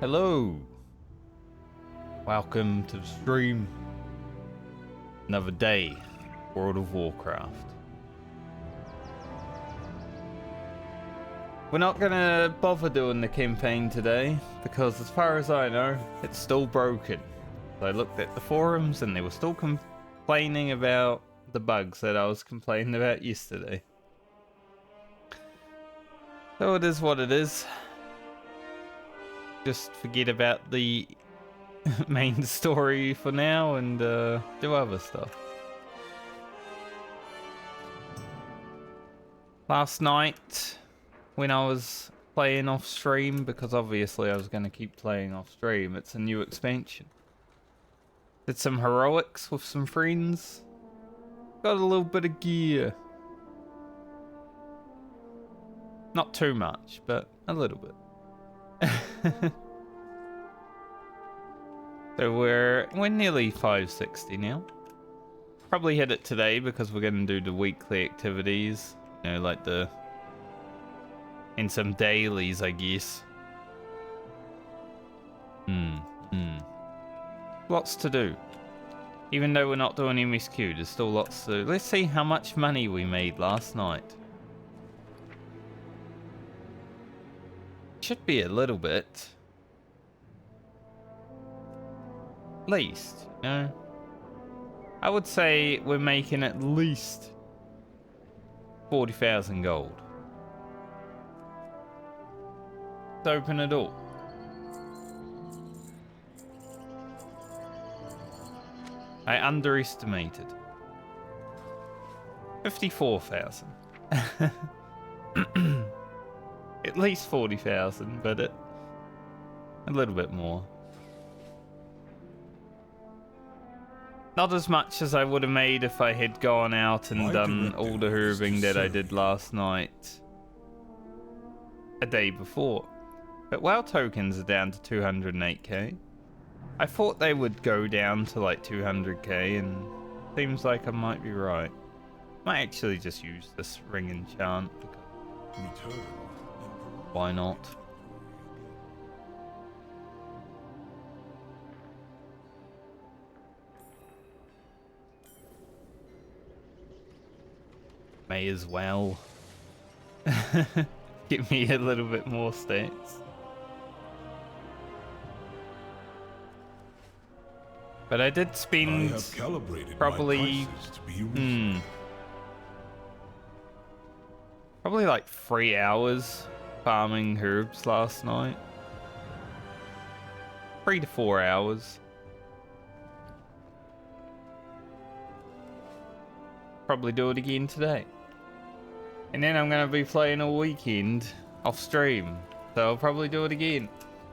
Hello, welcome to the stream. Another day, World of Warcraft. We're not gonna bother doing the campaign today because as far as I know, it's still broken. I looked at the forums and they were still complaining about the bugs that I was complaining about yesterday. So it is what it is. Just forget about the main story for now and do other stuff. Last night, when I was playing off stream, because obviously I was going to keep playing off stream, it's a new expansion. Did some heroics with some friends. Got a little bit of gear. Not too much, but a little bit. So we're nearly 560 now. Probably hit it today because we're going to do the weekly activities. You know, like and some dailies, I guess. Lots to do. Even though we're not doing MSQ, there's still lots to do. Let's see how much money we made last night. Should be a little bit. At least, you know. I would say we're making at least 40,000 gold. Let's open it all. I underestimated. 54,000. At least 40,000, but a little bit more. Not as much as I would have made if I had gone out and done all the herbing that I did last night. A day before. But WoW tokens are down to 208k. I thought they would go down to like 200k, and seems like I might be right. Might actually just use this ring enchant. Why not? May as well. Give me a little bit more stats. But I did spend probably probably like 3 hours farming herbs last night. 3 to 4 hours. Probably do it again today. And then I'm going to be playing all weekend off stream. So I'll probably do it again.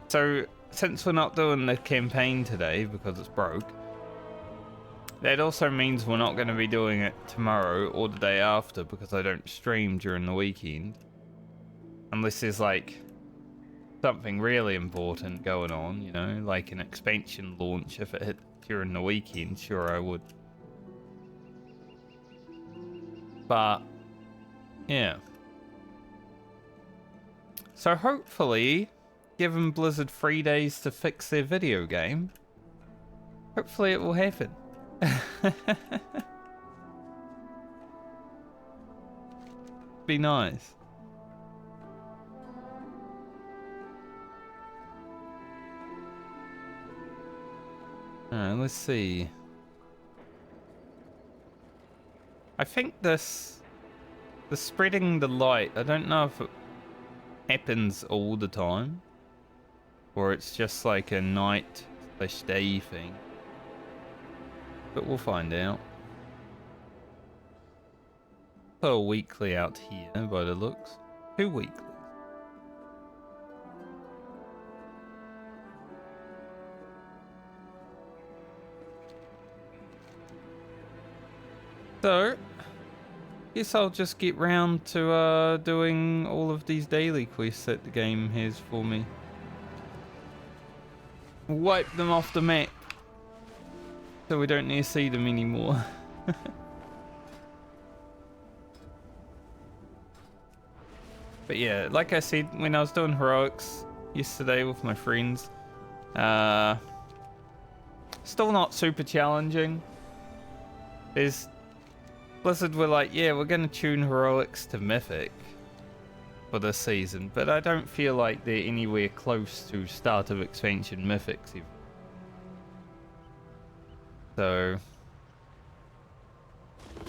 So since we're not doing the campaign today because it's broke, that also means we're not going to be doing it tomorrow or the day after because I don't stream during the weekend. Unless there's like something really important going on, you know, like an expansion launch. If it hit during the weekend, sure I would. But yeah. So hopefully, given Blizzard 3 days to fix their video game, hopefully it will happen. Be nice. Alright, let's see. I think the spreading the light, I don't know if it happens all the time, or it's just like a night/day thing. But we'll find out. Per weekly out here by the looks. 2 weeklies. So, guess I'll just get round to doing all of these daily quests that the game has for me. Wipe them off the map so we don't need to see them anymore. But yeah, like I said, when I was doing heroics, yesterday with my friends. Still not super challenging. Blizzard were like, yeah, we're gonna tune heroics to mythic for this season, but I don't feel like they're anywhere close to start of expansion mythics even. So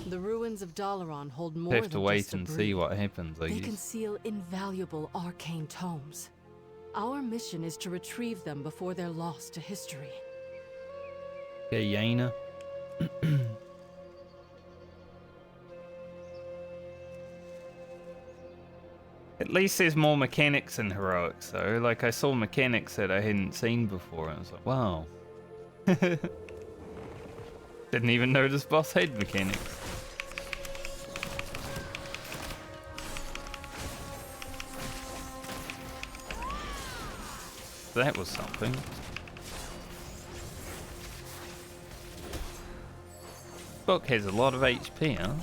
the ruins of Dalaran hold more we have to than wait just and debris. see what happens, I They guess. conceal invaluable arcane tomes. Our mission is to retrieve them before they're lost to history. Okay, Yaina. At least there's more mechanics in heroics though. Like I saw mechanics that I hadn't seen before and I was like, wow. Didn't even know this boss had mechanics. That was something. Book has a lot of HP, huh?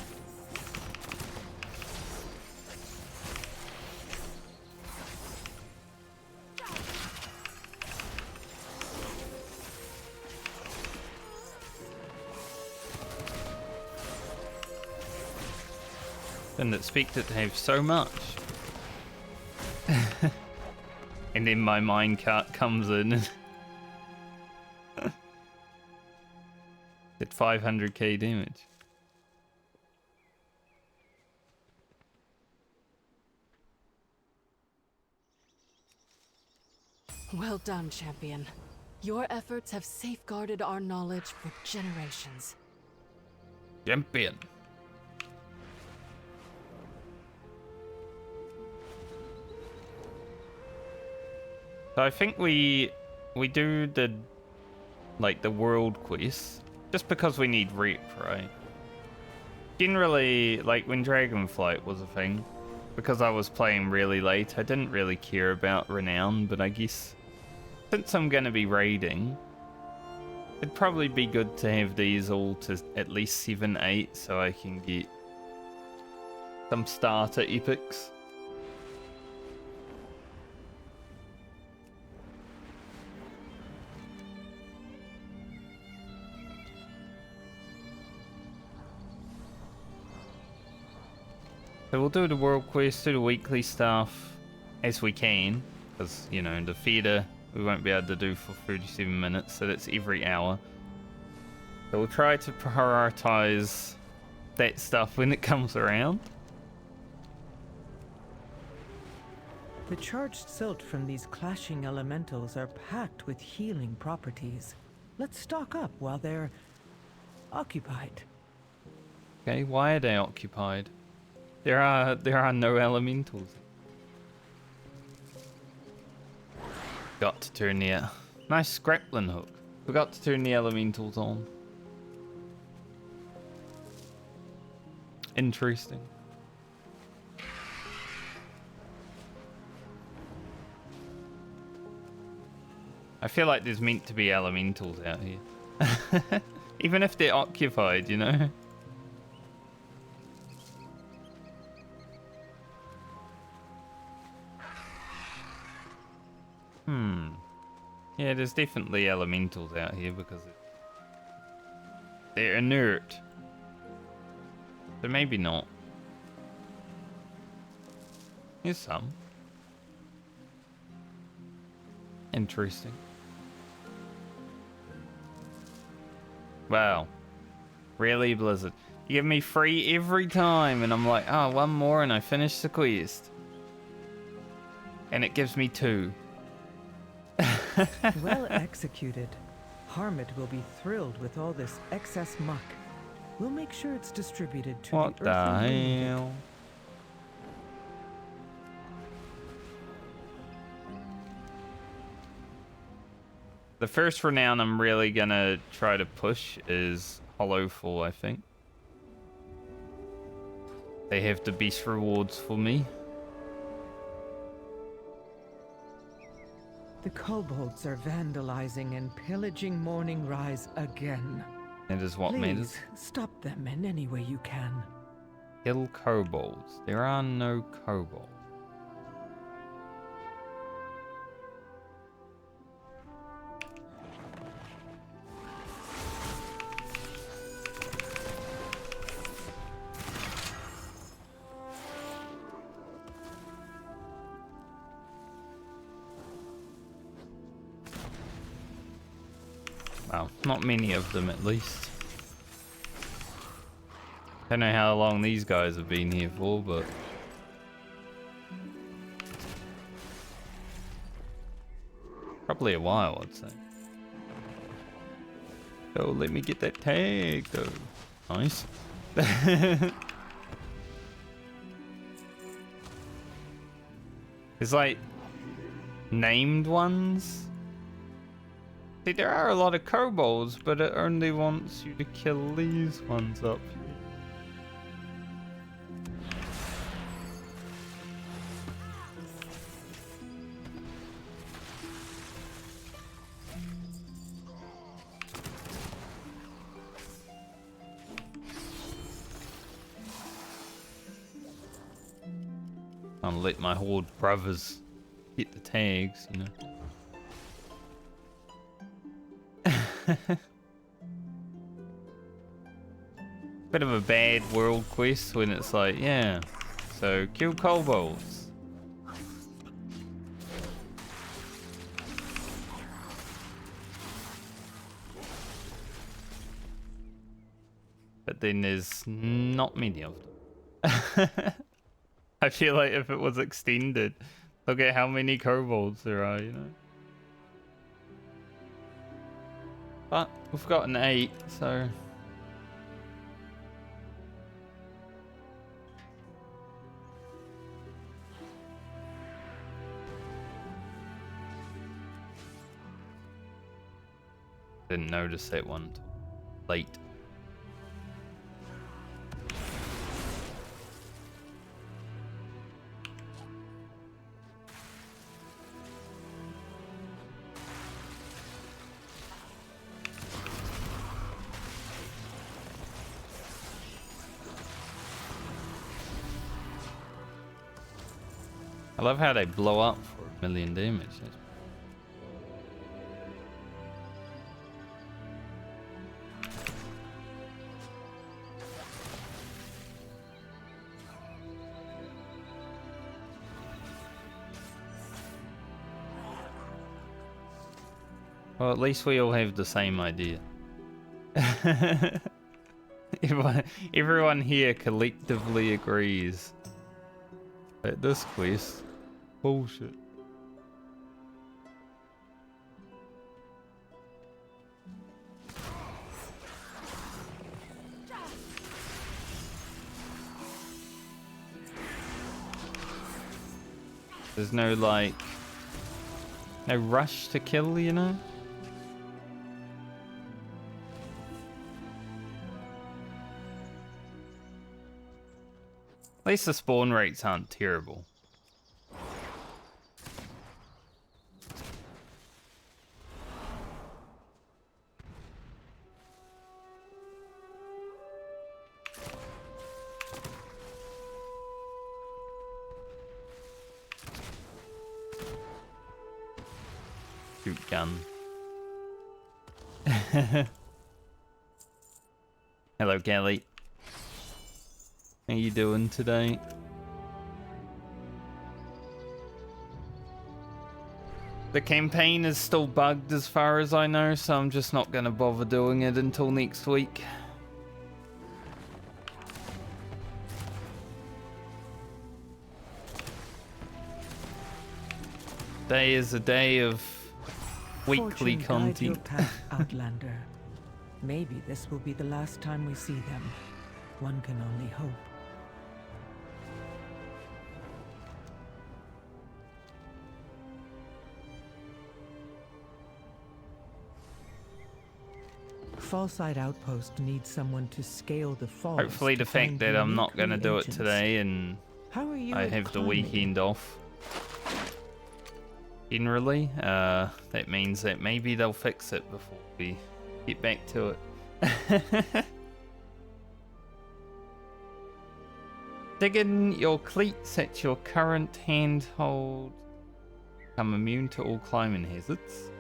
Didn't expect it to have so much. And then my minecart comes in. At 500k damage. Well done, champion. Your efforts have safeguarded our knowledge for generations. Champion. So I think we do the world quest just because we need rep, right? Generally, like when Dragonflight was a thing, because I was playing really late, I didn't really care about renown, but I guess since I'm gonna be raiding, it'd probably be good to have these all to at least 7, 8 so I can get some starter epics. So we'll do the world quest, do the weekly stuff as we can, because, you know, the feeder we won't be able to do for 37 minutes, so that's every hour. So we'll try to prioritize that stuff when it comes around. The charged silt from these clashing elementals are packed with healing properties. Let's stock up while they're occupied. Okay, why are they occupied? There are no elementals. Got to turn the nice grappling hook. Forgot to turn the elementals on. Interesting. I feel like there's meant to be elementals out here. Even if they're occupied, you know? Yeah, there's definitely elementals out here because they're inert. So maybe not. Here's some. Interesting. Wow. Really, Blizzard? You give me free every time and I'm like, oh, one more and I finish the quest. And it gives me 2. Well executed. Harmit will be thrilled with all this excess muck. We'll make sure it's distributed to What the the earthling who need it. hell? The first renown I'm really gonna try to push is Hallowfall, I think. They have the beast rewards for me. The kobolds are vandalizing and pillaging Morning Rise again. That is what matters. Please stop them in any way you can. Kill kobolds. There are no kobolds. Well, not many of them at least. Don't know how long these guys have been here for, but... probably a while, I'd say. Oh, let me get that tag, though. Nice. It's like... named ones? See, there are a lot of kobolds, but it only wants you to kill these ones up here. I'll let my horde brothers hit the tags, you know. Bit of a bad world quest when it's like, yeah, so kill kobolds. But then there's not many of them. I feel like if it was extended, look at how many kobolds there are, you know. But we've got an 8, so... didn't notice that one till late. I love how they blow up for 1,000,000 damage. Well, at least we all have the same idea. Everyone here collectively agrees that this quest, bullshit. There's no like, no rush to kill, you know? At least the spawn rates aren't terrible. Shoot gun. Hello, Kelly. How you doing today? The campaign is still bugged as far as I know, so I'm just not going to bother doing it until next week. Day is a day of weekly Fortune guide content. your path, Outlander. Maybe this will be the last time we see them. One can only hope. Fallside Outpost needs someone to scale the falls. Hopefully the fact that I'm not going to do it today and I have the weekend off. Generally, that means that maybe they'll fix it before we get back to it. Dig in your cleats at your current handhold. Become immune to all climbing hazards.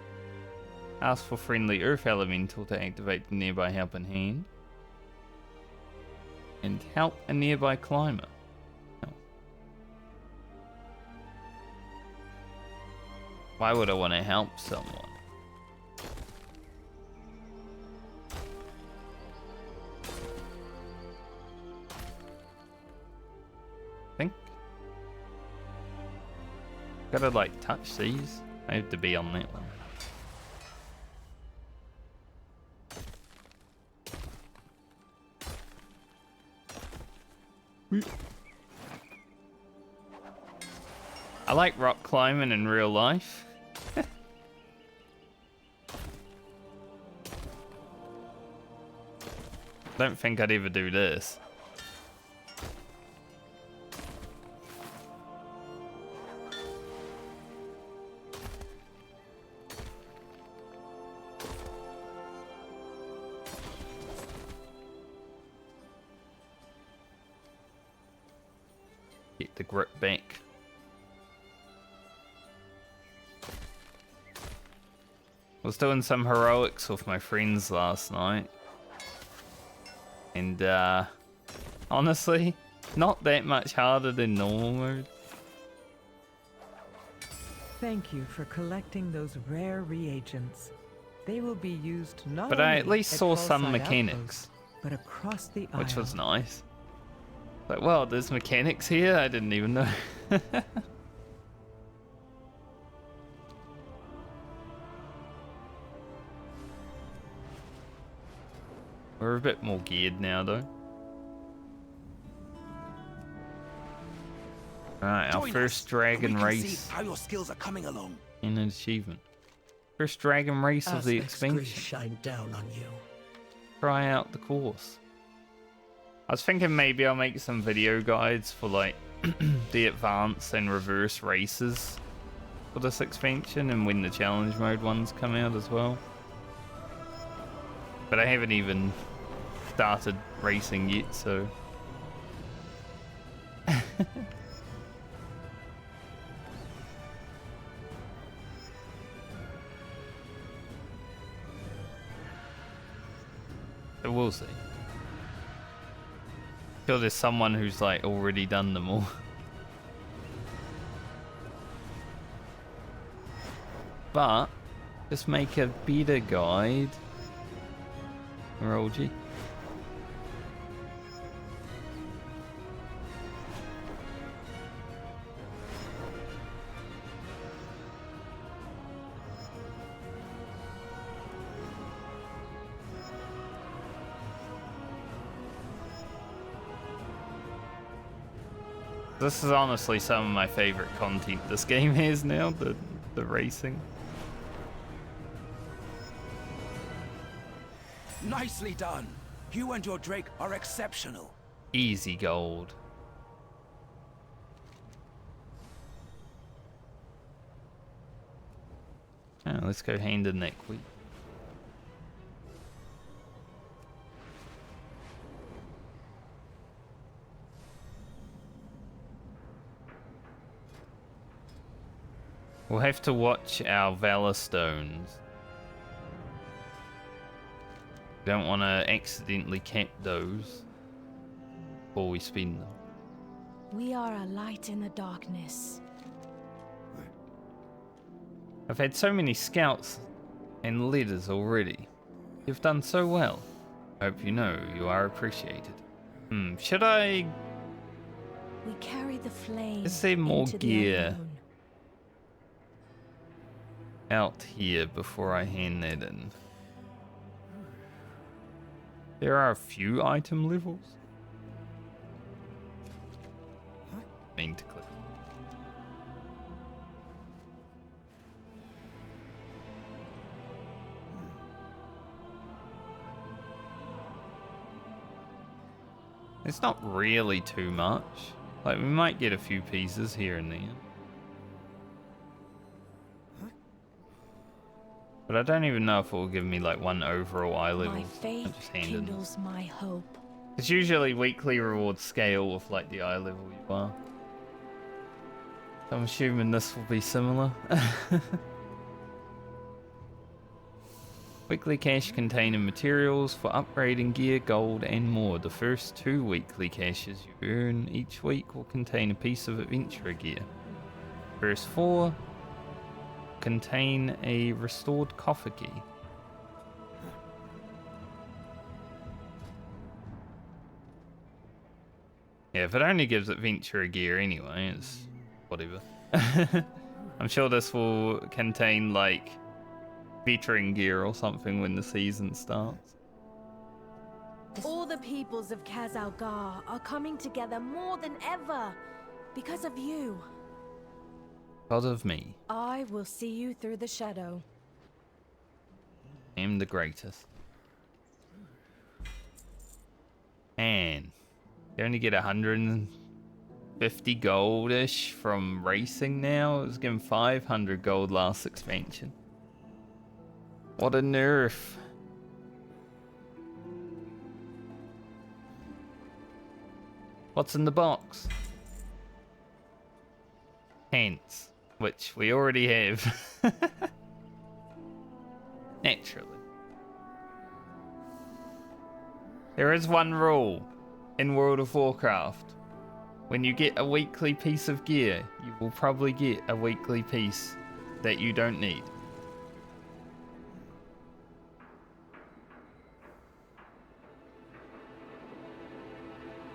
Ask for friendly earth elemental to activate the nearby helping hand. And help a nearby climber. Oh. Why would I want to help someone? Gotta like touch these. I have to be on that one. I like rock climbing in real life. Don't think I'd ever do this. Get the grip back. I was doing some heroics with my friends last night. And honestly, not that much harder than normal mode. Thank you for collecting those rare reagents. They will be used not But only I at least saw some Fallside mechanics, Outpost, but across the which was Isle. nice. Like, well, there's mechanics here? I didn't even know. We're a bit more geared now, though. Alright, our first dragon race. How your skills are coming along. In an achievement. First dragon race of the expansion. Shine down on you. Try out the course. I was thinking maybe I'll make some video guides for like the advanced and reverse races for this expansion and when the challenge mode ones come out as well. But I haven't even started racing yet, so so we'll see. Sure, there's someone who's like already done them all. But just make a better guide. Roji. This is honestly some of my favorite content this game has now, the racing. Nicely done. You and your Drake are exceptional. Easy gold. Oh, let's go hand in that quick. We'll have to watch our Valor Stones. Don't want to accidentally cap those before we spend them. We are a light in the darkness. I've had so many scouts and leaders already. You've done so well. Hope you know you are appreciated. Should I... We carry the flame. Is there more into the gear unknown. out here before I hand that in? There are a few item levels. Mean to click. It's not really too much. Like, we might get a few pieces here and there. But I don't even know if it will give me like one overall eye level. My faith kindles my hope. It's usually weekly reward scale with like the eye level you are. So I'm assuming this will be similar. Weekly cache containing materials for upgrading gear, gold and more. The first 2 weekly caches you earn each week will contain a piece of adventurer gear. First 4 contain a restored coffer key. Yeah, if it only gives adventurer gear anyway, it's whatever. I'm sure this will contain like veteran gear or something when the season starts. All the peoples of Azj-Kahet are coming together more than ever because of you. God of me. I will see you through the shadow. I am the greatest. Man, you only get 150 goldish from racing now. It was given 500 gold last expansion. What a nerf. What's in the box? Pants, which we already have. Naturally. There is one rule in World of Warcraft. When you get a weekly piece of gear, you will probably get a weekly piece that you don't need.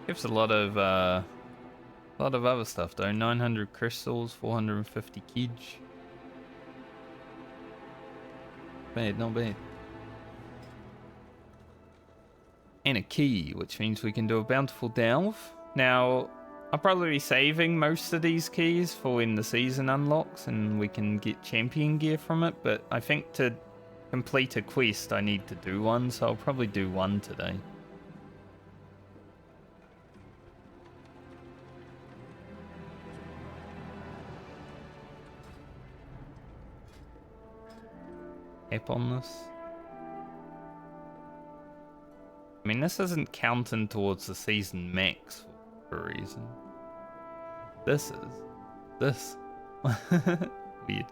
Gives a lot of other stuff though. 900 crystals, 450 kij. Bad, not bad. And a key, which means we can do a bountiful delve. Now, I'll probably be saving most of these keys for when the season unlocks and we can get champion gear from it, but I think to complete a quest I need to do one, so I'll probably do one today. Tap on this. I mean, this isn't counting towards the season max for a reason. This is. This. Weird.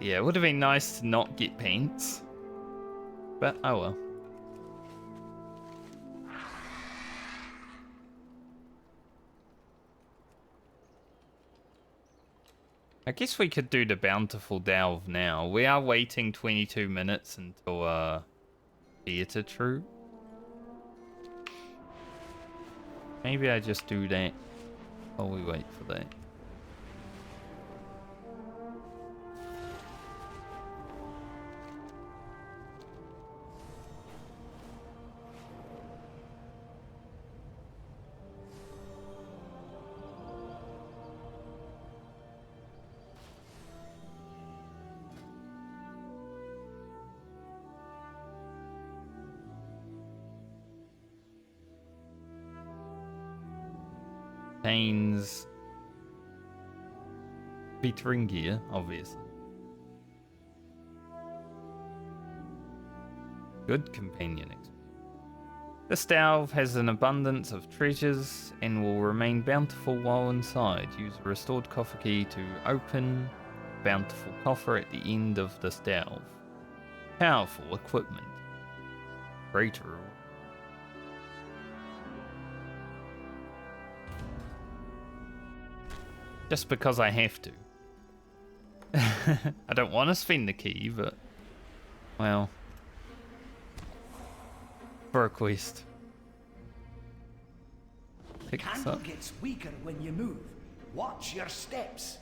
Yeah, it would have been nice to not get paints. But, oh well. I guess we could do the bountiful delve now. We are waiting 22 minutes until, theater troupe. Maybe I just do that while we wait for that. Contains veteran gear, obviously. Good companion experience. This delve has an abundance of treasures and will remain bountiful while inside. Use a restored coffer key to open bountiful coffer at the end of this delve. Powerful equipment. Greater reward. Just because I have to. I don't want to spend the key, but... well... for a quest. Pick this Candle up. gets weaker when you move. Watch your steps.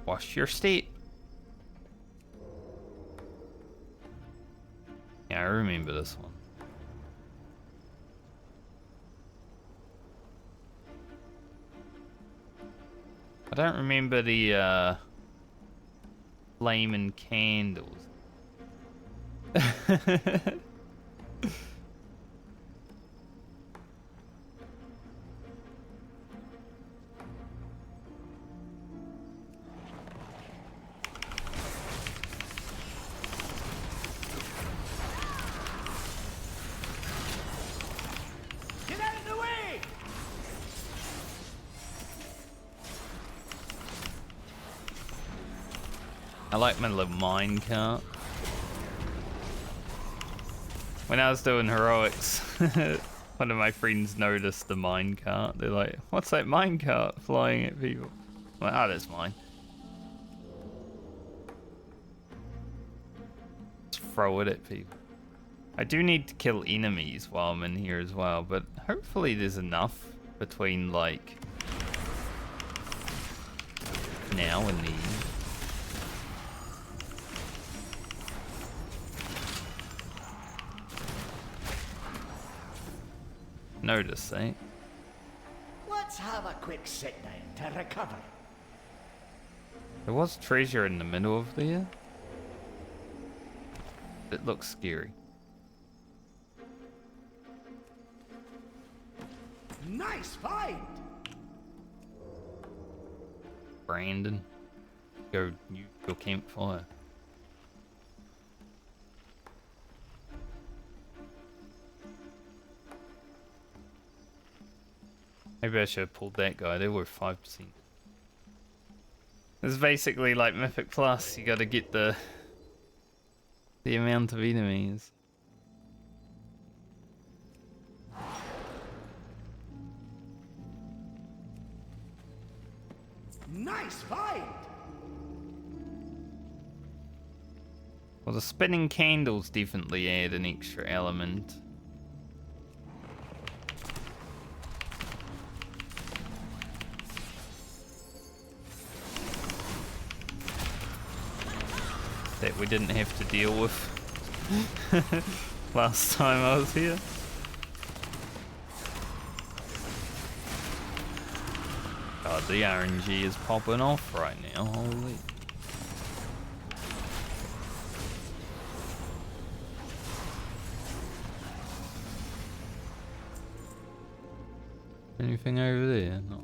Wash your step. Yeah, I remember this one. I don't remember the flame and candles. Get out of the way! I like my little mine cart. When I was doing heroics, one of my friends noticed the mine cart. They're like, "What's that mine cart flying at people?" I'm like, "Oh, that's mine." Just throw it at people. I do need to kill enemies while I'm in here as well, but hopefully there's enough between like now in the notice, eh? Let's have a quick sit down to recover. There was treasure in the middle of there. It looks scary. Nice find! Brandon, go use your campfire. Maybe I should have pulled that guy. They were 5%. It's basically like Mythic Plus. You got to get the amount of enemies. Nice find! Well, the spinning candles definitely add an extra element. That we didn't have to deal with last time I was here. God, the RNG is popping off right now, holy. Anything over there? No.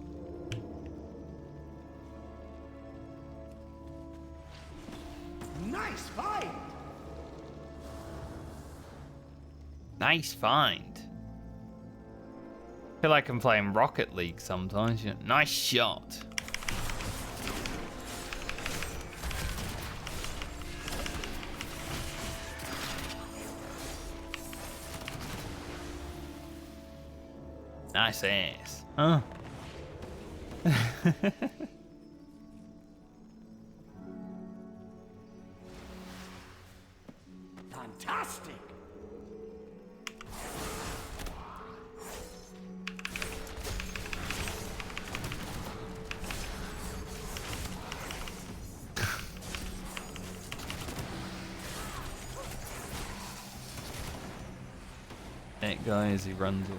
Nice find! Nice find. I feel like I'm playing Rocket League sometimes. You know? Nice shot. Nice ass. Huh? Fantastic! That guy as he runs away.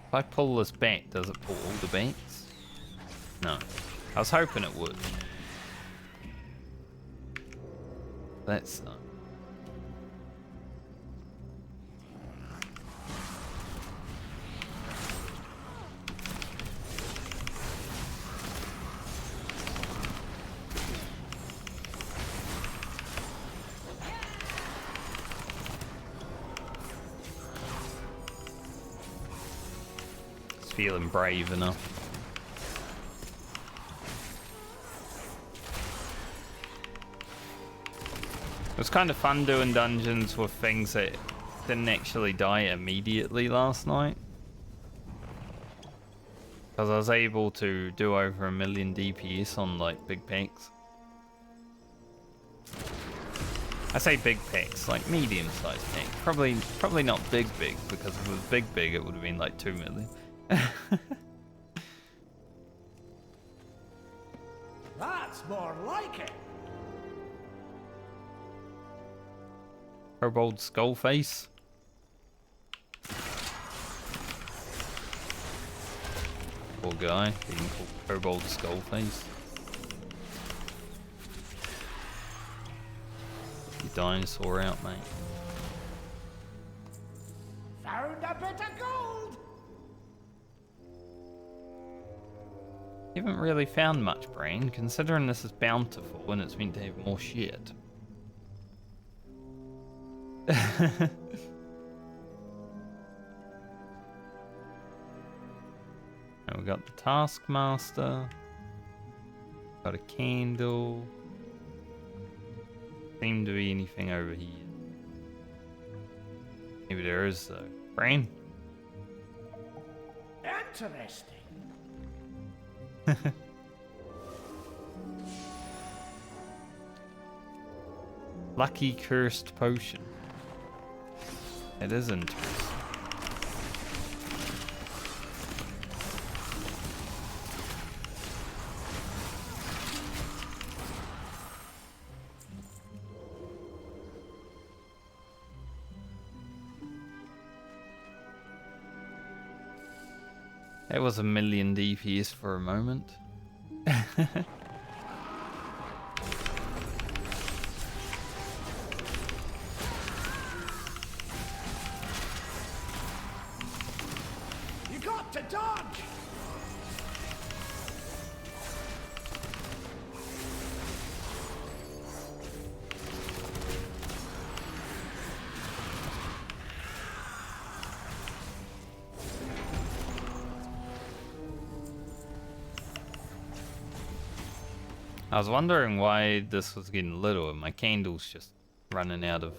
If I pull this back, does it pull all the bats? No. I was hoping it would. That's not. Feeling brave enough. It was kind of fun doing dungeons with things that didn't actually die immediately last night. Because I was able to do over 1 million DPS on like big packs. I say big packs, like medium-sized packs. Probably not big, because if it was big, it would have been like 2 million. That's more like it! Kobold Skullface. Poor guy being called Kobold Skullface. You dinosaur out, mate. Found a bit of gold! You haven't really found much, Brain, considering this is bountiful and it's meant to have more shit. And we got the Taskmaster. Got a candle. Seem to be anything over here. Maybe there is though. Brain? Interesting. Lucky cursed potion. It is interesting. It was a million DPS for a moment. You got to dodge! I was wondering why this was getting little and my candle's just running out of...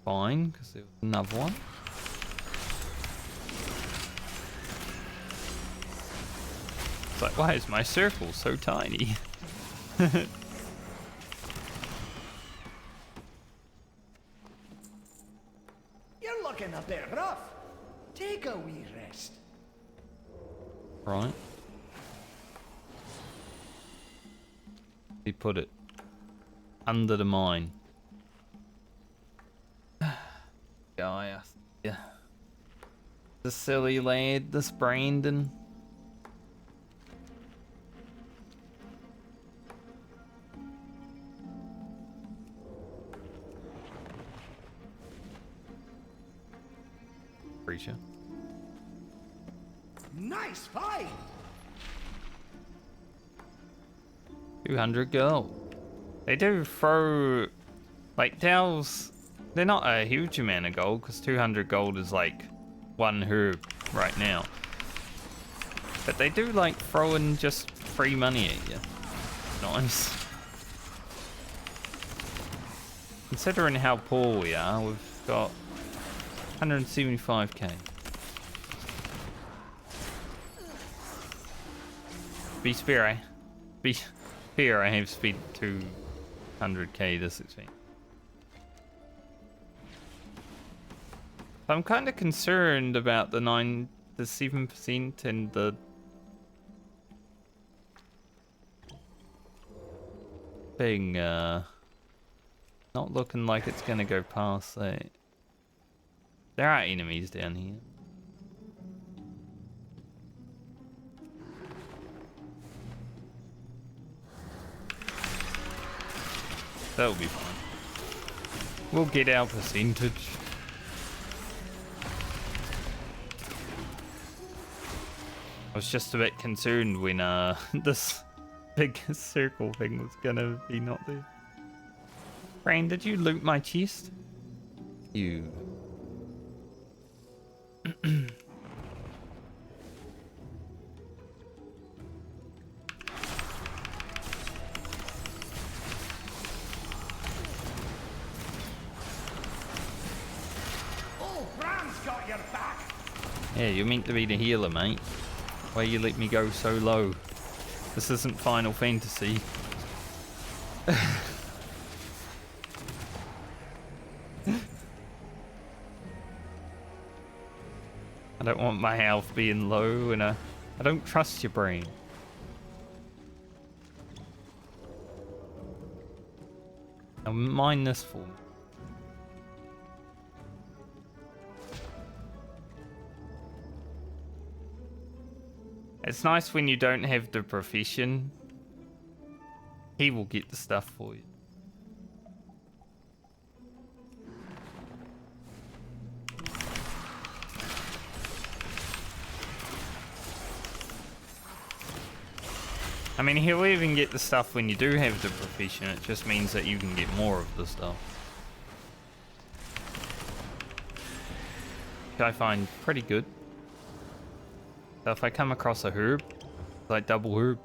Fine, because there was another one. It's like, why is my circle so tiny? You're looking a bit rough. Take a wee rest. Right. He put it under the mine. Guy, yeah. The silly lad, this Brandon. Preacher. Nice fight! 200 gold. They do throw, like, Dells, they're not a huge amount of gold, because 200 gold is like one herb right now. But they do like throwing just free money at you. Nice. Considering how poor we are, we've got 175k. Be fair, I have spent 200k this expense. I'm kind of concerned about the 7% and the thing, not looking like it's gonna go past that. There are enemies down here. That'll be fine. We'll get our percentage. I was just a bit concerned when this big circle thing was gonna be not there. Brain, did you loot my chest? You. Oh, Bram's got your back! Yeah, you're meant to be the healer, mate. Why you let me go so low? This isn't Final Fantasy. I don't want my health being low, and I don't trust your brain. Now mine this for me. It's nice when you don't have the profession. He will get the stuff for you. I mean, he'll even get the stuff when you do have the profession. It just means that you can get more of the stuff. Which I find pretty good. So if I come across a herb, like double herb.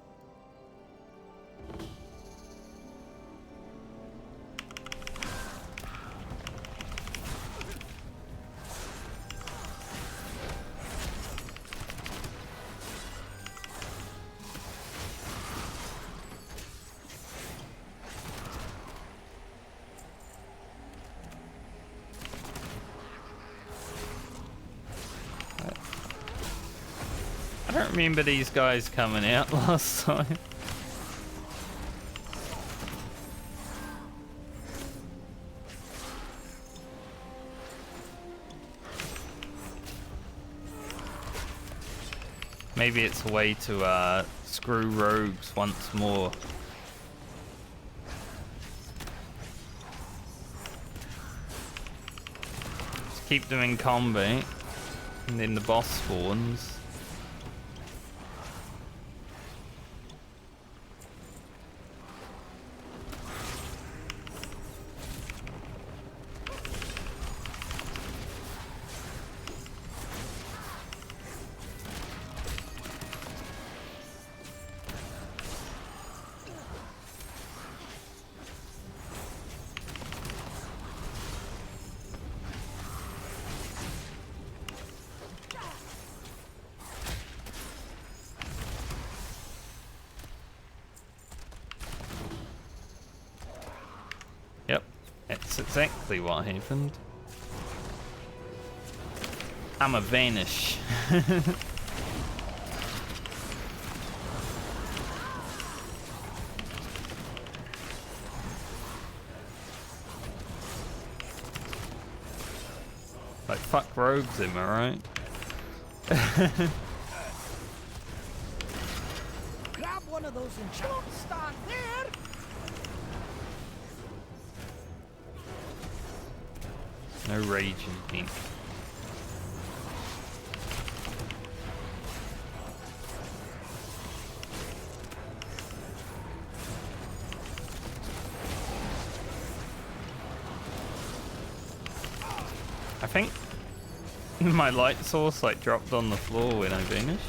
don't remember these guys coming out last time. Maybe it's a way to screw rogues once more. Just keep them in combat, and then the boss spawns. Yep, that's exactly what happened. I'ma vanish. Like, fuck rogues, am I right? Grab one of those and don't stand there! No raging pink. I think my light source like dropped on the floor when I vanished.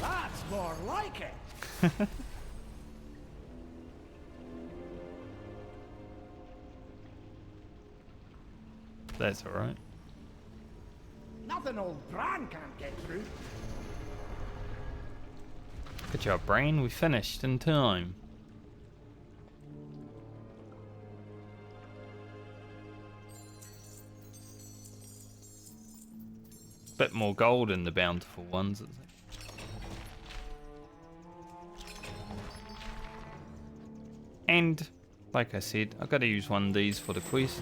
That's more like it! That's alright. Nothing old Bran can't get through. Good job, Brain. We finished in time. Bit more gold in the bountiful ones, isn't it? And, like I said, I've got to use one of these for the quest.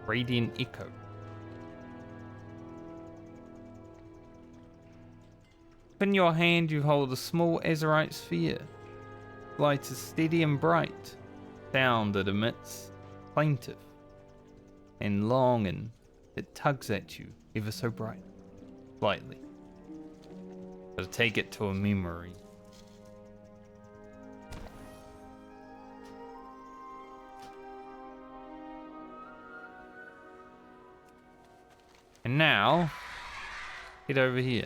Radiant Echo. In your hand you hold a small azurite sphere. Light is steady and bright. Sound that emits plaintive and long, and it tugs at you ever so bright, slightly. Gotta take it to a memory. And now, get over here.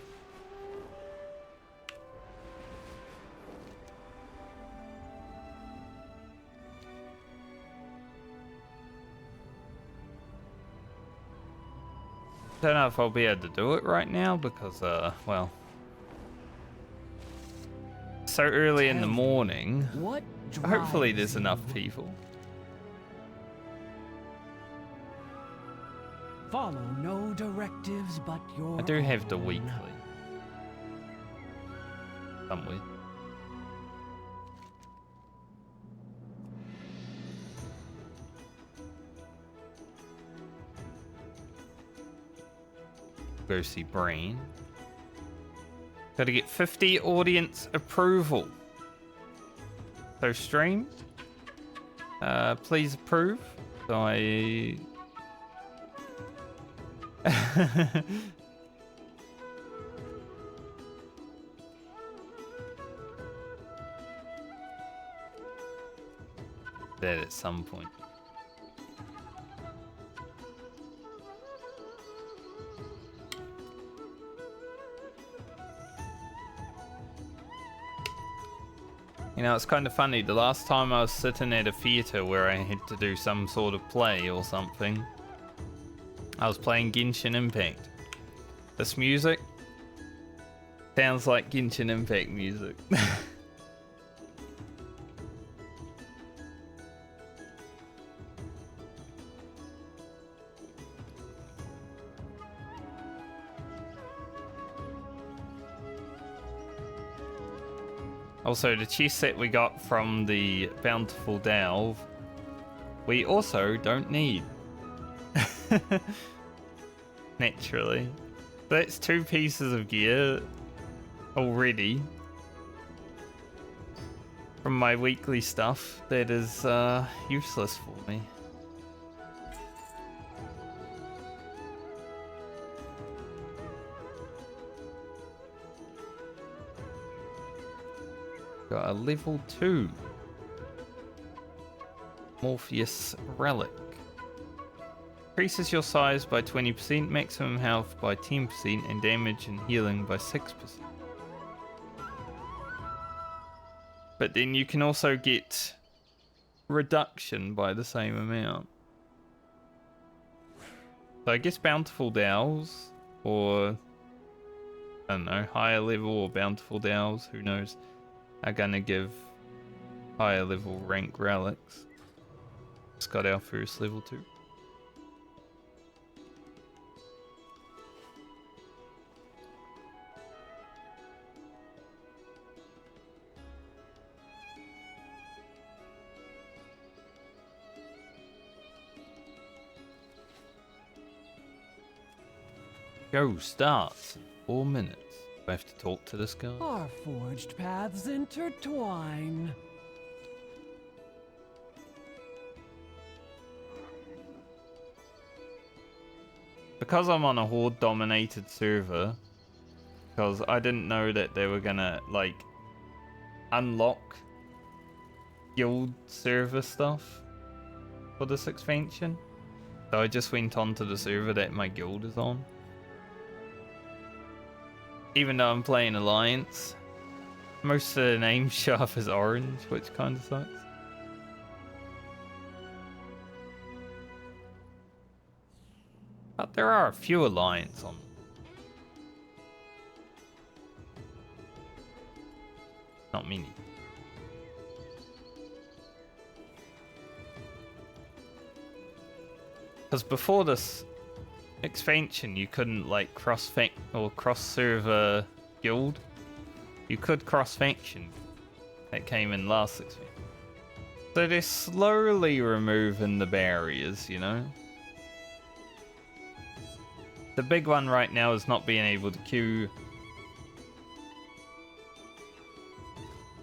Don't know if I'll be able to do it right now because, well, so early in the morning. What Hopefully there's drives enough you? people. Follow no directives but your I do have the own. weekly. Somewhere. Go see Brain. Gotta get 50 audience approval. So stream, please approve. So I... that at some point. You know, it's kind of funny. The last time I was sitting at a theater where I had to do some sort of play or something, I was playing Genshin Impact. This music sounds like Genshin Impact music. Also, the chest that we got from the Bountiful Delve, we also don't need. Naturally. That's 2 pieces of gear already from my weekly stuff that is useless for me. Got a level 2 Morpheus Relic. Increases your size by 20%, maximum health by 10%, and damage and healing by 6%. But then you can also get reduction by the same amount. So I guess Bountiful Delves, or I don't know, higher level or Bountiful Delves, who knows, are gonna give higher level rank relics. Just got our first level 2. Go starts in 4 minutes. I have to talk to this guy. Our forged paths intertwine. Because I'm on a horde dominated server, because I didn't know that they were gonna like unlock guild server stuff for this expansion. So I just went onto the server that my guild is on. Even though I'm playing Alliance, most of the names show up as orange, which kind of sucks. But there are a few Alliance on. Not many. Because before this expansion, you couldn't like cross-fact or cross-server guild. You could cross-faction. That came in last expansion. So they're slowly removing the barriers, you know? The big one right now is not being able to queue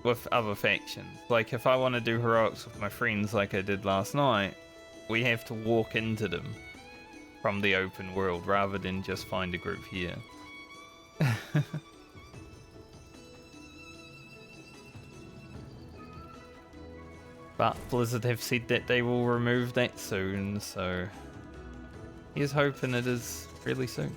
with other factions. Like if I want to do heroics with my friends like I did last night, we have to walk into them from the open world rather than just find a group here. But Blizzard have said that they will remove that soon, so here's hoping it is really soon.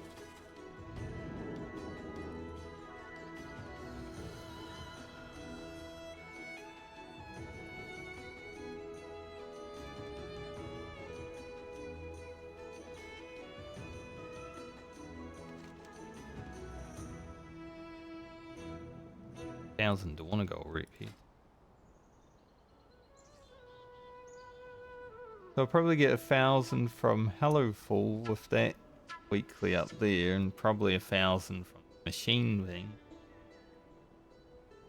$1,000 want to go repeat. So I'll probably get 1,000 from Hallowfall with that weekly up there, and probably 1,000 from the machine thing.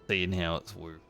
Seeing how it's worked.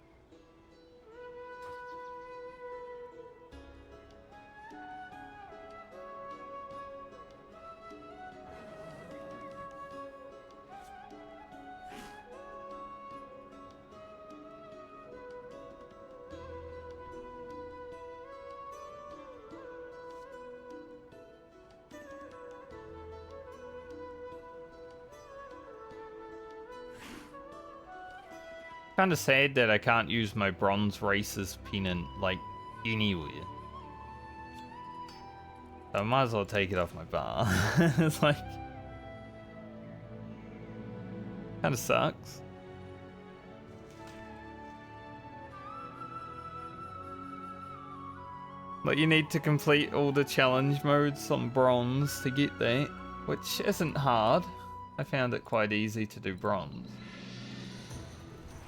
Kind of sad that I can't use my bronze races pennant like anywhere. So I might as well take it off my bar. It's like kind of sucks. But you need to complete all the challenge modes on bronze to get that, which isn't hard. I found it quite easy to do bronze.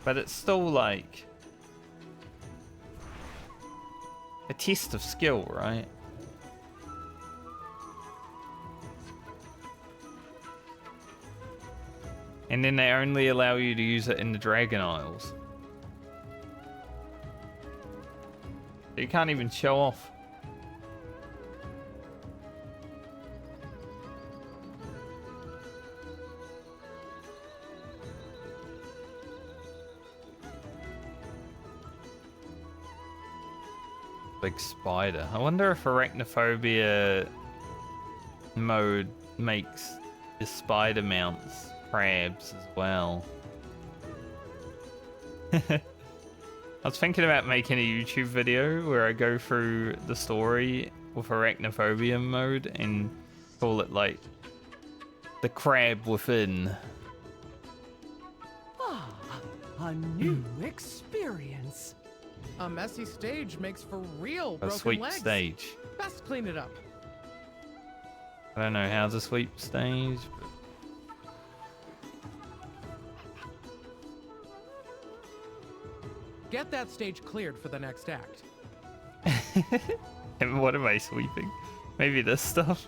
But it's still like a test of skill, right? And then they only allow you to use it in the Dragon Isles. You can't even show off. Big spider. I wonder if arachnophobia mode makes the spider mounts crabs as well. I was thinking about making a YouTube video where I go through the story with arachnophobia mode and call it like the crab within. Ah, a new experience. A messy stage makes for real A broken sweep legs. stage. Best clean it up. I don't know how to sweep stage, but Get that stage cleared for the next act. and what am I sweeping? Maybe this stuff?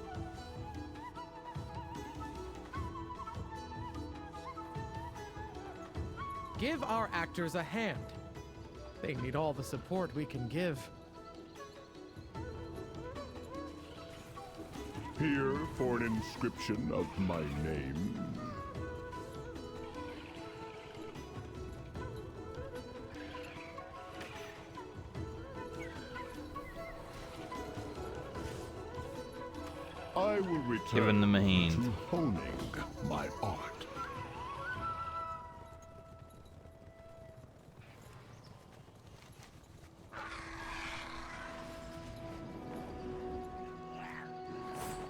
Give our actors a hand. They need all the support we can give. Here for an inscription of my name. I will return Giving them a hand. to honing my art.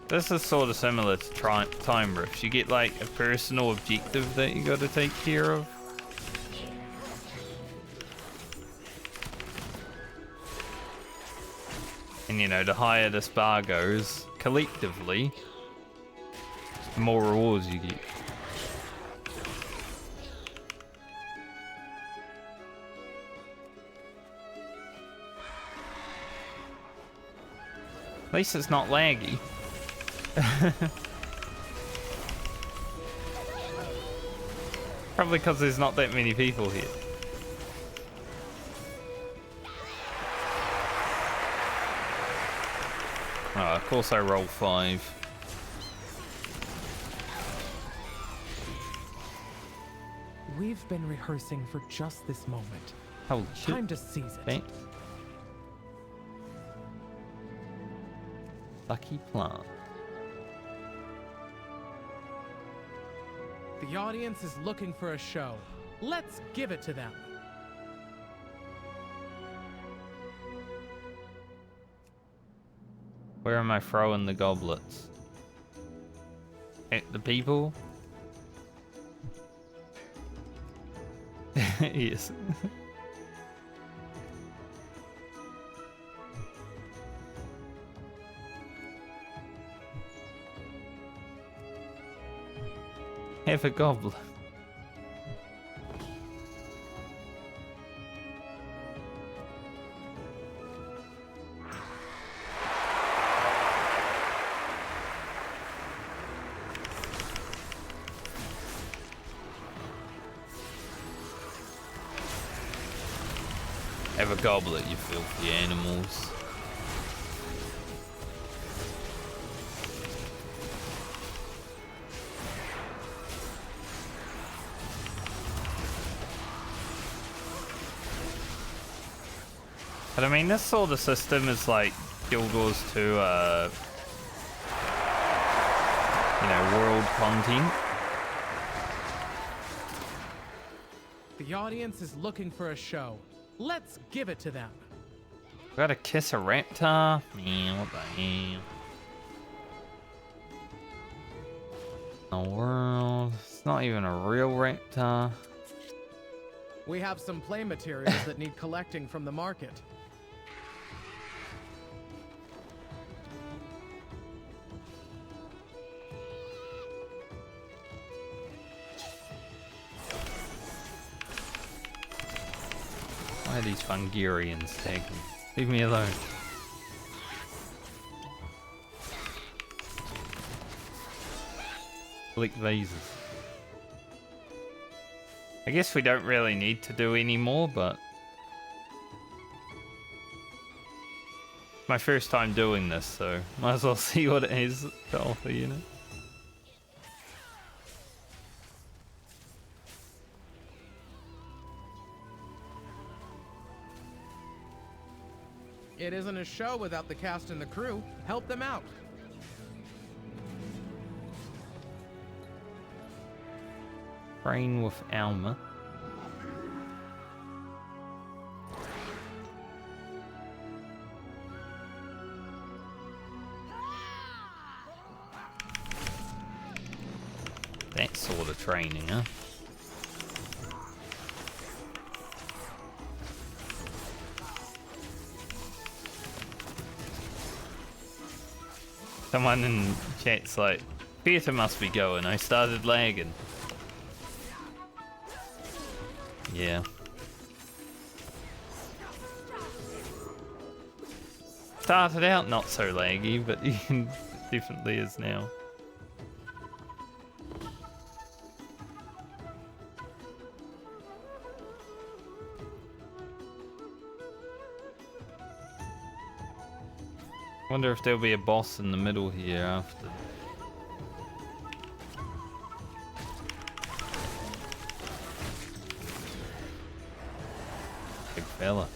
This is sort of similar to time rifts. You get like a personal objective that you got to take care of. And you know, the higher this bar goes, collectively, the more rewards you get. At least it's not laggy. Probably because there's not that many people here. Oh, of course I roll 5. We've been rehearsing for just this moment. Holy shit. Time to seize it. Thanks. Lucky plant. The audience is looking for a show. Let's give it to them. Where am I throwing the goblets? At the people? Yes. Have a goblet. Have a goblet, you filthy animals. But I mean, this sort of system is like Guild Wars 2, you know, world content. The audience is looking for a show. Let's give it to them. Gotta kiss a raptor? Man, what the hell? The world. It's not even a real raptor. We have some play materials that need collecting from the market. Why are these Fungarians taking? Leave me alone. Click vases. I guess we don't really need to do any more, but My first time doing this, so might as well see what it is to offer, you know? It isn't a show without the cast and the crew. Help them out. Train with Alma. That sort of training, huh? Someone in chat's like, theatre must be going, I started lagging. Yeah. Started out not so laggy, but it definitely is now. Wonder if there'll be a boss in the middle here after. Big fella.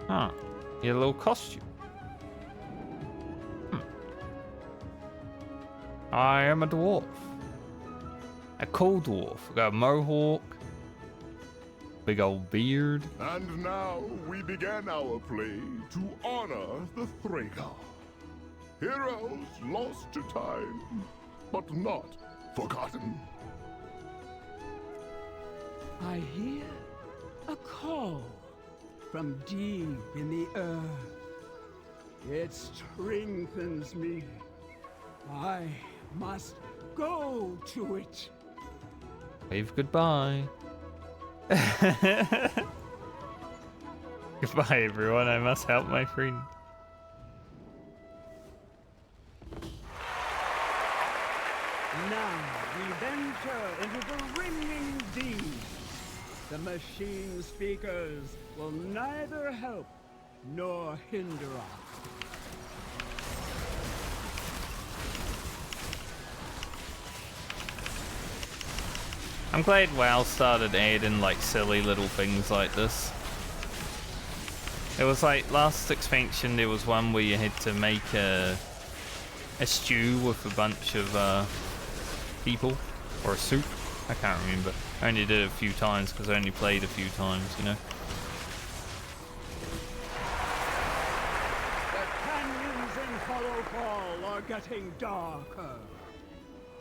Huh. Get a little costume. I am a dwarf. A cool dwarf. Got a mohawk. Big old beard. And now we begin our play to honor the Thragar. Heroes lost to time, but not forgotten. I hear a call from deep in the earth. It strengthens me. I must go to it. Wave goodbye. Goodbye, everyone. I must help my friend. Now we venture into the ringing deep. The machine speakers will neither help nor hinder us. I'm glad WoW started adding like silly little things like this. It was like last expansion there was one where you had to make a stew with a bunch of people, or a soup. I can't remember. I only did it a few times because I only played a few times, you know. The canyons in Hallowfall are getting darker,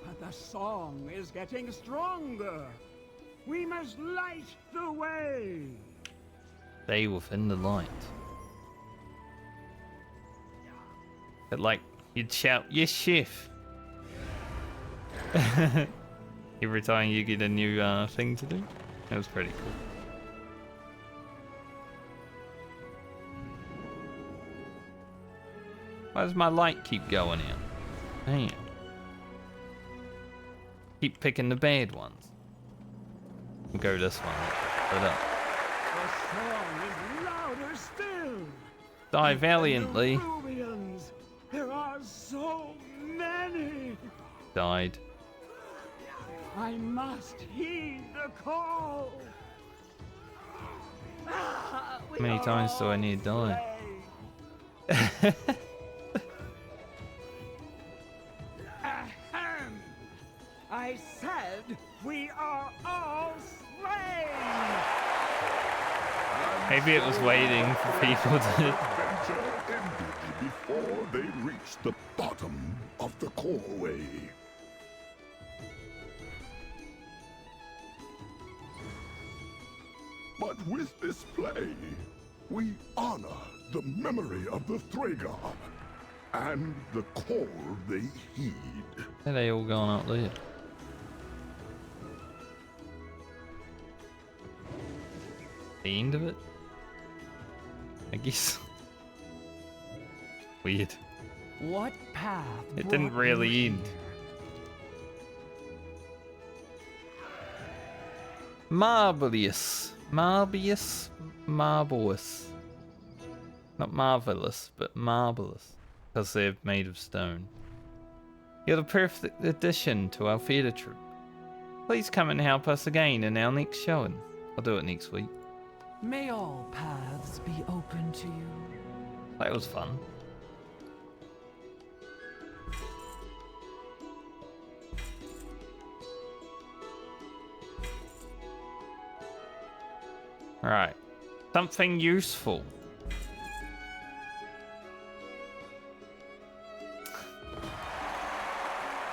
but the song is getting stronger. We must light the way. Stay within the light. But like, you'd shout, "Yes, chef!" Every time you get a new thing to do. That was pretty cool. Why does my light keep going out? Damn. Keep picking the bad ones. We'll go this one. Put it up. The song is louder still. Die valiantly. The Rubians, there are so many. Died. I must heed the call. How many times do I need to die? Ahem. I said we are all slain. Maybe it was waiting for people to... Adventure ended before they reached the bottom of the coreway. But with this play, we honor the memory of the Thragar and the call they heed. Are they all gone up there? The end of it? I guess. Weird. What path? It didn't brought really you end. here? Marvelous. Marvelous. Marvelous. Not marvelous, but marvelous. Because they're made of stone. You're the perfect addition to our theatre troupe. Please come and help us again in our next showing. I'll do it next week. May all paths be open to you. That was fun. Alright. Something useful.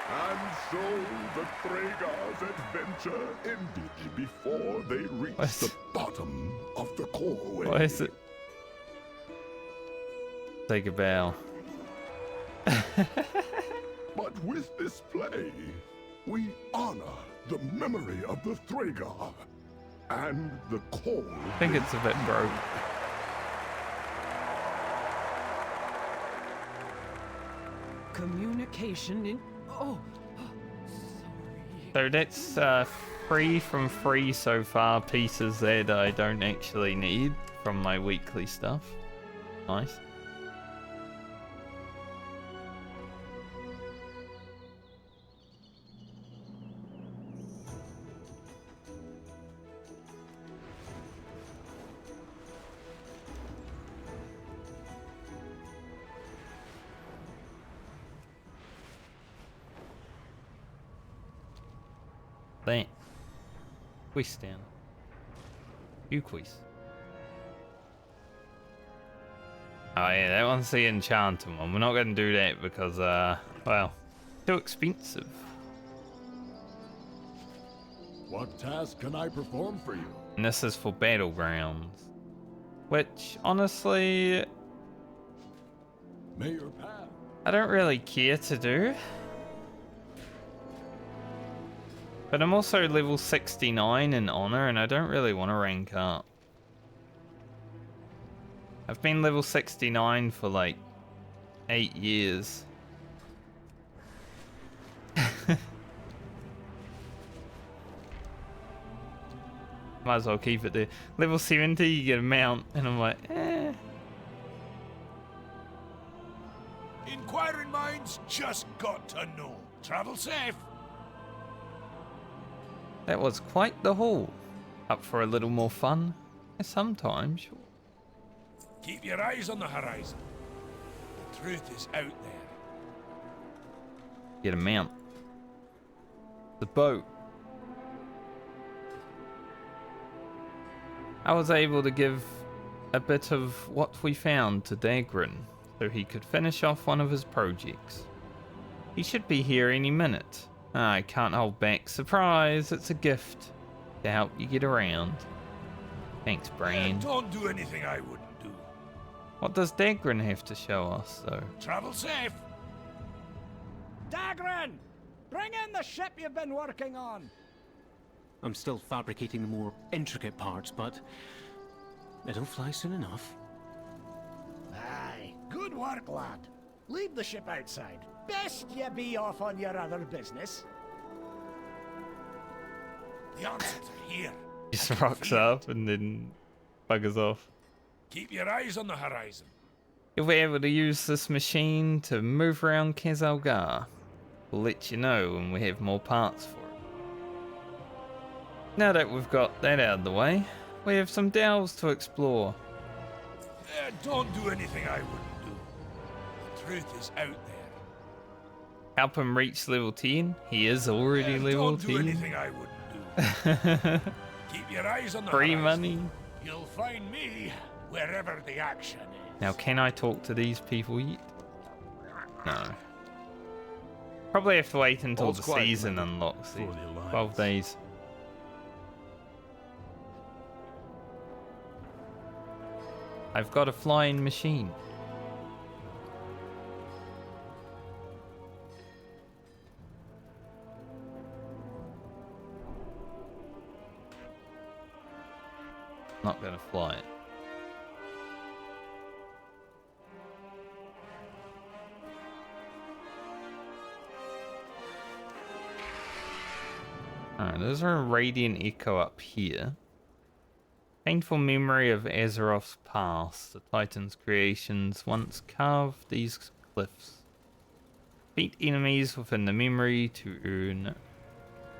And so the Thragar's adventure ended before they reached What? the bottom of the coreway. What is it? Take a bow. But with this play, we honor the memory of the Thragar and the core. I think it's a bit broke. Communication in... Oh, sorry. So that's free from free so far, pieces there that I don't actually need from my weekly stuff. Nice. That. Quest down. You quest. Oh yeah, that one's the enchanting one. We're not going to do that because, well, too expensive. What task can I perform for you? And this is for Battlegrounds. Which, honestly, May your path. I don't really care to do. But I'm also level 69 in Honor, and I don't really want to rank up. I've been level 69 for like 8 years. Might as well keep it there. Level 70, you get a mount, and I'm like, eh. Inquiring minds just got to know. Travel safe. That was quite the haul. Up for a little more fun? Sometimes, sure. Keep your eyes on the horizon. The truth is out there. Get a mount. The boat. I was able to give a bit of what we found to Dagrin, so he could finish off one of his projects. He should be here any minute. I can't hold back. Surprise, it's a gift to help you get around. Thanks, Brain. Don't do anything I wouldn't do. What does Dagrin have to show us, though? Travel safe. Dagrin! Bring in the ship you've been working on! I'm still fabricating the more intricate parts, but it'll fly soon enough. Aye, good work, lad. Leave the ship outside. Best you be off on your other business. The answers are here. Just rocks up and then buggers off. Keep your eyes on the horizon. You'll be able to use this machine to move around Kazalgar. We'll let you know when we have more parts for it. Now that we've got that out of the way, we have some delves to explore. Don't do anything I wouldn't do. The truth is out there. Help him reach level 10. He is already level Don't do 10. anything I wouldn't do. Keep your eyes on the Free horizon. money. You'll find me wherever the action is. Now, can I talk to these people yet? No. Probably have to wait until All's the quiet, season Commander. unlocks. For the 12 Alliance. days. I've got a flying machine. Not gonna fly it. Alright, there's a radiant echo up here. Painful memory of Azeroth's past. The Titan's creations once carved these cliffs. Beat enemies within the memory to earn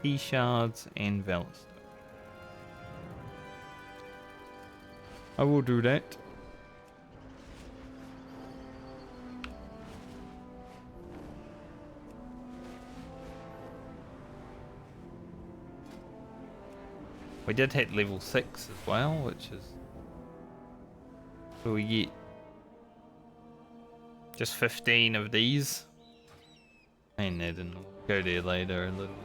key shards and Valor. I will do that. We did hit level 6 as well, which is what we get. Just 15 of these. And then we'll go there later a little bit.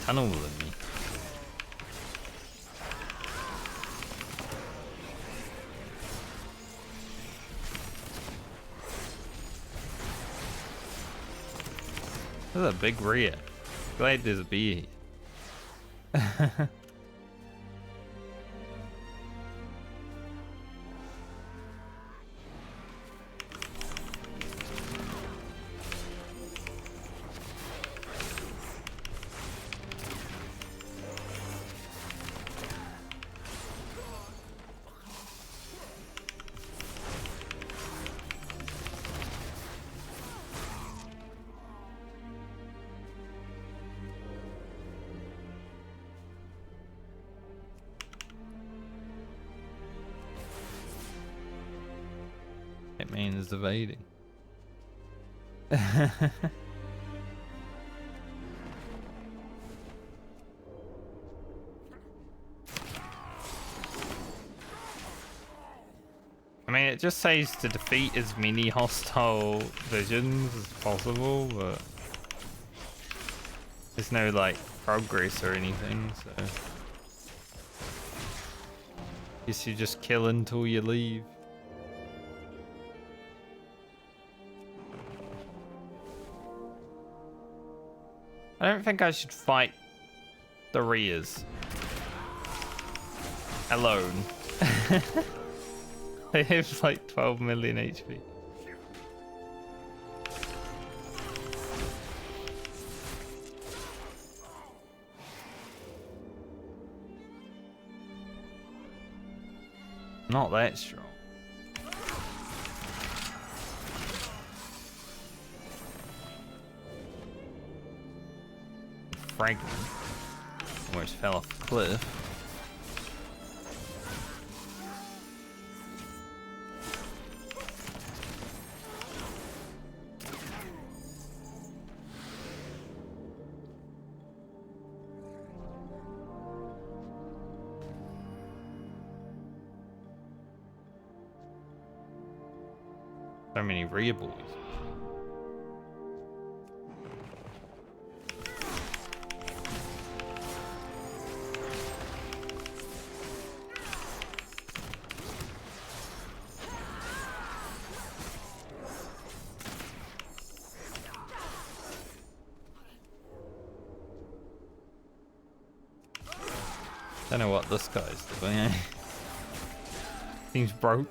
Tunnel with me. This is a big rear. Glad there's a bee here. That man is evading. I mean, it just says to defeat as many hostile visions as possible, but there's no, like, progress or anything, so... Guess you just kill until you leave. I don't think I should fight the rears alone. They have like 12 million HP. Not that strong. Fragment. Almost fell off the cliff. So many rear boys. Don't know what this guy's doing, eh? Seems broke.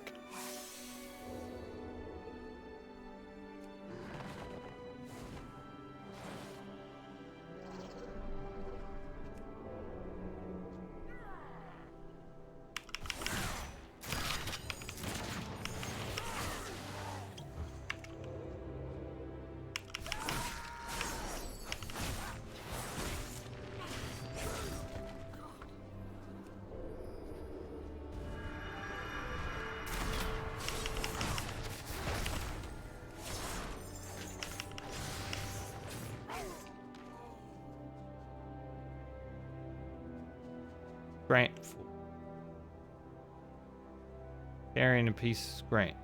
Grant. Carrying a piece of grant.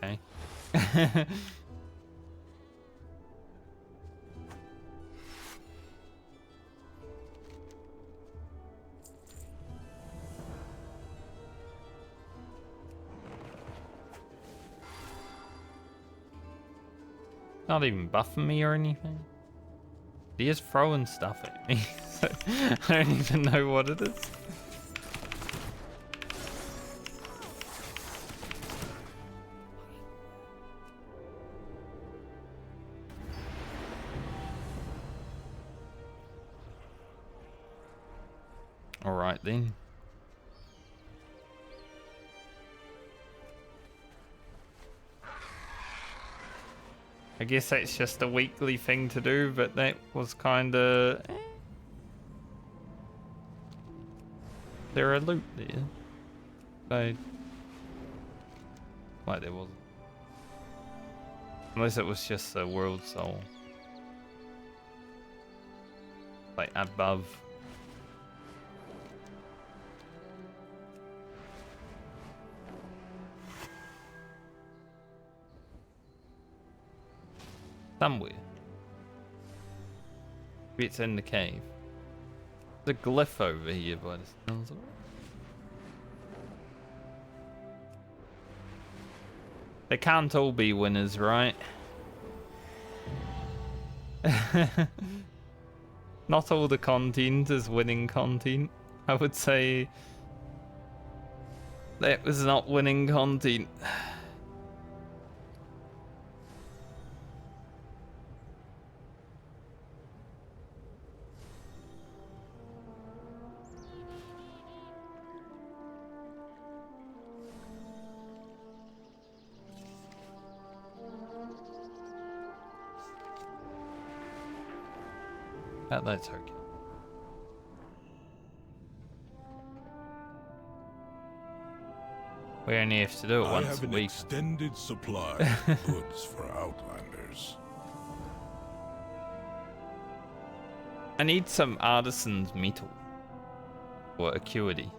Okay. Not even buffing me or anything. He is throwing stuff at me. So I don't even know what it is. Alright then. I guess that's just a weekly thing to do, but that was kinda... There a loot there? Like there wasn't. Unless it was just a world soul. Like above. Somewhere. Maybe it's in the cave. There's a glyph over here by the sounds of it. They can't all be winners, right? Not all the content is winning content. I would say that was not winning content. That's okay. We only have to do it once a I have an week. extended supply of goods for Outlanders. I need some artisan's metal or acuity.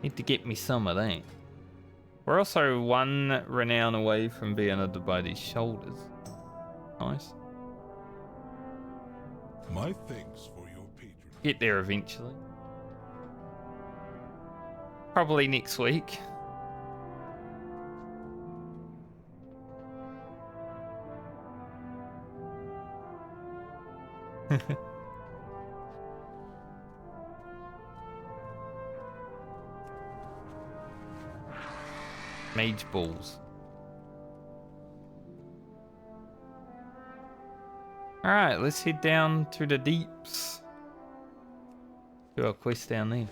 Need to get me some of that. We're also one renown away from being under by these shoulders. Nice. My thanks for your patronage. Get there eventually. Probably next week. Mage balls. Alright, let's head down to the deeps. Do our quest down there.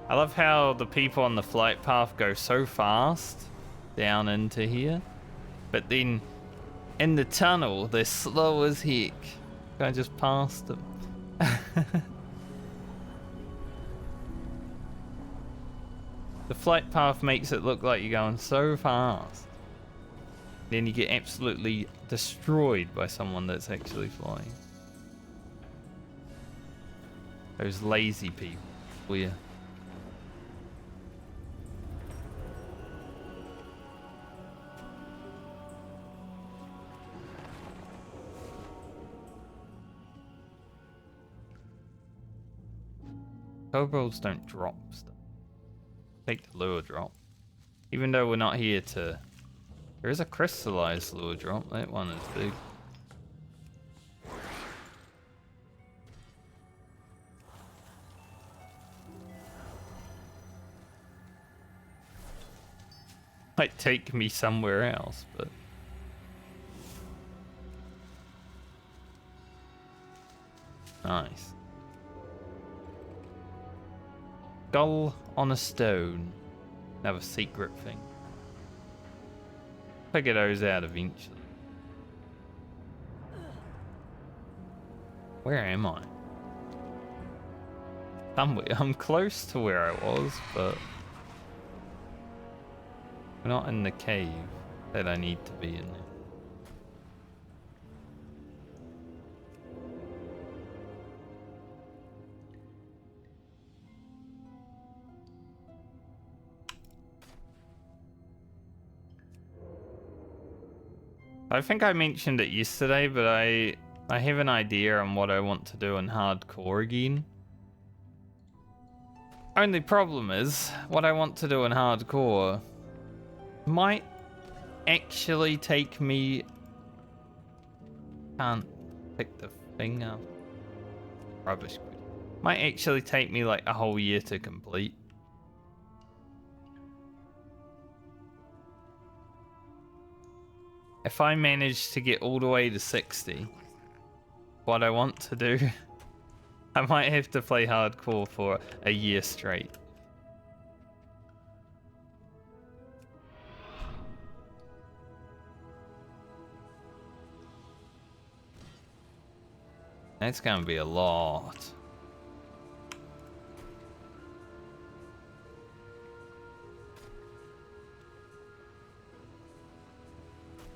I love how the people on the flight path go so fast down into here, but then in the tunnel they're slow as heck. I just passed them. The flight path makes it look like you're going so fast. Then you get absolutely destroyed by someone that's actually flying. Those lazy people. Weird. Kobolds don't drop stuff. Take the lure drop. Even though we're not here to... There is a crystallized lure drop. That one is big. Might take me somewhere else, but... Nice. Skull on a stone. Another secret thing. Figure those out eventually. Where am I? Somewhere. I'm close to where I was, but... We're not in the cave that I need to be in there. I think I mentioned it yesterday, but I have an idea on what I want to do in hardcore again. Only problem is, what I want to do in hardcore might actually take me... Can't pick the thing up. Rubbish. Might actually take me like a whole year to complete. If I manage to get all the way to 60, what I want to do, I might have to play hardcore for a year straight. That's gonna be a lot.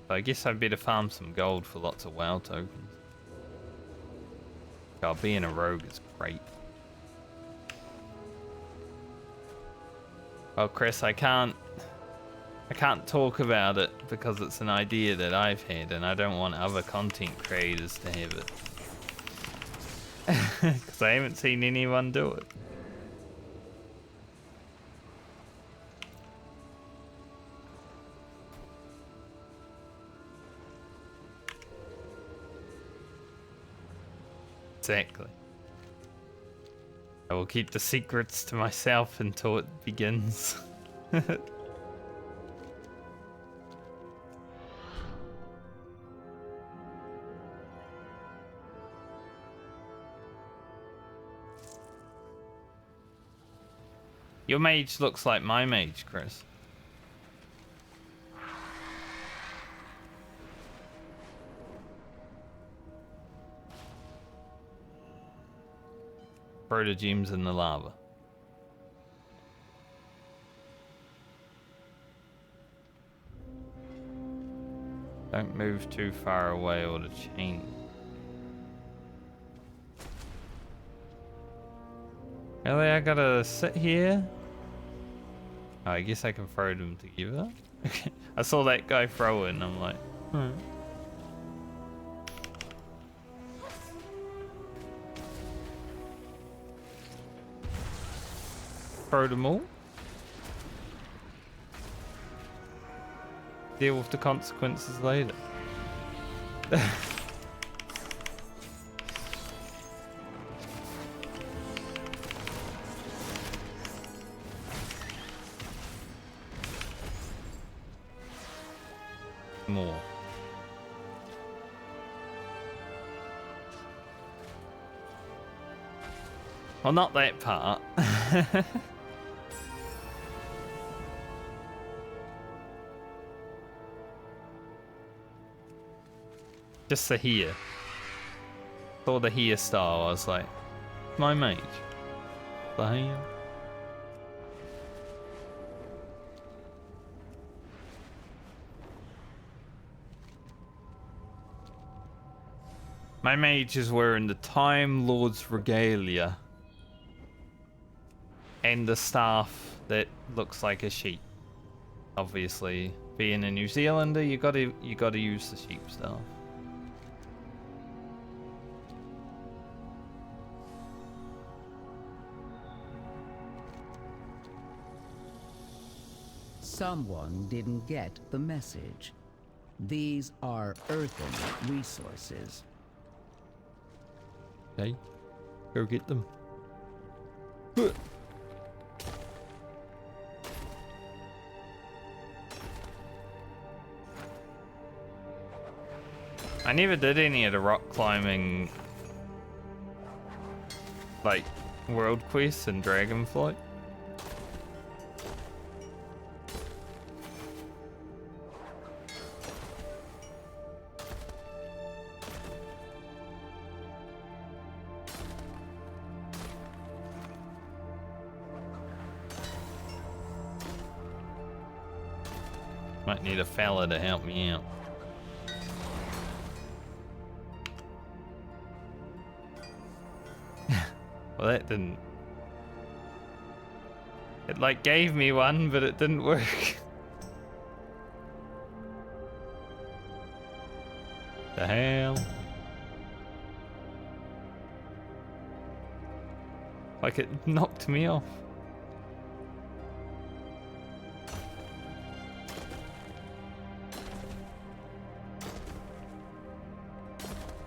So I guess I'd better farm some gold for lots of WoW tokens. God, being a rogue is great. Well, Chris, I can't talk about it because it's an idea that I've had and I don't want other content creators to have it. Because I haven't seen anyone do it. Exactly. I will keep the secrets to myself until it begins. Your mage looks like my mage, Chris. Protogems in the lava. Don't move too far away or the chain. Really, I gotta sit here? Oh, I guess I can throw them together. I saw that guy throw it and I'm like, Throw them all. Deal with the consequences later. More. Well, not that part. Just the here. Saw the here star, I was like, my mage. The here. My mage is wearing the Time Lord's regalia and the staff that looks like a sheep. Obviously, being a New Zealander, you gotta use the sheep staff. Someone didn't get the message. These are earthen resources. Okay, go get them. I never did any of the rock climbing, like, world quests and Dragonflight. Might need a fella to help me out. Well, that didn't... It like gave me one, but it didn't work. The hell? Like it knocked me off.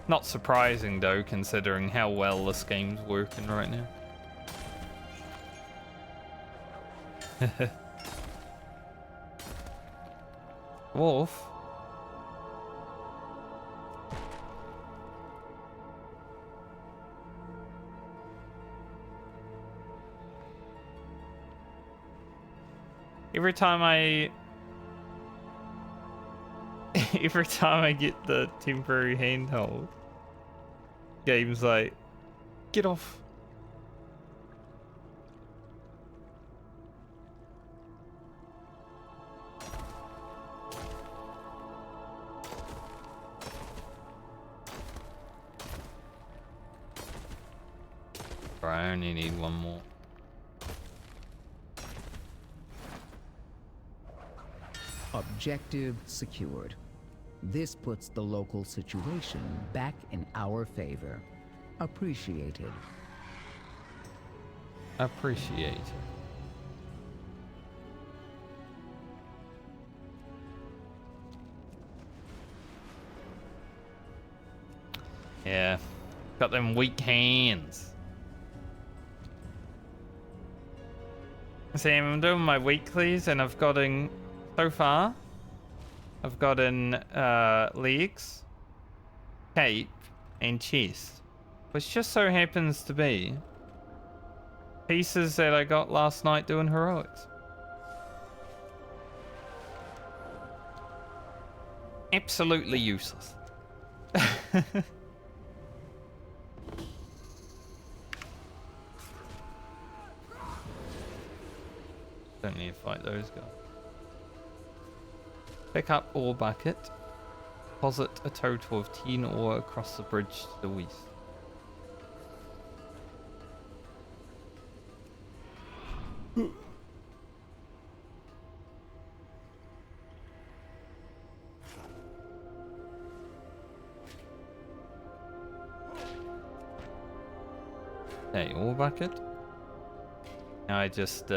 Not surprising though, considering how well this game's working right now. Wolf? Every time I get the temporary handhold, game's like, get off. I only need one more. Objective secured. This puts the local situation back in our favor. Appreciated. Appreciate. Yeah, got them weak hands. See, I'm doing my weeklies and I've gotten, so far, I've gotten legs, cape, and chest. Which just so happens to be pieces that I got last night doing heroics. Absolutely useless. Don't need to fight those guys. Pick up ore bucket. Deposit a total of 10 ore across the bridge to the west. Hey, ore bucket. Now I just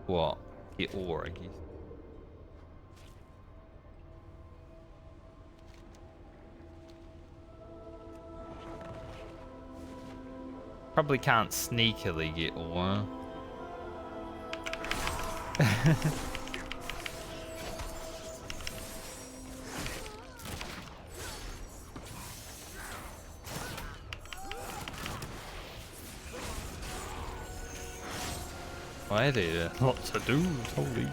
what? Get ore, I guess. Probably can't sneakily get ore. Why there? Lots to do, holy.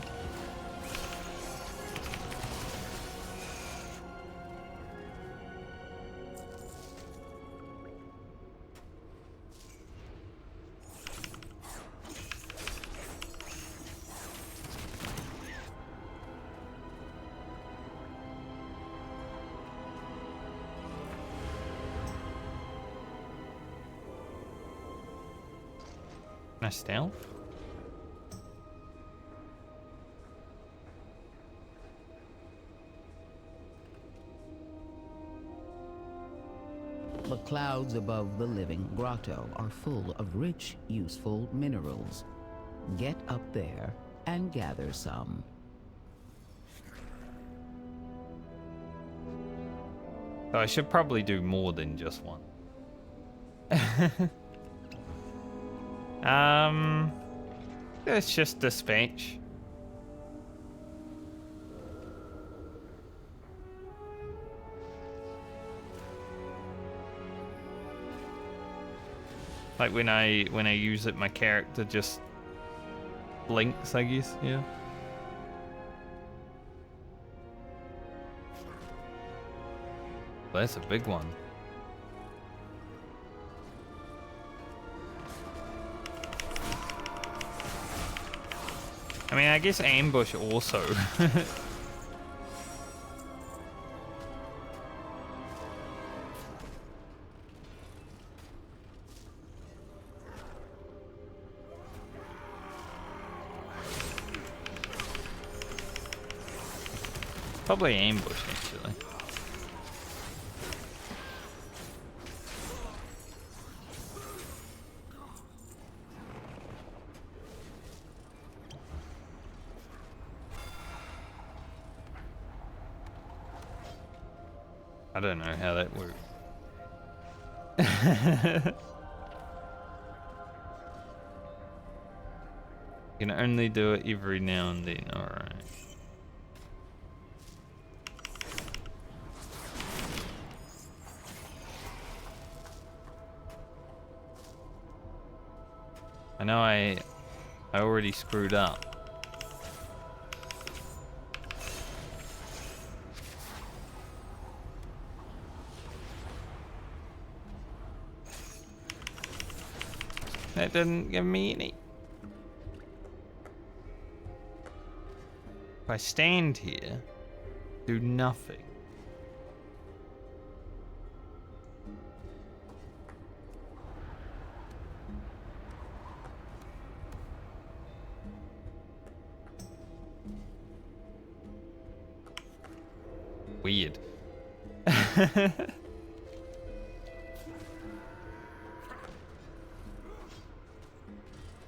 Nice stealth. The clouds above the living grotto are full of rich, useful minerals. Get up there and gather some. So I should probably do more than just one. Let's just dispatch. Like when I use it, my character just blinks, I guess, yeah. Well, that's a big one. I mean, I guess ambush also. Probably ambush, actually. I don't know how that works. You can only do it every now and then, alright. I know I already screwed up. That didn't give me any. If I stand here, do nothing. Weird.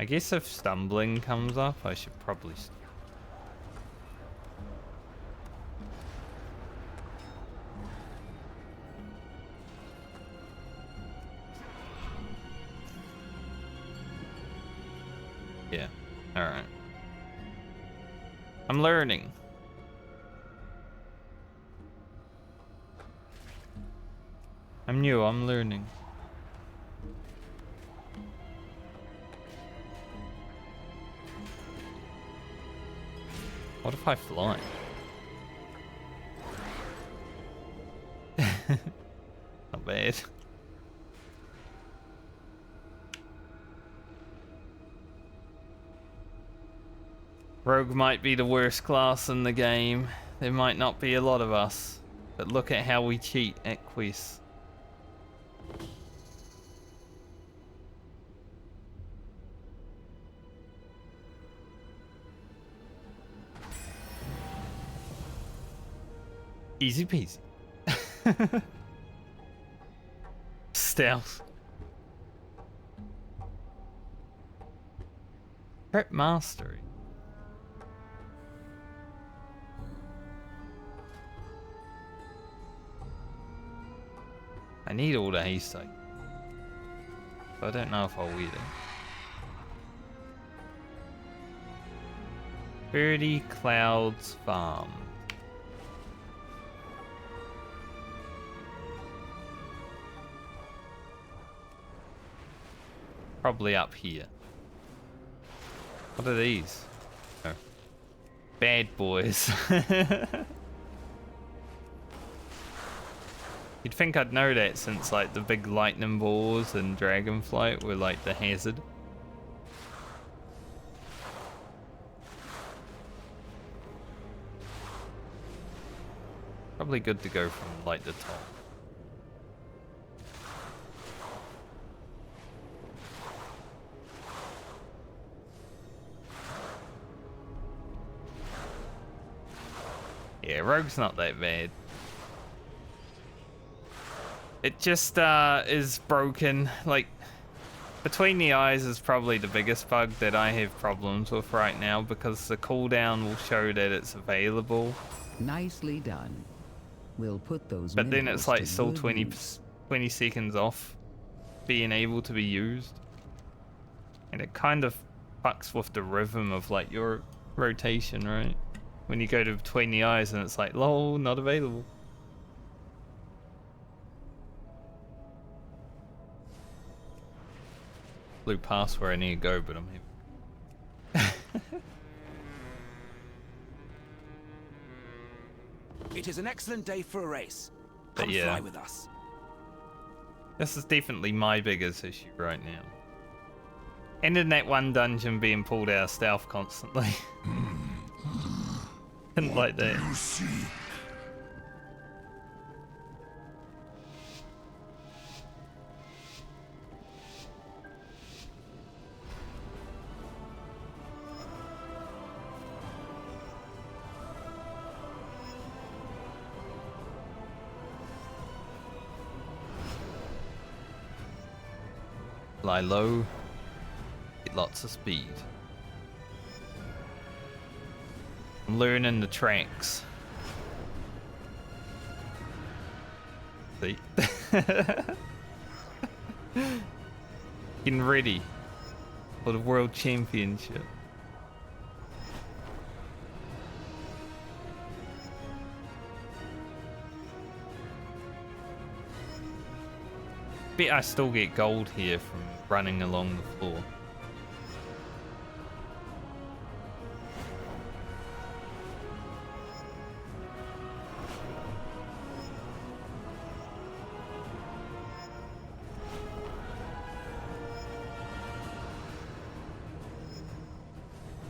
I guess if stumbling comes up, I should probably... Yeah, alright. I'm learning. I'm new, I'm learning. What if I fly? Not bad. Rogue might be the worst class in the game. There might not be a lot of us. But look at how we cheat at quests. Easy peasy. Stealth. Prep mastery. I need all the haystack. But I don't know if I'll weed it. 30 Clouds Farm. Probably up here. What are these? Oh. Bad boys. You'd think I'd know that since like the big lightning balls and dragonflight were like the hazard. Probably good to go from like the top. Yeah, Rogue's not that bad. It just is broken. Like, Between the Eyes is probably the biggest bug that I have problems with right now because the cooldown will show that it's available. Nicely done. We'll put those. But then it's like still 20 use. seconds off being able to be used. And it kind of fucks with the rhythm of like your rotation, right? When you go to Between the Eyes and it's like, lol, not available. Blew past where I need to go, but I'm here. It is an excellent day for a race. But Come yeah, fly with us. this is definitely my biggest issue right now. And in that one dungeon being pulled out of stealth constantly. Didn't like that. You see? Fly low, get lots of speed. I'm learning the tracks. See? Getting ready for the World Championship. Bet I still get gold here from running along the floor.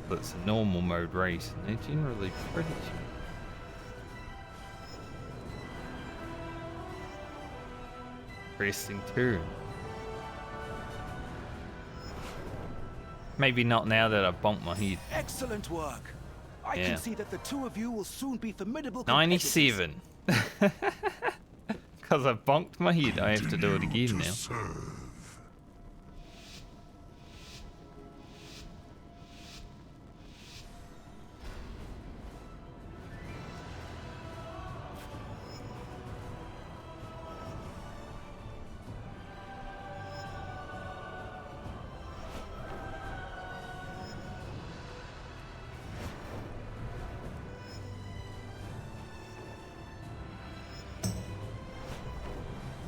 But it's a normal mode race and they're generally pretty cheap. Interesting turn. Maybe not now that I've bonked my head. Excellent work. I Yeah. can see that the two of you will soon be formidable 97. Because I bonked my head, I have to do it again now.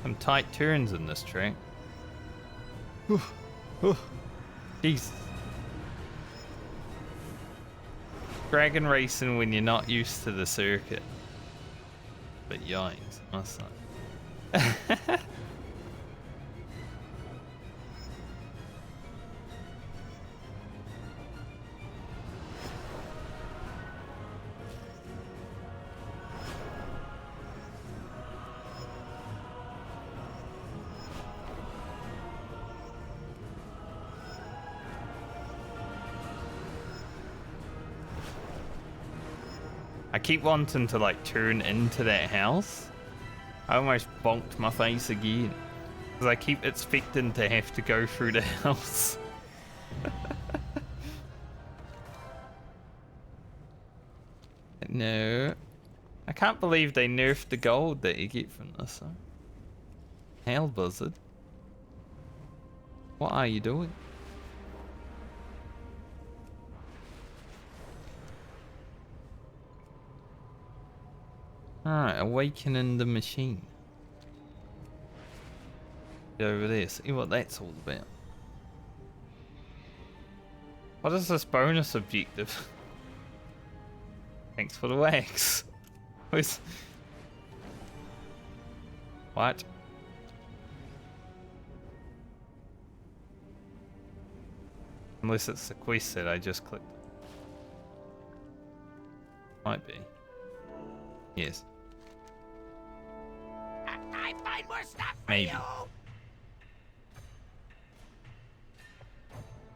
Some tight turns in this track. Jesus. Dragon racing when you're not used to the circuit. But yikes, must I? I keep wanting to like turn into that house. I almost bonked my face again. Because I keep expecting to have to go through the house. No. I can't believe they nerfed the gold that you get from this. Huh? Hell, Buzzard. What are you doing? Alright, awakening the machine. Get over there, see what that's all about. What is this bonus objective? Thanks for the wax. Where's... What? Unless it's the quest that I just clicked. Might be. Yes. I find more stuff for Maybe. you.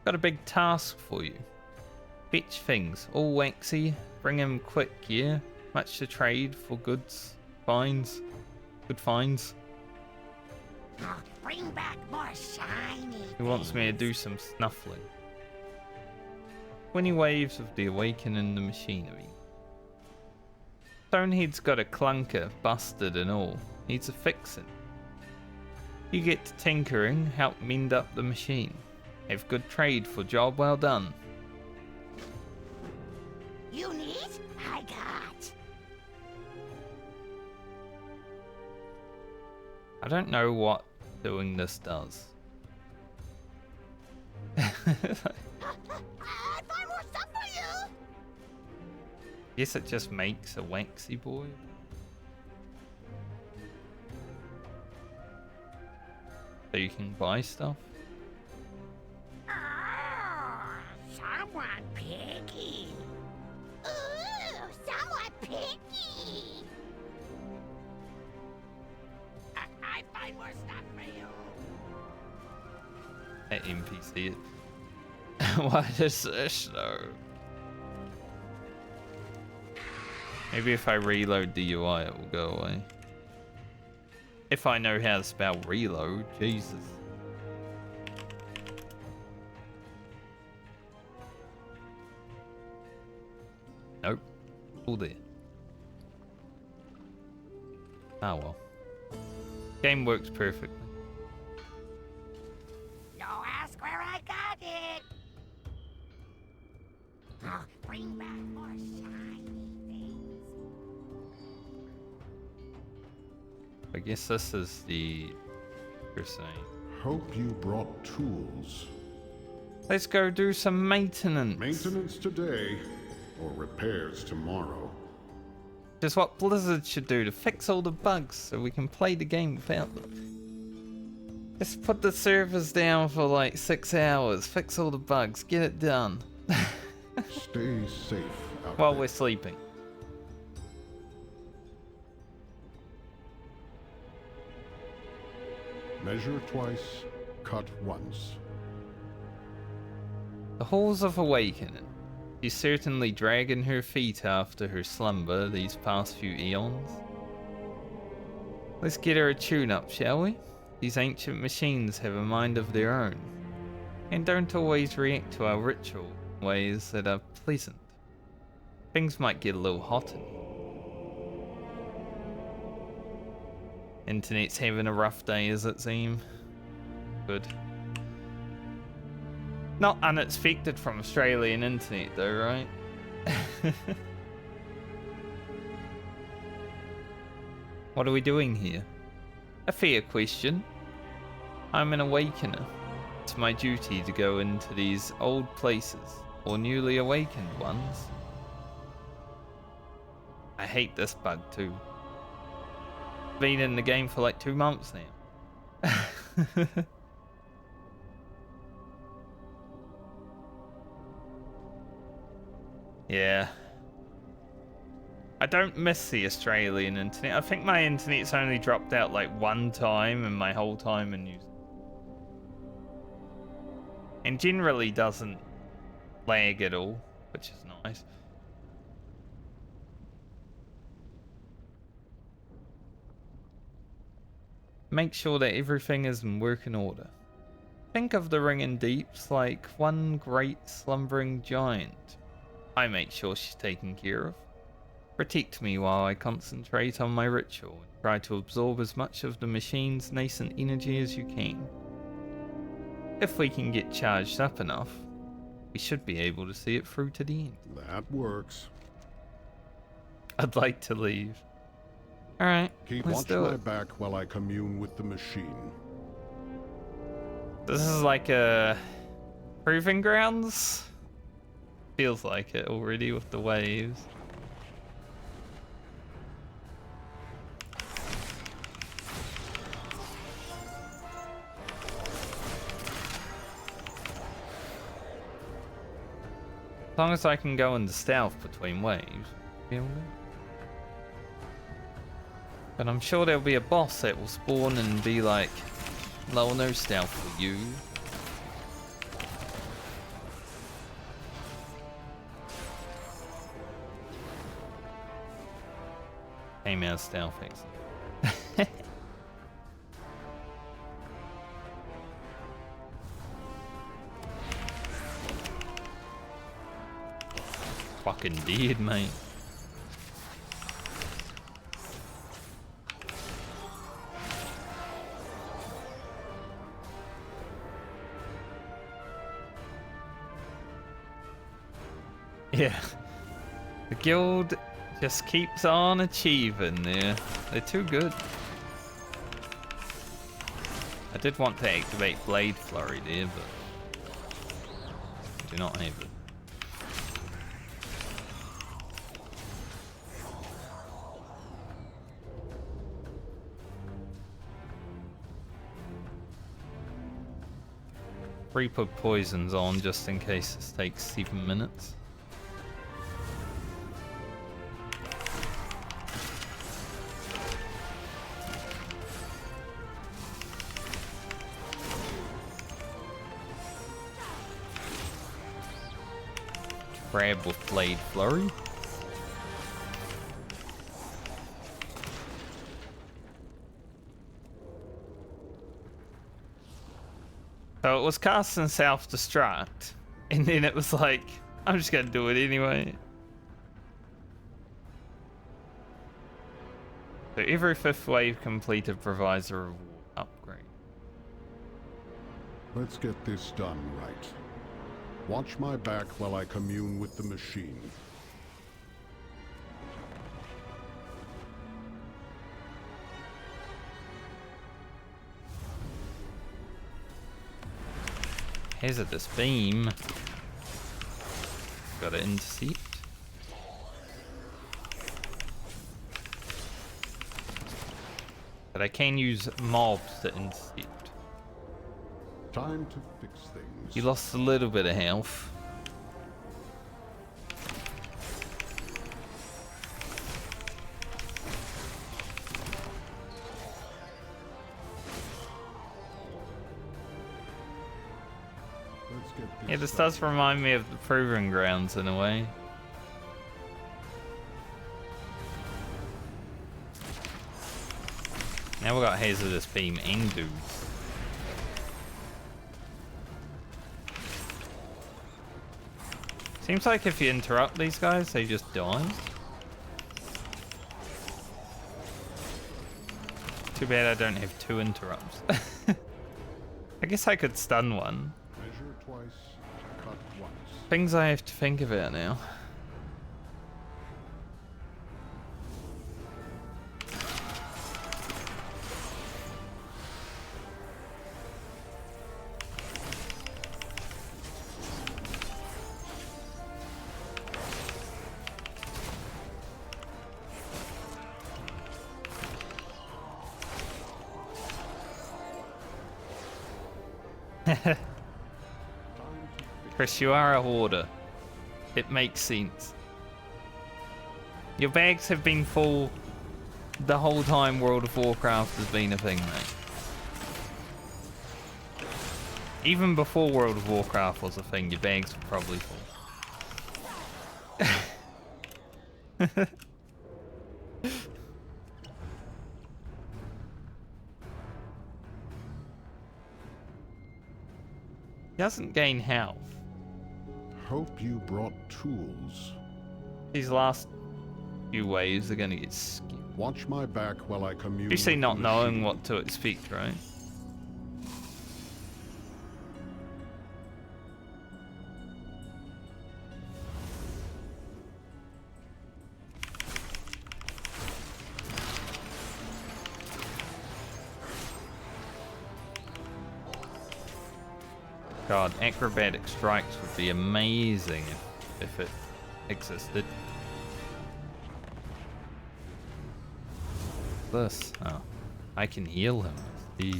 Got a big task for you. Fetch things, all waxy, bring them quick, yeah? Much to trade for goods, finds, good finds. I'll bring back more shiny. He wants me to do some snuffling. 20 waves of the awakening the machinery. Stonehead's got a clunker, busted and all. Needs a fixing. You get to tinkering, help mend up the machine. Have good trade for job well done. You need? I got. I don't know what doing this does. I find more stuff for you. Guess it just makes a waxy boy. So you can buy stuff. NPC it. Why does this though? Maybe if I reload the UI it will go away. If I know how to spell reload, Jesus. Nope. All there. Ah well. Game works perfectly. Don't ask where I got it. I'll bring back more shiny things. I guess this is the crusade. Hope you brought tools. Let's go do some maintenance. Maintenance today, or repairs tomorrow. Just what Blizzard should do to fix all the bugs so we can play the game without them. Just put the servers down for like 6 hours, fix all the bugs, get it done. Stay safe out While there. we're sleeping. Measure twice, cut once. The Halls of Awakening. She's certainly dragging her feet after her slumber these past few eons. Let's get her a tune-up, shall we? These ancient machines have a mind of their own, and don't always react to our ritual in ways that are pleasant. Things might get a little hot in here. Internet's having a rough day, as it seems. Good. Not unexpected from Australian internet though, right? What are we doing here? A fair question. I'm an awakener. It's my duty to go into these old places, or newly awakened ones. I hate this bug too. Been in the game for like 2 months now. Yeah. I don't miss the Australian internet. I think my internet's only dropped out like 1 time in my whole time in New Zealand. And generally doesn't lag at all, which is nice. Make sure that everything is in working order. Think of the Ringing Deeps like one great slumbering giant. I make sure she's taken care of. Protect me while I concentrate on my ritual and try to absorb as much of the machine's nascent energy as you can. If we can get charged up enough, we should be able to see it through to the end. That works. I'd like to leave. Alright, Keep let's watch do my it. back while I commune with the machine. This is like a proving grounds? Feels like it already with the waves. As long as I can go into stealth between waves, feel good. But I'm sure there'll be a boss that will spawn and be like, "No, no stealth for you." Came out stealth excellent. Fucking dead, mate. Yeah. The guild just keeps on achieving there. They're too good. I did want to activate Blade Flurry there, but I do not have it. Put poisons on just in case this takes 7 minutes. crab with blade flurry. So it was casting self-destruct, and then it was like, I'm just gonna do it anyway. So every 5th wave completed provides a reward upgrade. Let's get this done right. Watch my back while I commune with the machine. Hazardous beam. Gotta intercept. But I can use mobs to intercept. Time to fix things. You lost a little bit of health. Yeah, this does remind me of the Proving Grounds in a way. Now we got Hazardous Beam and dudes. Seems like if you interrupt these guys, they just die. Too bad I don't have 2 interrupts. I guess I could stun one. Measure twice, cut once. Things I have to think about now. Chris, you are a hoarder. It makes sense. Your bags have been full the whole time World of Warcraft has been a thing, mate. Even before World of Warcraft was a thing, your bags were probably full. He doesn't gain health. Hope you brought tools. These last few waves are gonna get skipped. Watch my back while I commune. You say with not the knowing machine. what to expect, right? God, acrobatic strikes would be amazing if it existed. This, oh, I can heal him. See.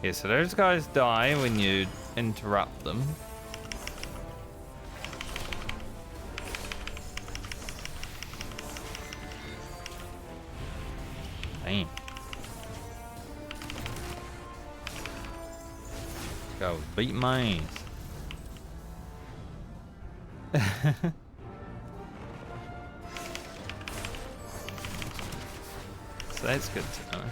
Yeah, so those guys die when you interrupt them. Damn. Go beat my ass. So that's good to know.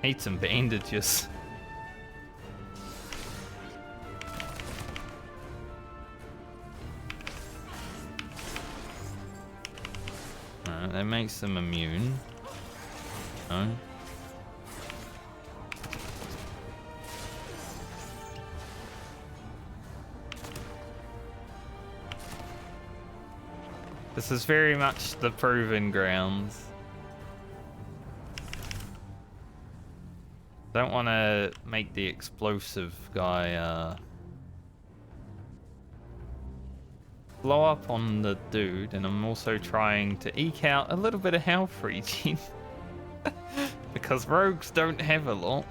Need some bandages. Alright, that makes them immune. No. This is very much the Proving Grounds. Don't want to make the explosive guy blow up on the dude, and I'm also trying to eke out a little bit of health regen. Because rogues don't have a lot.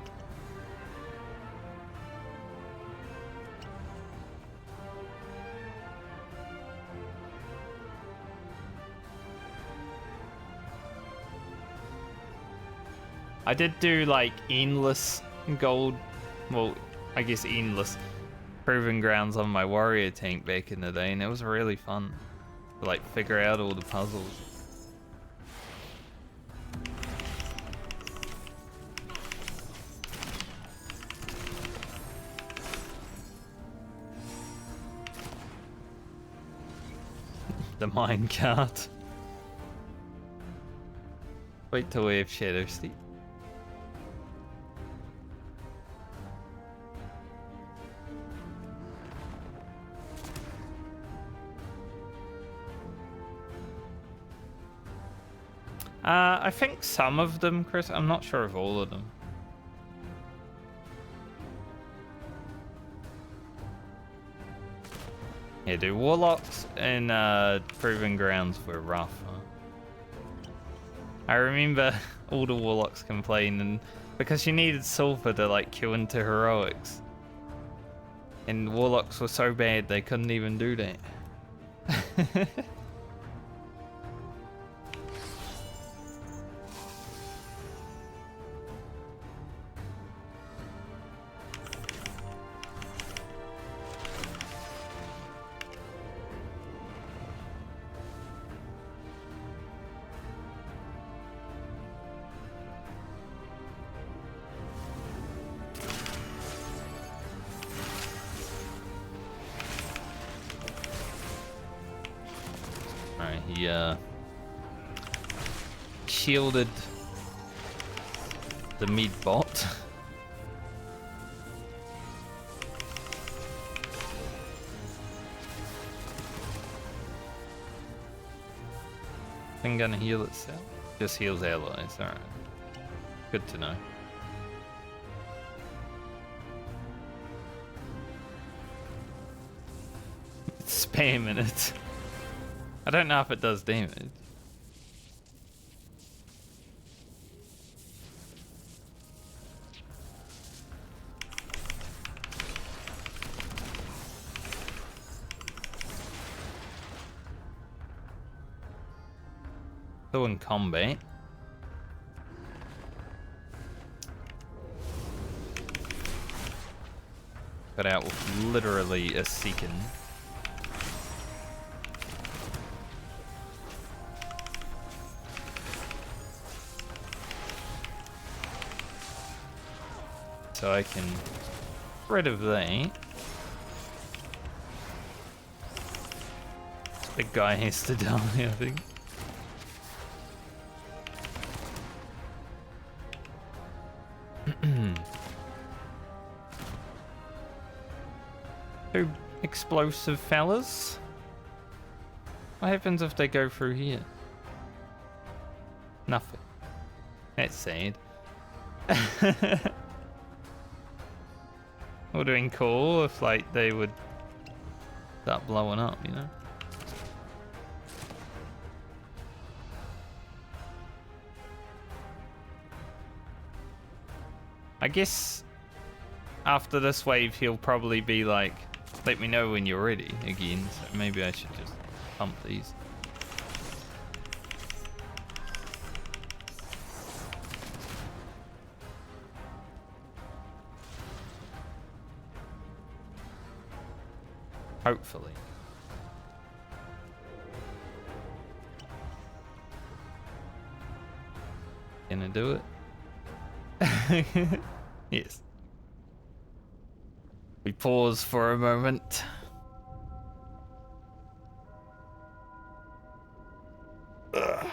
I did do like endless gold, well, I guess endless proving grounds on my warrior tank back in the day, and it was really fun to like figure out all the puzzles. The minecart. Wait till we have Shadow Steep. I think some of them, Chris. I'm not sure of all of them. Yeah, dude, warlocks and proving grounds were rough. Huh? I remember all the warlocks complaining because you needed sulfur to like kill into heroics, and warlocks were so bad they couldn't even do that. He shielded the mid bot. Thing gonna heal itself? Just heals allies, alright. Good to know. Spamming it. I don't know if it does damage. Still in combat. Got out with literally a second. So I can get rid of that. This big guy has to die, I think. Two explosive fellas. What happens if they go through here? Nothing. That's sad. Would have been cool if like they would start blowing up, you know? I guess after this wave he'll probably be like, let me know when you're ready again, so maybe I should just pump these. Hopefully. Gonna do it? Yes. We pause for a moment. Ugh.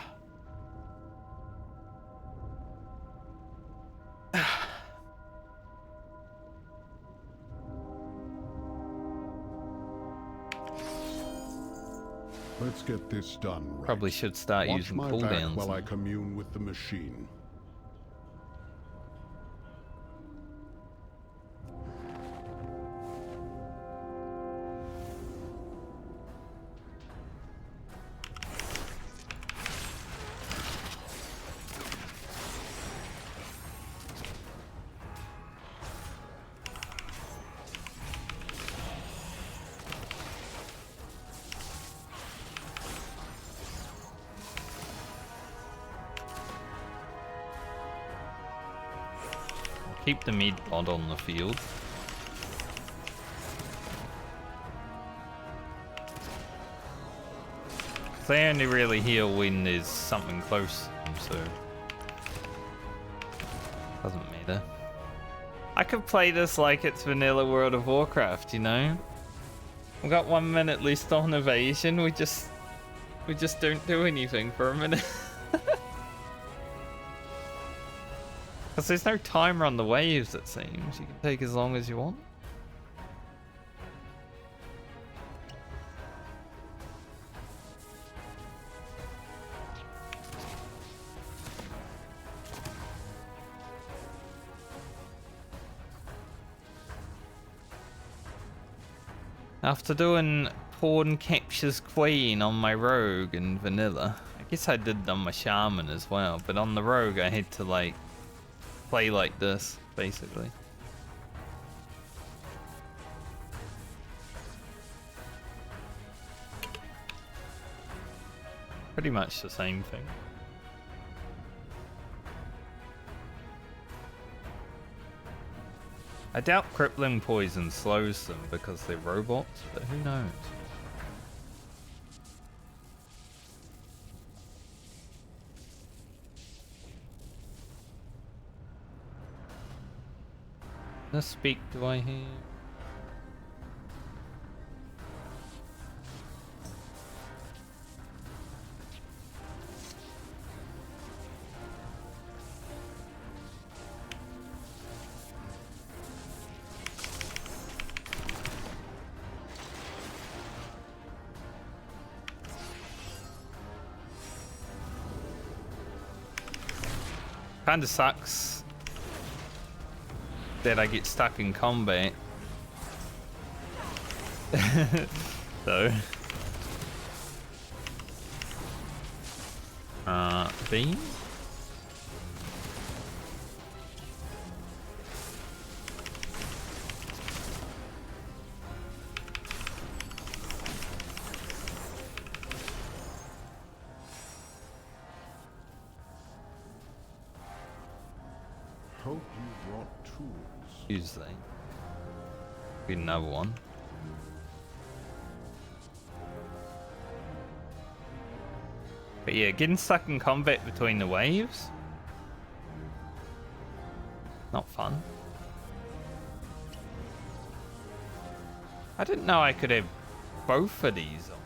Let's get this done right. Probably should start Watch using my cooldowns. back while I commune with the machine. keep the mid pod on the field. They only really heal when there's something close, so doesn't matter. I could play this like it's vanilla World of Warcraft, you know? We've got 1 minute left on evasion, we just don't do anything for a minute. Because there's no timer on the waves, it seems. You can take as long as you want. After doing Pawn Captures Queen on my Rogue in Vanilla, I guess I did on my Shaman as well, but on the Rogue I had to like play like this, basically. Pretty much the same thing. I doubt crippling poison slows them because they're robots, but who knows? What speak do I hear? Kinda sucks that I get stuck in combat. So. Beam? Hope you brought tools. Tuesday. Be another one. But yeah, getting stuck in combat between the waves. Not fun. I didn't know I could have both of these on.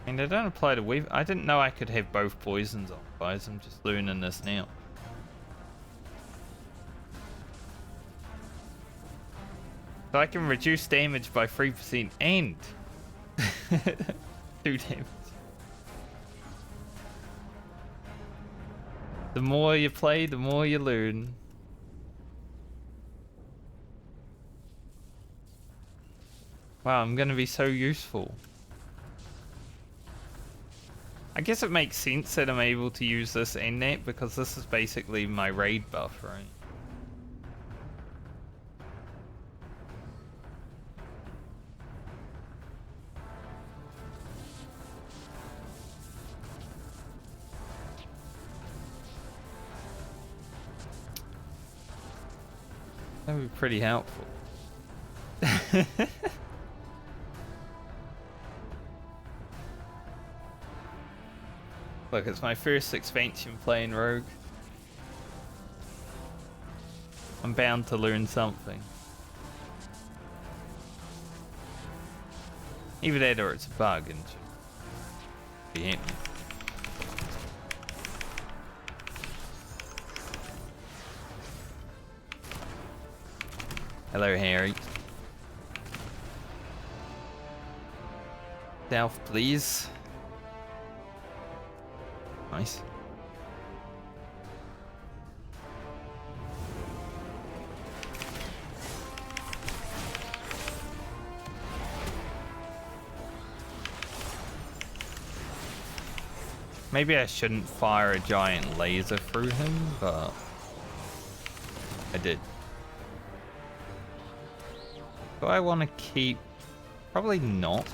I mean, they don't apply to weave. I didn't know I could have both poisons on, guys. I'm just learning this now. So I can reduce damage by 3% and 2 damage. The more you play, the more you learn. Wow, I'm gonna be so useful. I guess it makes sense that I'm able to use this and that because this is basically my raid buff, right? That would be pretty helpful. Look, it's my first expansion playing Rogue. I'm bound to learn something. Either that or it's a bug and be happening. Hello, Harry. Stealth, please. Nice. Maybe I shouldn't fire a giant laser through him, but I did. Do I want to keep... Probably not.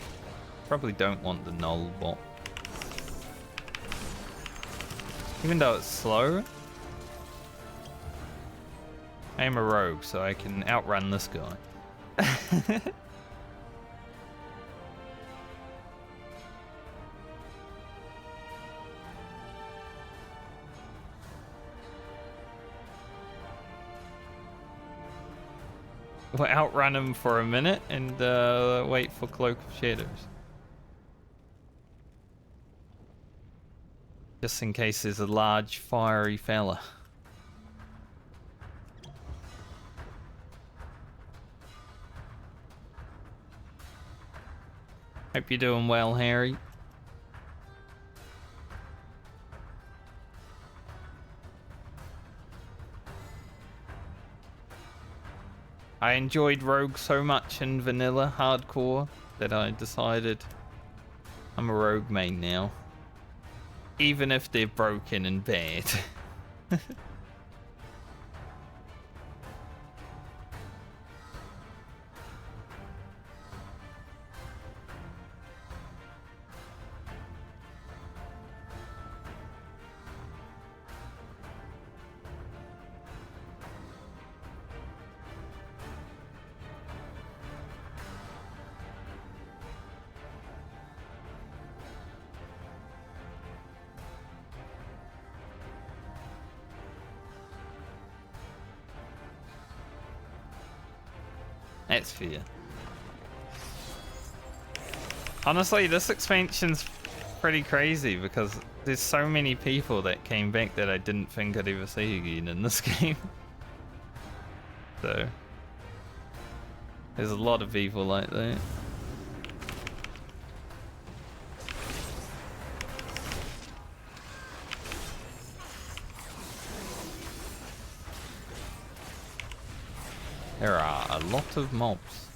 Probably don't want the null bot. Even though it's slow. I am a rogue, so I can outrun this guy. We'll outrun him for a minute and wait for Cloak of Shadows. Just in case there's a large fiery fella. Hope you're doing well, Harry. I enjoyed Rogue so much in vanilla hardcore that I decided I'm a Rogue main now. Even if they're broken and bad. That's fair. Honestly, this expansion's pretty crazy because there's so many people that came back that I didn't think I'd ever see again in this game. So, there's a lot of people like that. There are a lot of mobs.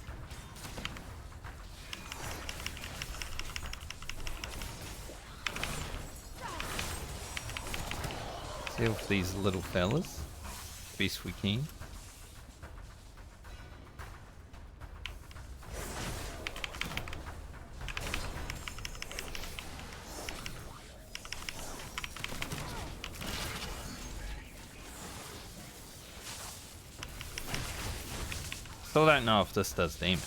Let's help these little fellas best we can. Still don't know if this does damage.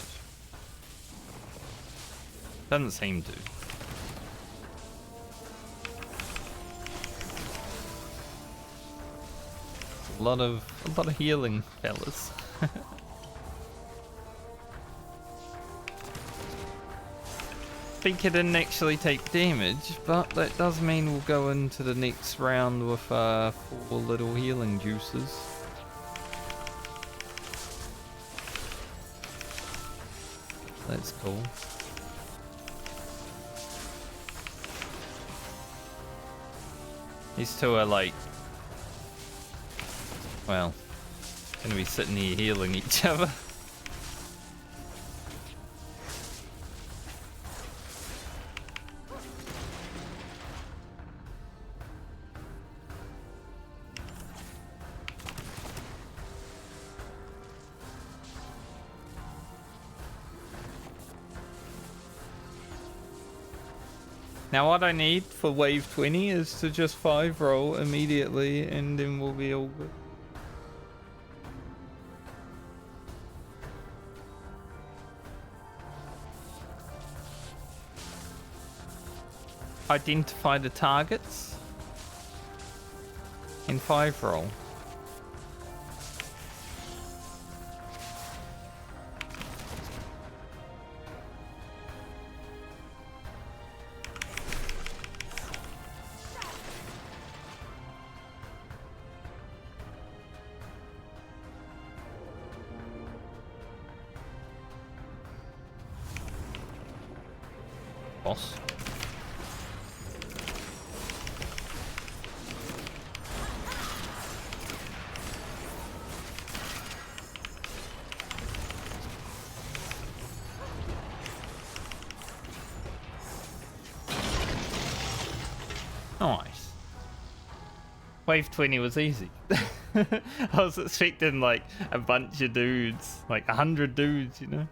Doesn't seem to. A lot of healing, fellas. Think it didn't actually take damage, but that does mean we'll go into the next round with 4 little healing juices. That's cool. These two are like, well, gonna be sitting here healing each other. Now what I need for wave 20 is to just 5 roll immediately and then we'll be all good. Identify the targets in 5 roll. Boss. Nice. Wave 20 was easy. I was expecting like a bunch of dudes, like 100 dudes, you know?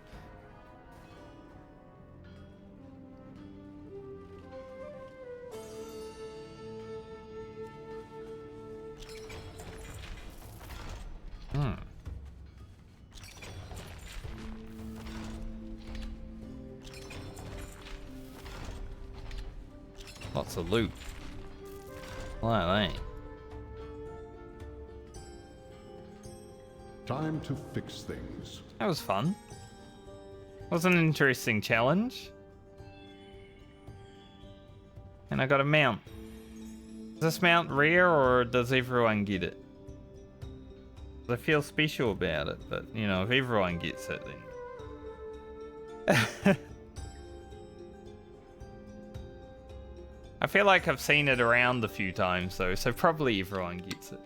lots of loot. Like that. Time to fix things. That was fun. Was an interesting challenge. And I got a mount. Is this mount rare or does everyone get it? I feel special about it, but you know, if everyone gets it then. I feel like I've seen it around a few times though, so probably everyone gets it.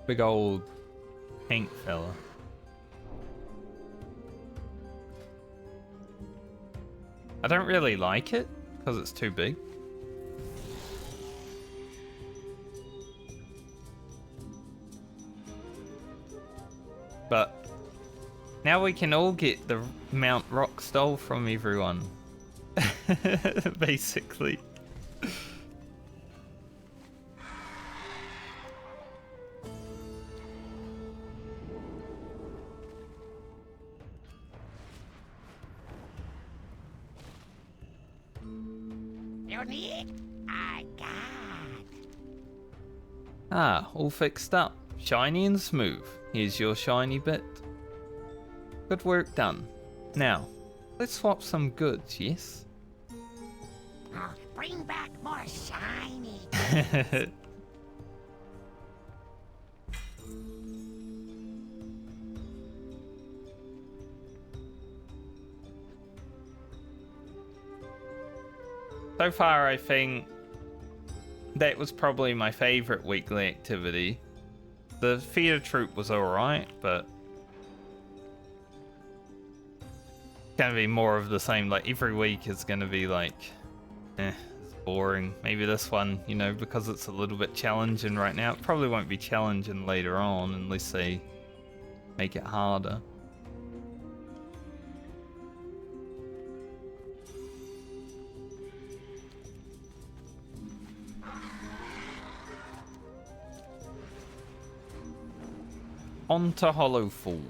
Big old pink fella. I don't really like it because it's too big. But now we can all get the Mount Rock stole from everyone. Basically. You need? I got. Ah, all fixed up. Shiny and smooth. Here's your shiny bit. Good work done. Now, let's swap some goods, yes? Oh, bring back more shiny. So far, I think that was probably my favorite weekly activity. The theater troupe was alright, but it's gonna be more of the same. Like every week is gonna be like, it's boring. Maybe this one, you know, because it's a little bit challenging right now. It probably won't be challenging later on unless they make it harder. On to Hallowfall.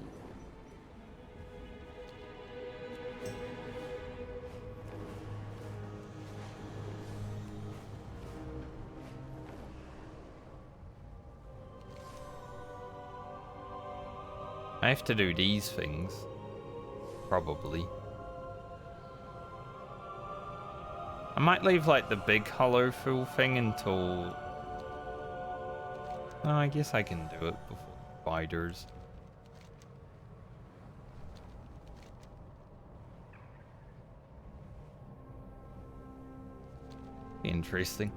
I have to do these things. Probably. I might leave like the big Hallowfall thing until... No, I guess I can do it before spiders. Interesting.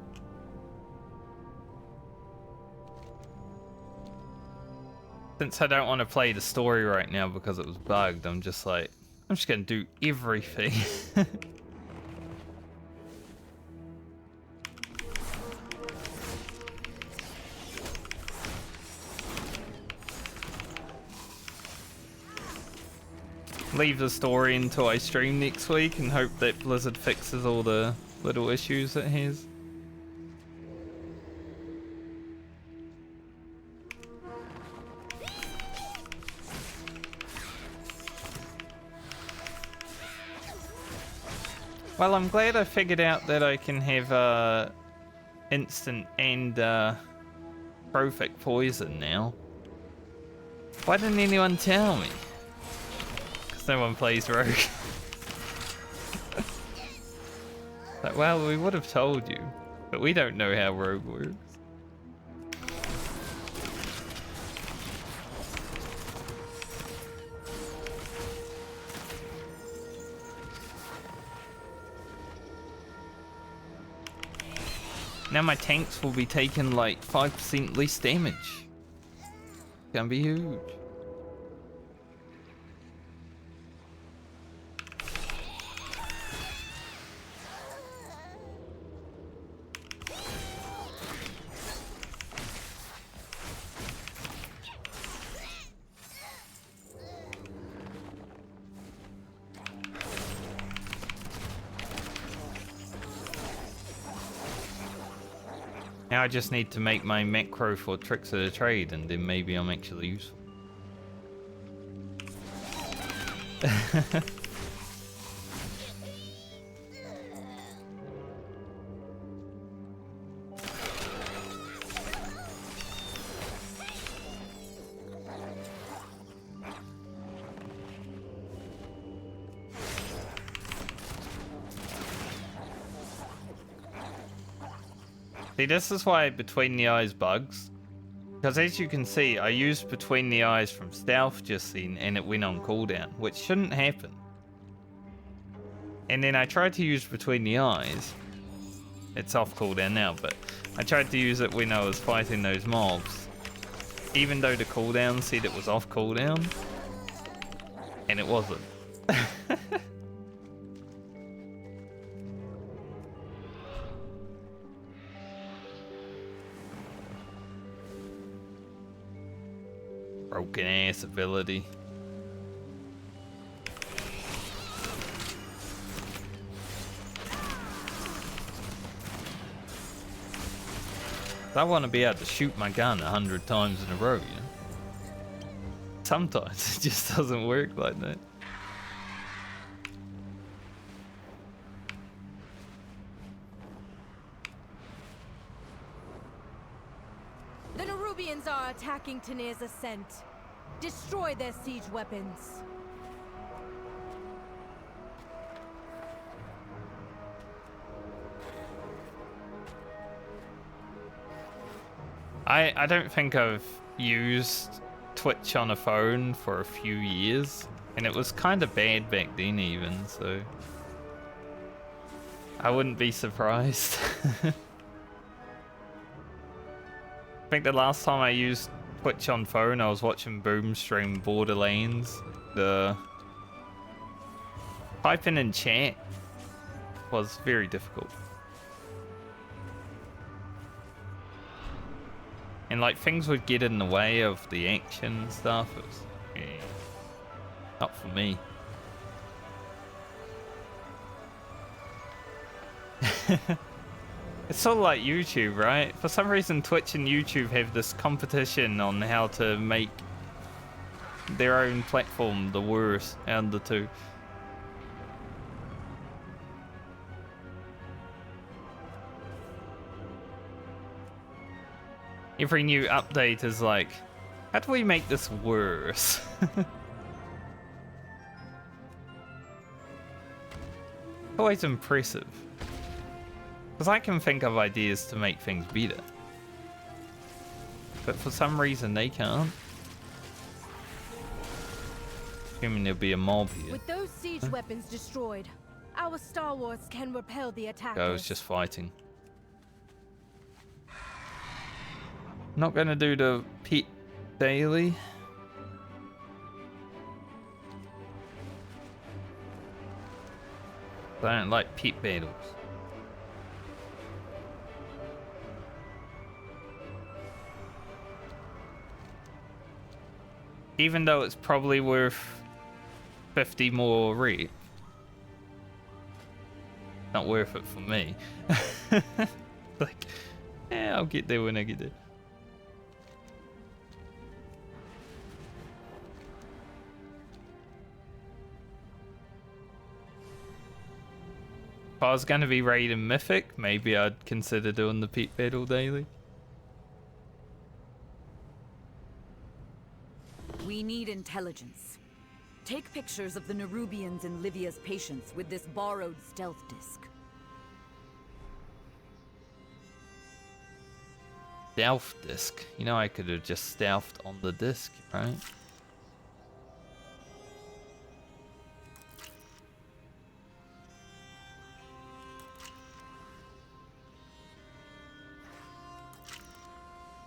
Since I don't want to play the story right now because it was bugged, I'm just like, I'm just gonna do everything. Leave the story until I stream next week and hope that Blizzard fixes all the little issues it has. Well, I'm glad I figured out that I can have instant and Trophic poison now. Why didn't anyone tell me? Because no one plays Rogue. Like, well, we would have told you, but we don't know how Rogue works. Now my tanks will be taking like 5% less damage. Gonna be huge. Now I just need to make my macro for Tricks of the Trade and then maybe I'm actually useful. See, this is why between the eyes bugs. Because as you can see, I used between the eyes from stealth just then and it went on cooldown, which shouldn't happen. And then I tried to use between the eyes. It's off cooldown now, but I tried to use it when I was fighting those mobs. Even though the cooldown said it was off cooldown. And it wasn't. Broken ass ability. I want to be able to shoot my gun 100 times in a row, you know? Sometimes it just doesn't work like that. The Nerubians are attacking Tanir's ascent. Destroy their siege weapons. I don't think I've used Twitch on a phone for a few years, and it was kind of bad back then even, so I wouldn't be surprised. I think the last time I used Twitch on phone, I was watching Boom stream Borderlands. The typing in chat was very difficult. And like things would get in the way of the action and stuff. It was not for me. It's sort of like YouTube, right? For some reason Twitch and YouTube have this competition on how to make their own platform the worst out of the two. Every new update is like, how do we make this worse? Always impressive. Because I can think of ideas to make things better. But for some reason they can't. Assuming there'll be a mob here. With those siege weapons destroyed, our Star Wars can repel the attackers. I was just fighting. Not gonna do the pet daily. I don't like pet battles. Even though it's probably worth 50 more rep. Not worth it for me. Like, yeah, I'll get there when I get there. If I was going to be raiding Mythic, maybe I'd consider doing the pet battle daily. We need intelligence. Take pictures of the Nerubians and Livia's patients with this borrowed stealth disc. Stealth disc? You know I could have just stealthed on the disc, right?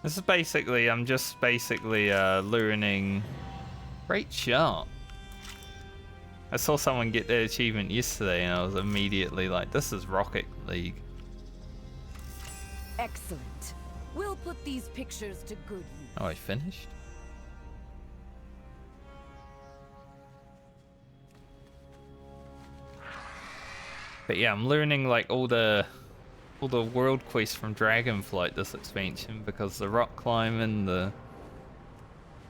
This is basically, I'm just basically learning. Great shot. I saw someone get that achievement yesterday and I was immediately like, this is Rocket League. Excellent. We'll put these pictures to good use. Oh, I finished? But yeah, I'm learning like all the world quests from Dragonflight this expansion, because the rock climbing, the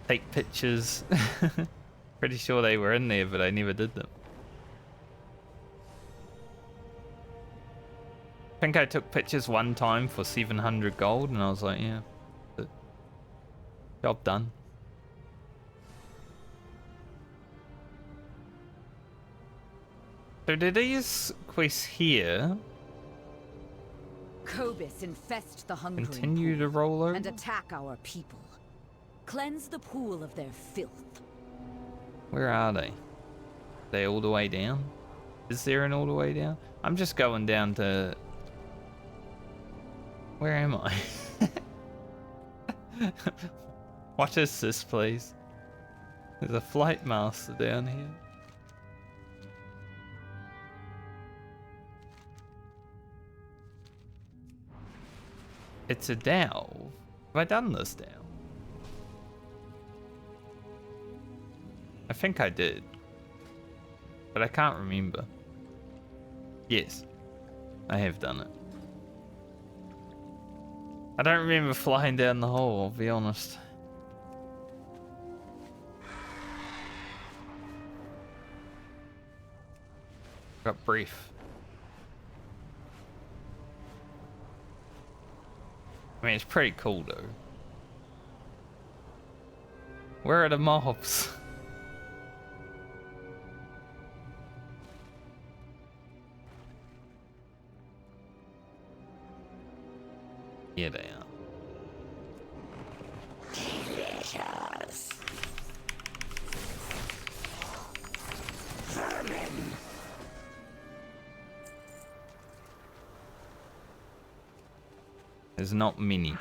take pictures. Pretty sure they were in there, but I never did them. I think I took pictures one time for 700 gold, and I was like, yeah, job done. So do these quests here Cobus infest the hungry continue to roll over? and attack our people. Cleanse the pool of their filth. Where are they? They all the way down? Is there an all the way down? I'm just going down to... Where am I? What is this place? There's a flight master down here. It's a delve. Have I done this delve? I think I did. But I can't remember. Yes. I have done it. I don't remember flying down the hole, I'll be honest. Got brief. I mean, it's pretty cool though. Where are the mobs? Yeah, they are. Delicious. Vermin. There's not many.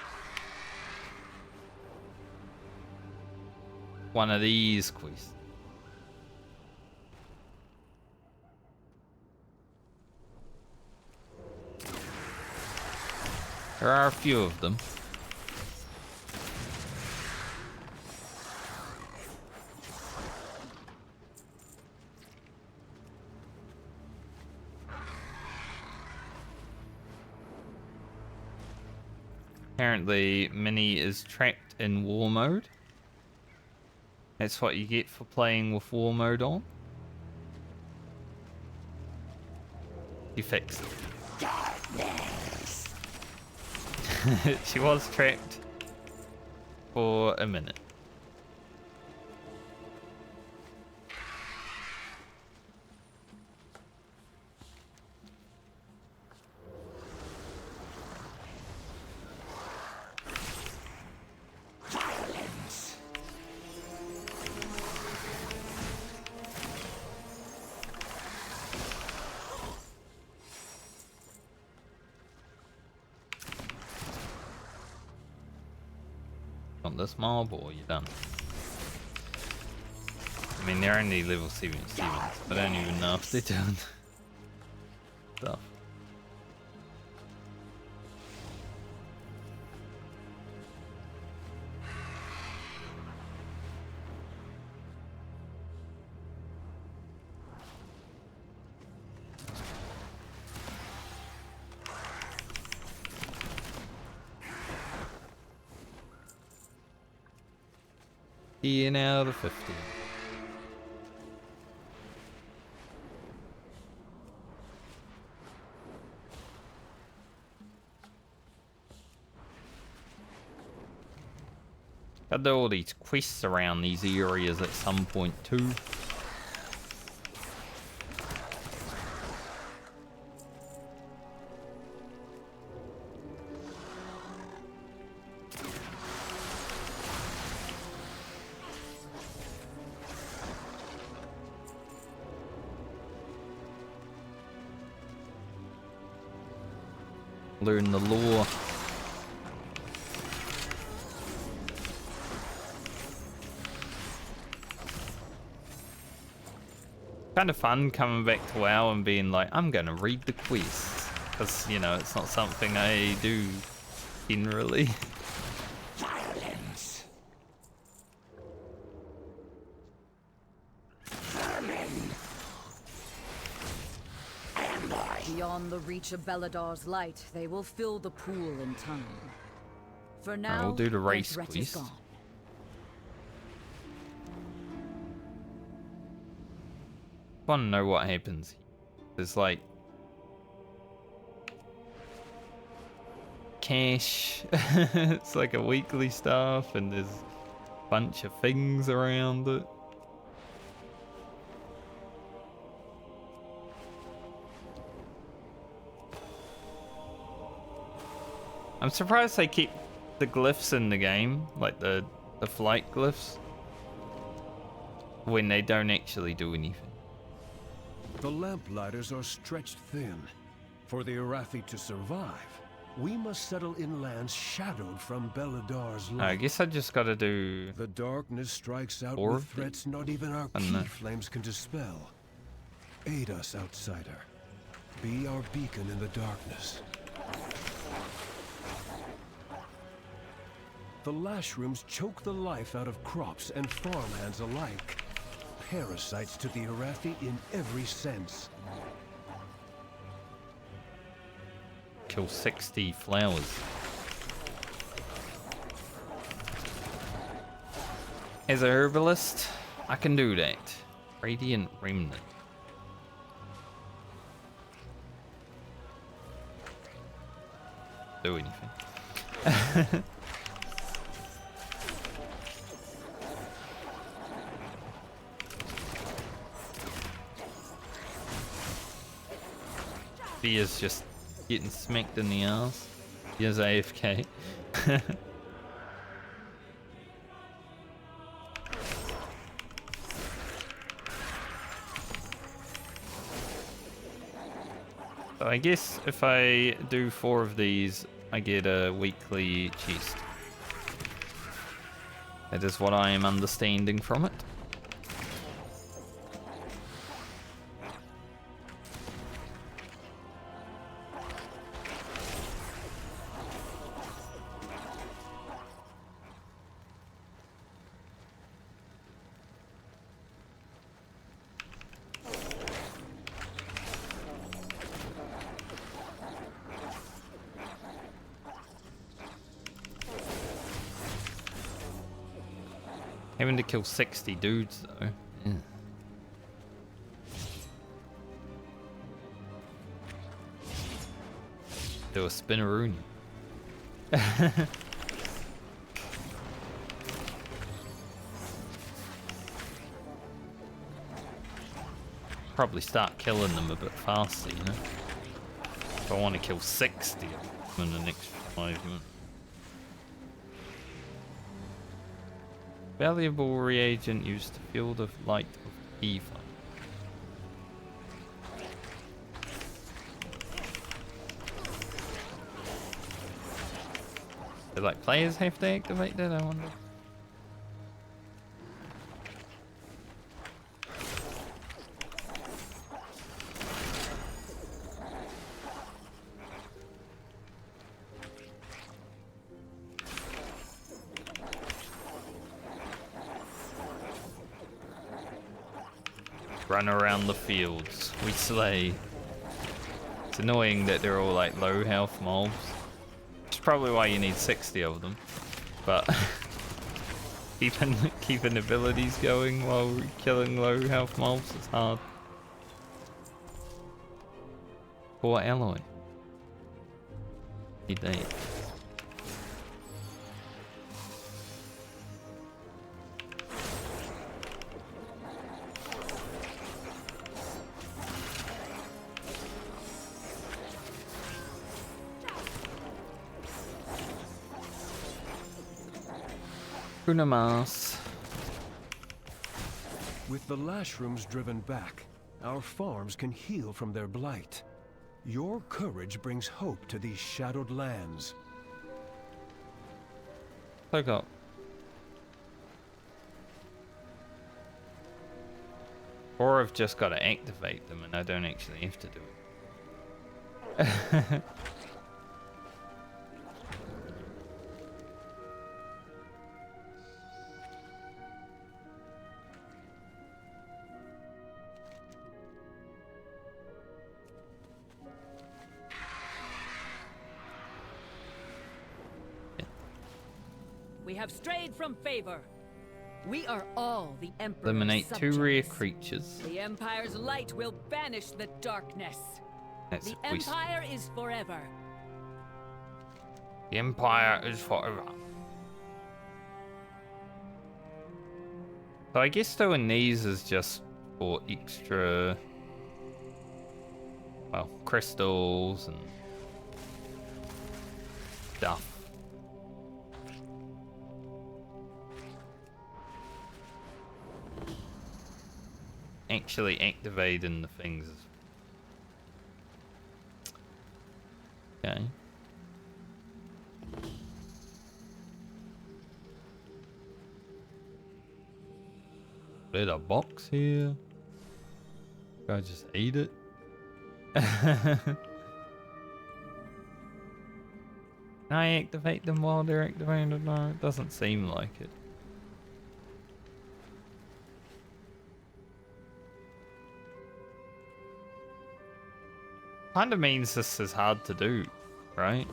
One of these quests. There are a few of them. Apparently, Minnie is trapped in war mode. That's what you get for playing with war mode on. You fixed it. Darkness. She was trapped for a minute. Violence. On this mob, or you're done. I mean, they're only level 77, so I don't even know if they're doing stuff. In out of 50. Got to do all these quests around these areas at some point too. Learn the lore. Kind of fun coming back to WoW and being like, I'm gonna read the quests. Because, you know, it's not something I do generally. Violence. Vermin. Ambush. Beyond the reach of Beladar's light, they will fill the pool in time. For now, we'll do the their race threat is quest. gone. want to know what happens. There's like cash. It's like a weekly stuff, and there's a bunch of things around it. I'm surprised they keep the glyphs in the game, like the flight glyphs, when they don't actually do anything. The lamplighters are stretched thin. For the Arathi to survive, we must settle in lands shadowed from Beladar's light. I guess I just gotta do... The darkness strikes out Or with threats not even our key flames can dispel. Aid us, outsider. Be our beacon in the darkness. The lashrooms choke the life out of crops and farmhands alike. Parasites to the Arathi in every sense. Kill 60 flowers. As a herbalist, I can do that. Radiant Remnant. Do anything. He is just getting smacked in the ass. He is AFK. So I guess if I do 4 of these, I get a weekly chest. That is what I am understanding from it. Having to kill 60 dudes though. Yeah. Do a spinneroony. Probably start killing them a bit faster, you know. If I want to kill 60 of them in the next 5 minutes. Valuable reagent used to fuel the light of Eva. Do like players have to activate that, I wonder? Run around the fields. We slay. It's annoying that they're all like low health mobs. It's probably why you need 60 of them. But keeping abilities going while killing low health mobs is hard. Poor Alloy. He died. Unamas. With the lashrooms driven back, our farms can heal from their blight. Your courage brings hope to these shadowed lands. I got. Or I've just got to activate them and I don't actually have to do it. We have strayed from favor. We are all the Emperor's Eliminate 2 rare subjects. creatures. The Empire's light will banish the darkness. That's The a twist. Empire is forever. The Empire is forever. So I guess doing these is just for extra, well, crystals and stuff. Actually activating the things. Okay. There's a box here. I just ate it. Can I activate them while they're activated? No, it doesn't seem like it. Kinda means this is hard to do, right?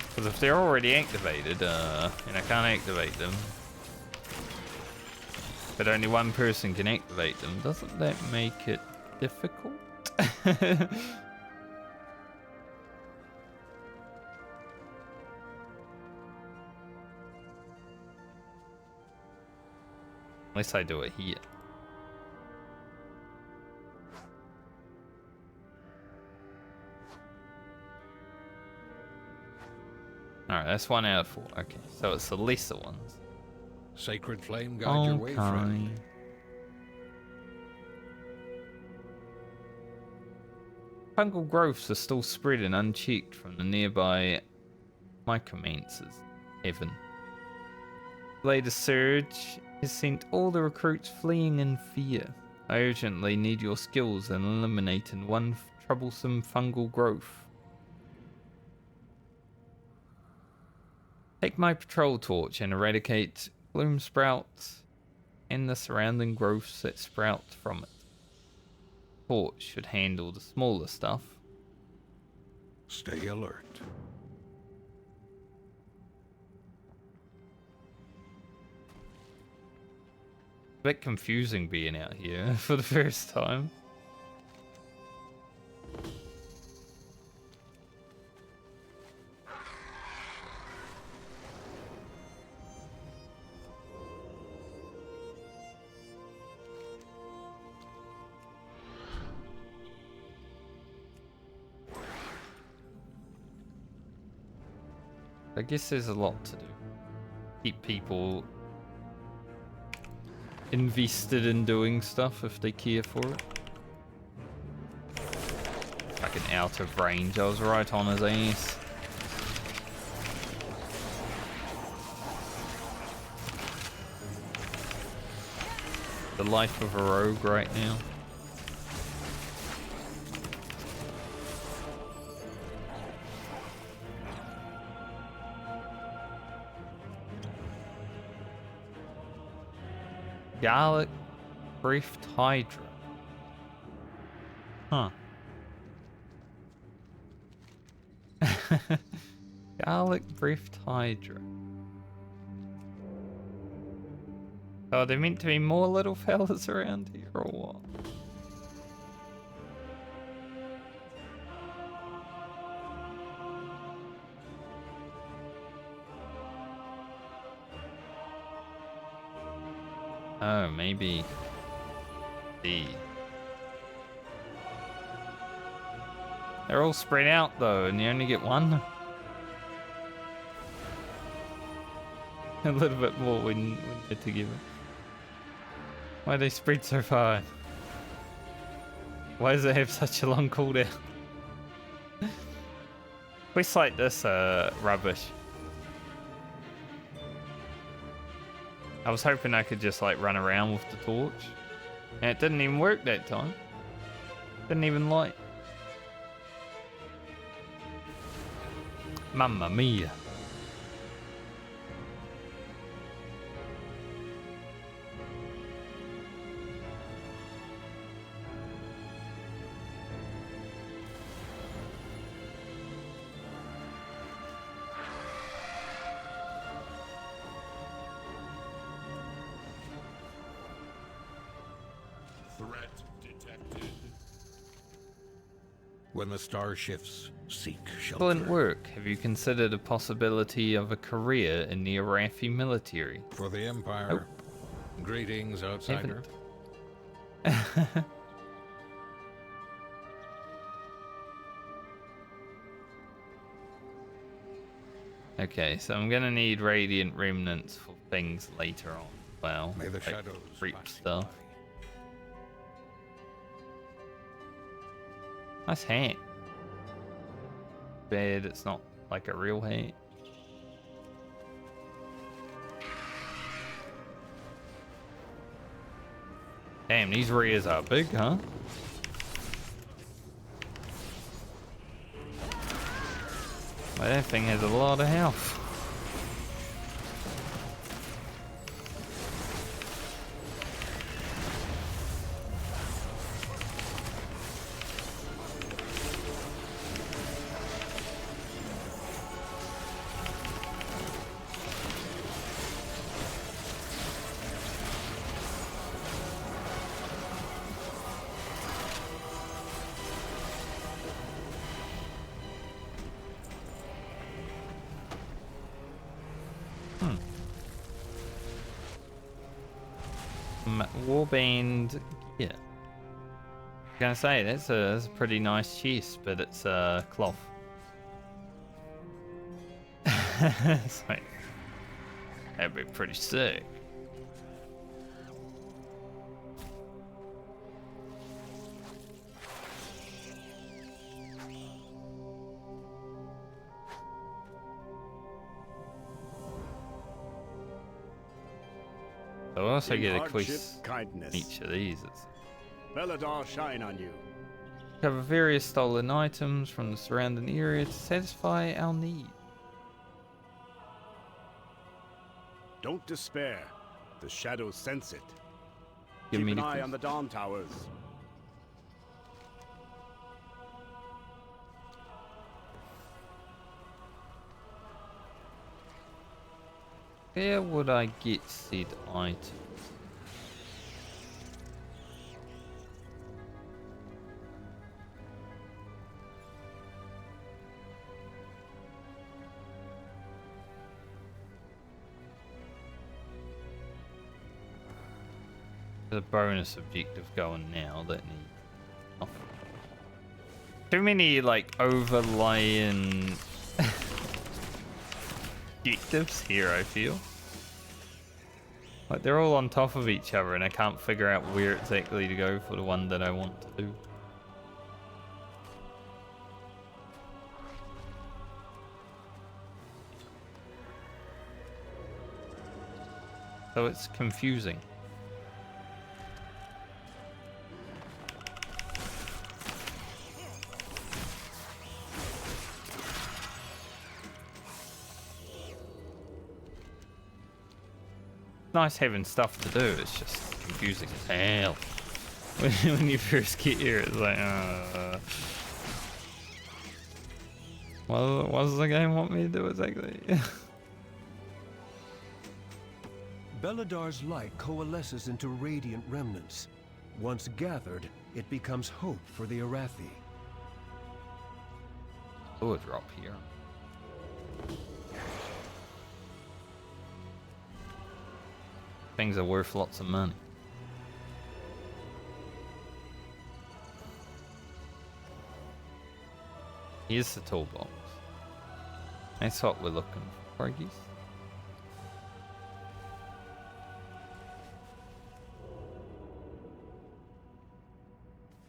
Because if they're already activated, and I can't activate them, but only one person can activate them, doesn't that make it difficult? Unless I do it here. Alright, that's 1 out of 4. Okay, so it's the lesser ones. Sacred flame guide your way, friend. Fungal growths are still spreading unchecked from the nearby mycomancers. Heaven. The latest surge has sent all the recruits fleeing in fear. I urgently need your skills in eliminating one troublesome fungal growth. Take my patrol torch and eradicate bloom sprouts and the surrounding growths that sprout from it. Torch should handle the smaller stuff. Stay alert. A bit confusing being out here for the first time. I guess there's a lot to do. Keep people invested in doing stuff if they care for it. Like an out of range, I was right on his ass. The life of a rogue right now. Garlic Breathed Hydra. Huh. Garlic Breathed Hydra. Oh, there meant to be more little fellas around here or what? Oh, maybe the... They're all spread out though, and you only get one. A little bit more when they're together. Why are they spread so far? Why does it have such a long cooldown? Quests like this are rubbish. I was hoping I could just like run around with the torch. And it didn't even work that time. Didn't even light. Mamma mia. Threat detected. When the star shifts, seek shelter. Excellent work. Have you considered a possibility of a career in the Arathi military? For the Empire. Greetings, outsider. Okay, so I'm gonna need radiant remnants for things later on. Well, May the like shadows creep pass stuff. Nice hat. Bad, it's not like a real hat. Damn, these rears are big, huh? Well, that thing has a lot of health. Warband, yeah. I'm gonna say that's a pretty nice chest, but it's cloth. It's like, that'd be pretty sick. I'll also get a quest kindness. each of these. Belladar shine on you. Cover various stolen items from the surrounding area to satisfy our need. Don't despair. The shadows sense it. Give Keep me an the eye quest. on the Dawn Towers. Where would I get said items? The bonus objective going now that needs off. Too many like overlaying objectives here, I feel. Like they're all on top of each other and I can't figure out where exactly to go for the one that I want to do. So it's confusing. Nice having stuff to do, it's just confusing as hell. When you first get here, it's like, what does the game want me to do exactly? Belladar's light coalesces into radiant remnants. Once gathered, it becomes hope for the Arathi. Oh, a drop here. Things are worth lots of money. Here's the toolbox. That's what we're looking for, I guess.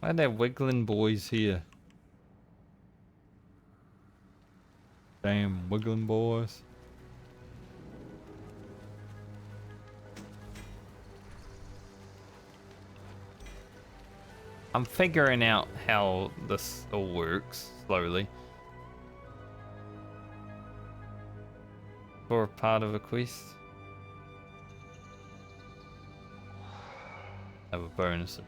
Why are there wiggling boys here? Damn wiggling boys. I'm figuring out how this all works slowly. For a part of a quest. Have a bonus.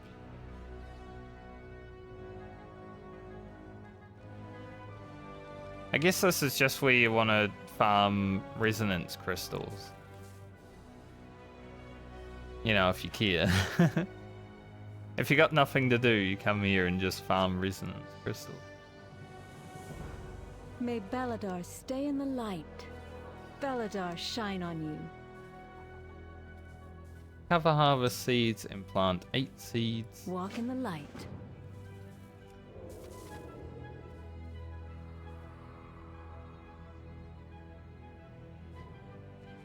I guess this is just where you want to farm resonance crystals. You know, if you care. If you got nothing to do, you come here and just farm resonance crystals. May Beladar stay in the light. Beladar shine on you. Cover harvest seeds and plant 8 seeds. Walk in the light.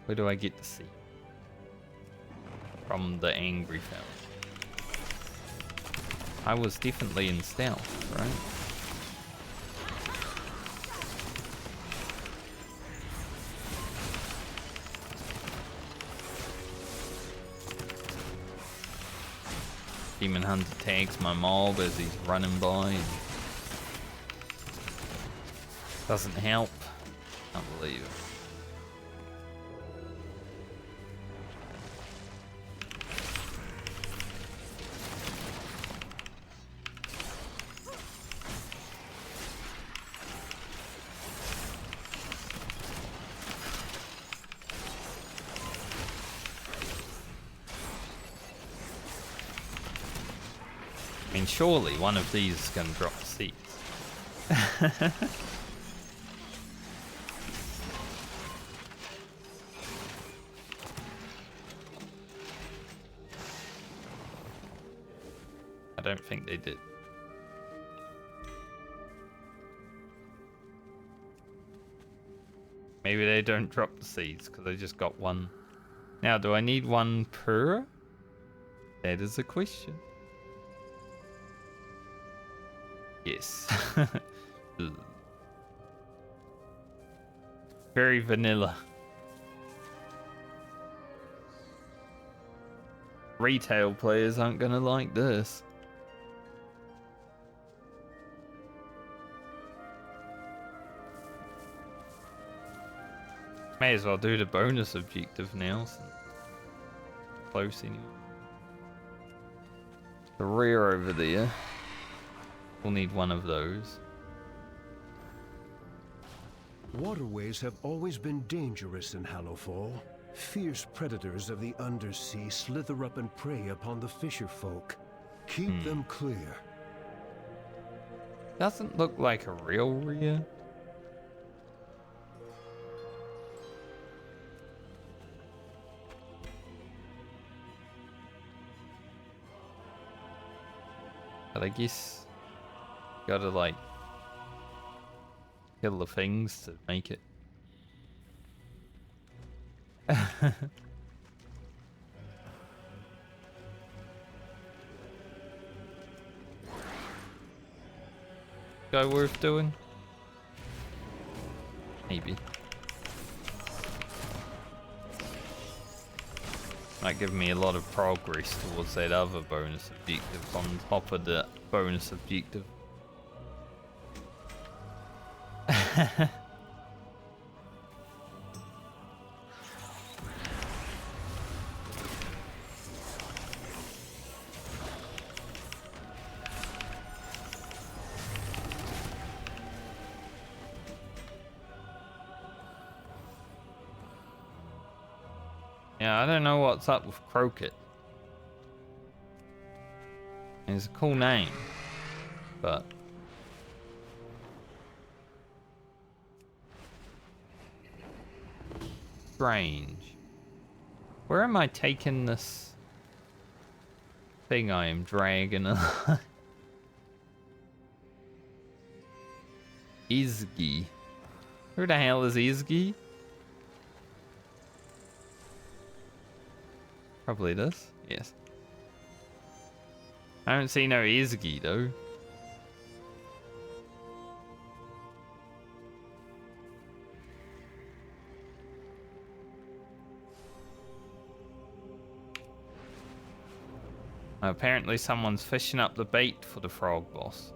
Where do I get the seed? From the angry fella. I was definitely in stealth, right? Demon Hunter tags my mob as he's running by. And doesn't help. Can't believe it. I mean, surely one of these is going to drop seeds. I don't think they did. Maybe they don't drop the seeds because I just got one. Now, do I need one per? That is a question. Yes. Very vanilla. Retail players aren't gonna like this. May as well do the bonus objective now. Since close anyway. The rear over there. We'll need one of those. Waterways have always been dangerous in Hallowfall. Fierce predators of the undersea slither up and prey upon the fisher folk. Keep them clear. Doesn't look like a real rear. But I guess gotta like kill the things to make it. Guy worth doing? Maybe. Might give me a lot of progress towards that other bonus objective on top of the bonus objective. Yeah, I don't know what's up with Croaked. It's a cool name, but strange. Where am I taking this thing I am dragging along? Izgi. Who the hell is Izgi? Probably this. Yes. I don't see no Izgi though. Apparently someone's fishing up the bait for the frog boss.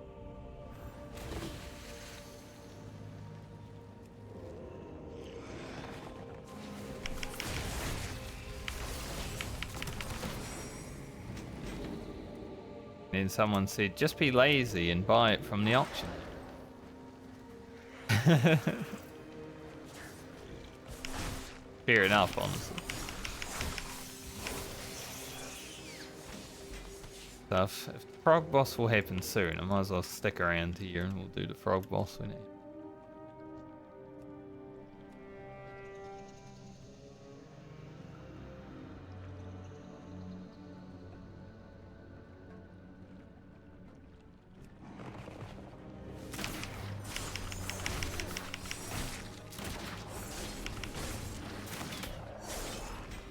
And someone said, just be lazy and buy it from the auction. Fair enough, honestly. stuff. If the frog boss will happen soon, I might as well stick around here and we'll do the frog boss when it.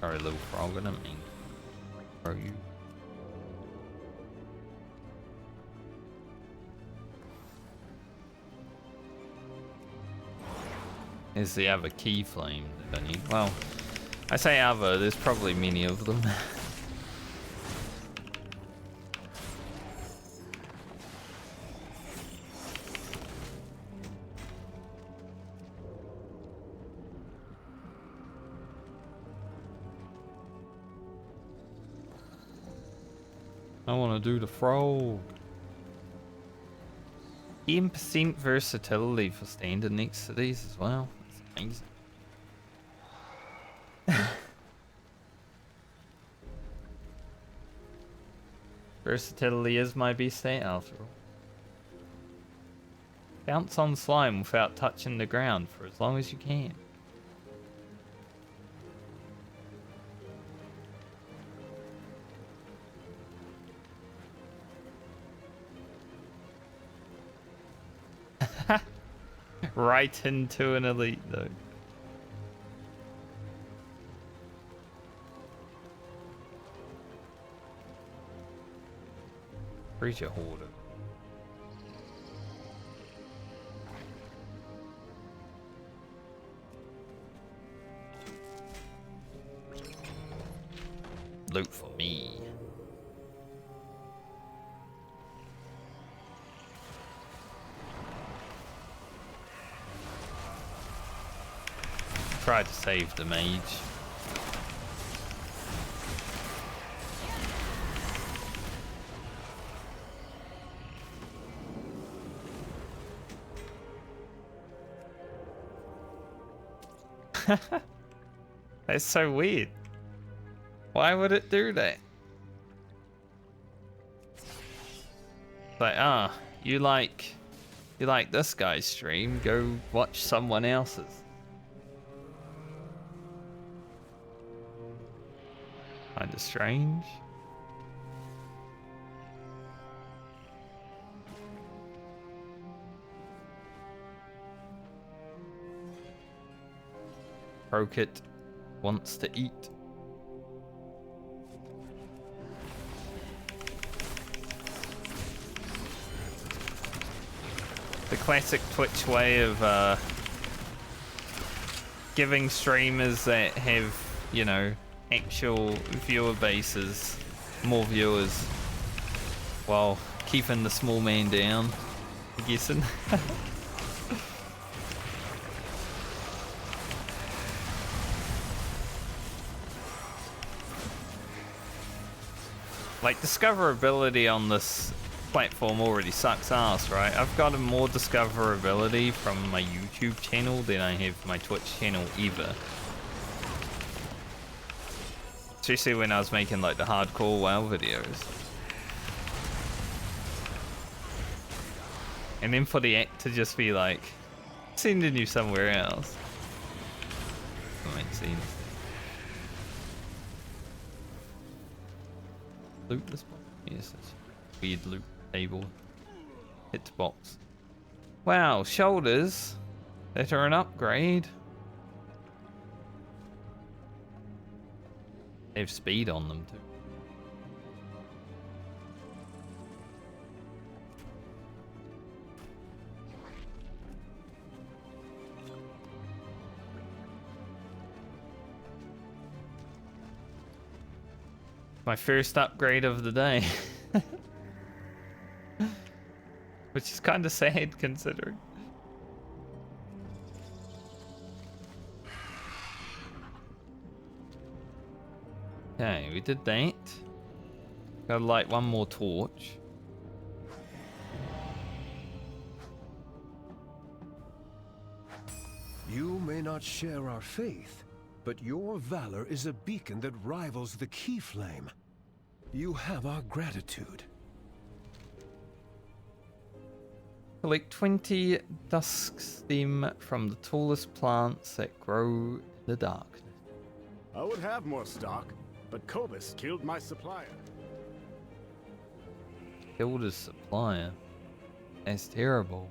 Sorry, little frog, I don't mean throw you. Is the other key flame that I need? Well, I say other, there's probably many of them. I want to do the frog. 10% versatility for standing next to these as well. That's amazing. Versatility is my best stat after all. Bounce on slime without touching the ground for as long as you can. Right into an elite though. Creature hoarder. Loot for me. Tried to save the mage. That's so weird. Why would it do that? Like, you like this guy's stream, go watch someone else's. Kinda strange. Crokit wants to eat. The classic Twitch way of giving streamers that have, you know, actual viewer bases more viewers while keeping the small man down, I'm guessing. Like, discoverability on this platform already sucks ass, right? I've gotten more discoverability from my YouTube channel than I have my Twitch channel ever. Especially when I was making like the hardcore WoW videos. And then for the act to just be like, sending you somewhere else. That makes sense. Loot this box? Yes, that's weird loot table. Hitbox. Wow, shoulders that are an upgrade. They have speed on them too. My first upgrade of the day. Which is kind of sad considering. Okay, we did that. Gotta light one more torch. You may not share our faith, but your valor is a beacon that rivals the key flame. You have our gratitude. Collect 20 dusk stem from the tallest plants that grow in the darkness. I would have more stock, but Cobus killed my supplier. Killed his supplier. That's terrible.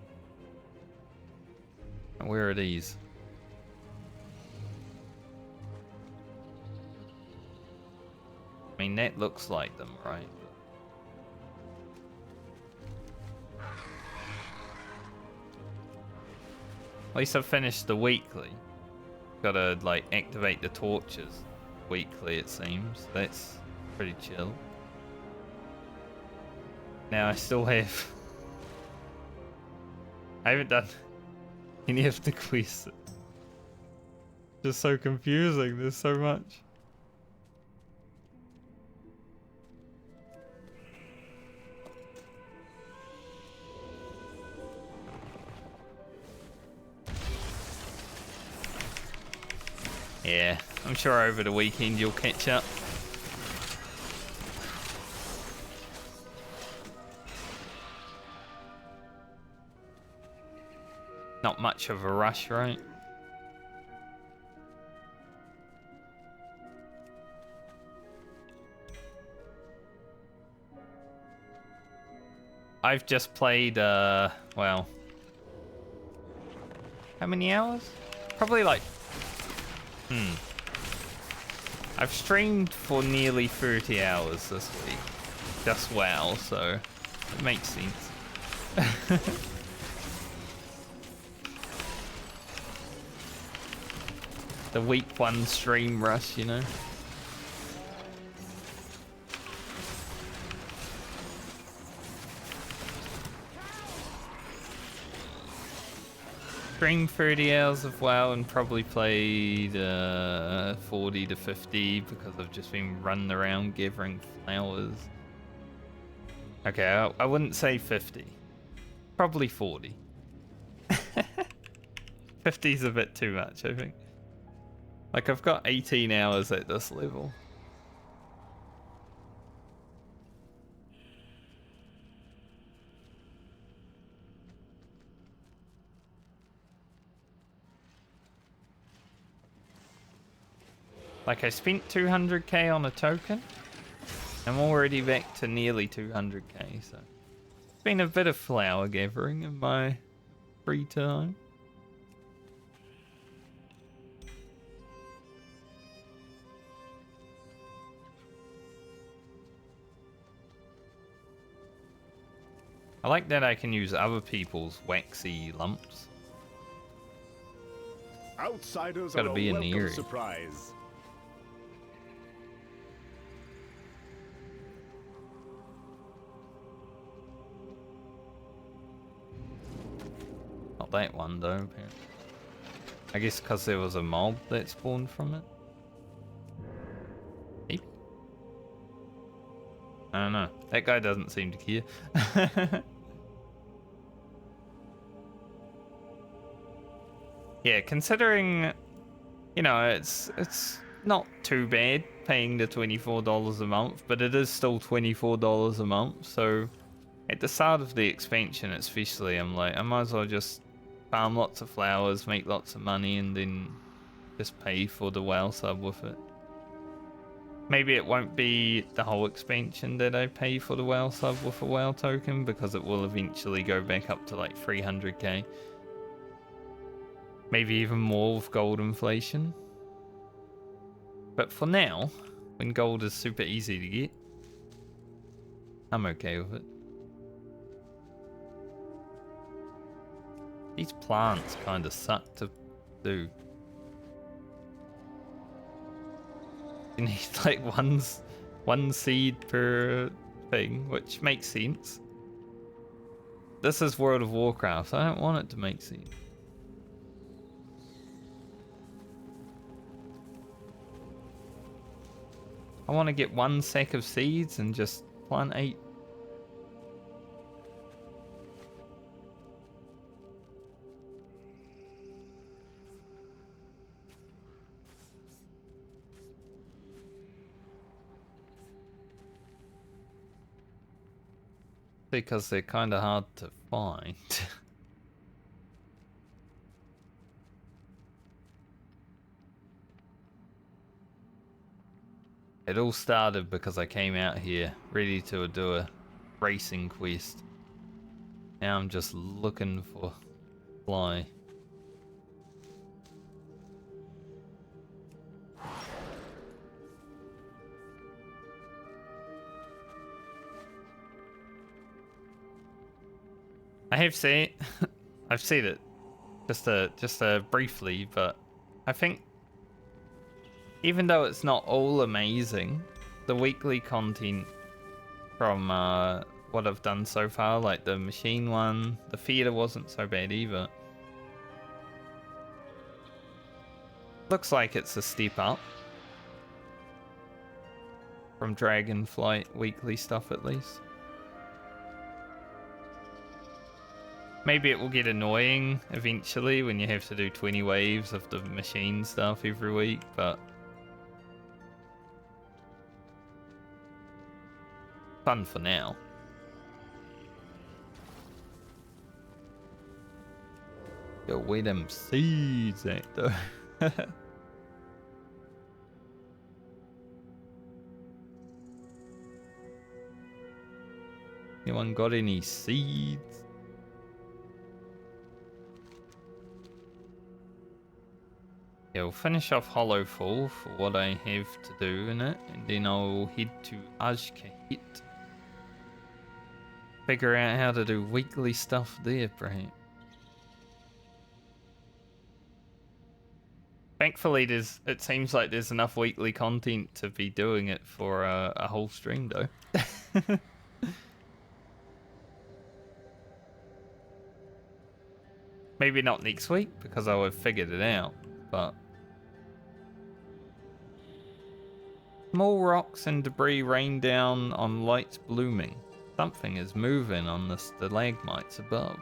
Where are these? I mean, that looks like them, right? At least I've finished the weekly. Gotta, like, activate the torches weekly, it seems. That's pretty chill. Now I still have... I haven't done any of the quests. Just so confusing, there's so much. Yeah, I'm sure over the weekend you'll catch up. Not much of a rush, right? I've just played, well... How many hours? Probably like... I've streamed for nearly 30 hours this week. Just WoW, so it makes sense. The week 1 stream rush, you know? Streamed 30 hours of WoW and probably played 40 to 50 because I've just been running around gathering flowers. Okay, I wouldn't say 50. Probably 40. 50's a bit too much, I think. Like, I've got 18 hours at this level. Like, I spent 200k on a token. I'm already back to nearly 200k, so... It's been a bit of flower gathering in my free time. I like that I can use other people's waxy lumps. Outsiders Gotta are be a in the welcome area. surprise. Not that one though, apparently. I guess because there was a mob that spawned from it. Maybe. I don't know. That guy doesn't seem to care. Yeah, considering, you know, it's not too bad paying the $24 a month, but it is still $24 a month. So at the start of the expansion, especially, I'm like, I might as well just farm lots of flowers, make lots of money, and then just pay for the WoW sub with it. Maybe it won't be the whole expansion that I pay for the WoW sub with a WoW token, because it will eventually go back up to like 300k. Maybe even more with gold inflation. But for now, when gold is super easy to get, I'm okay with it. These plants kind of suck to do. You need like one seed per thing, which makes sense. This is World of Warcraft, so I don't want it to make sense. I want to get one sack of seeds and just plant 8. Because they're kind of hard to find. It all started because I came out here ready to do a racing quest. Now I'm just looking for fly. I have seen I've seen it just briefly, but I think even though it's not all amazing, the weekly content from what I've done so far, like the machine one, the theater wasn't so bad either. Looks like it's a step up from Dragonflight weekly stuff at least. Maybe it will get annoying eventually when you have to do 20 waves of the machine stuff every week, but fun for now. Yo, where them seeds at though? Anyone got any seeds? Yeah, we'll finish off Hallowfall for what I have to do in it, and then I'll head to Azj-Kahet. Figure out how to do weekly stuff there, perhaps. Thankfully, it seems like there's enough weekly content to be doing it for a whole stream, though. Maybe not next week, because I would have figured it out, but... Small rocks and debris rain down on lights blooming. Something is moving on the stalagmites above.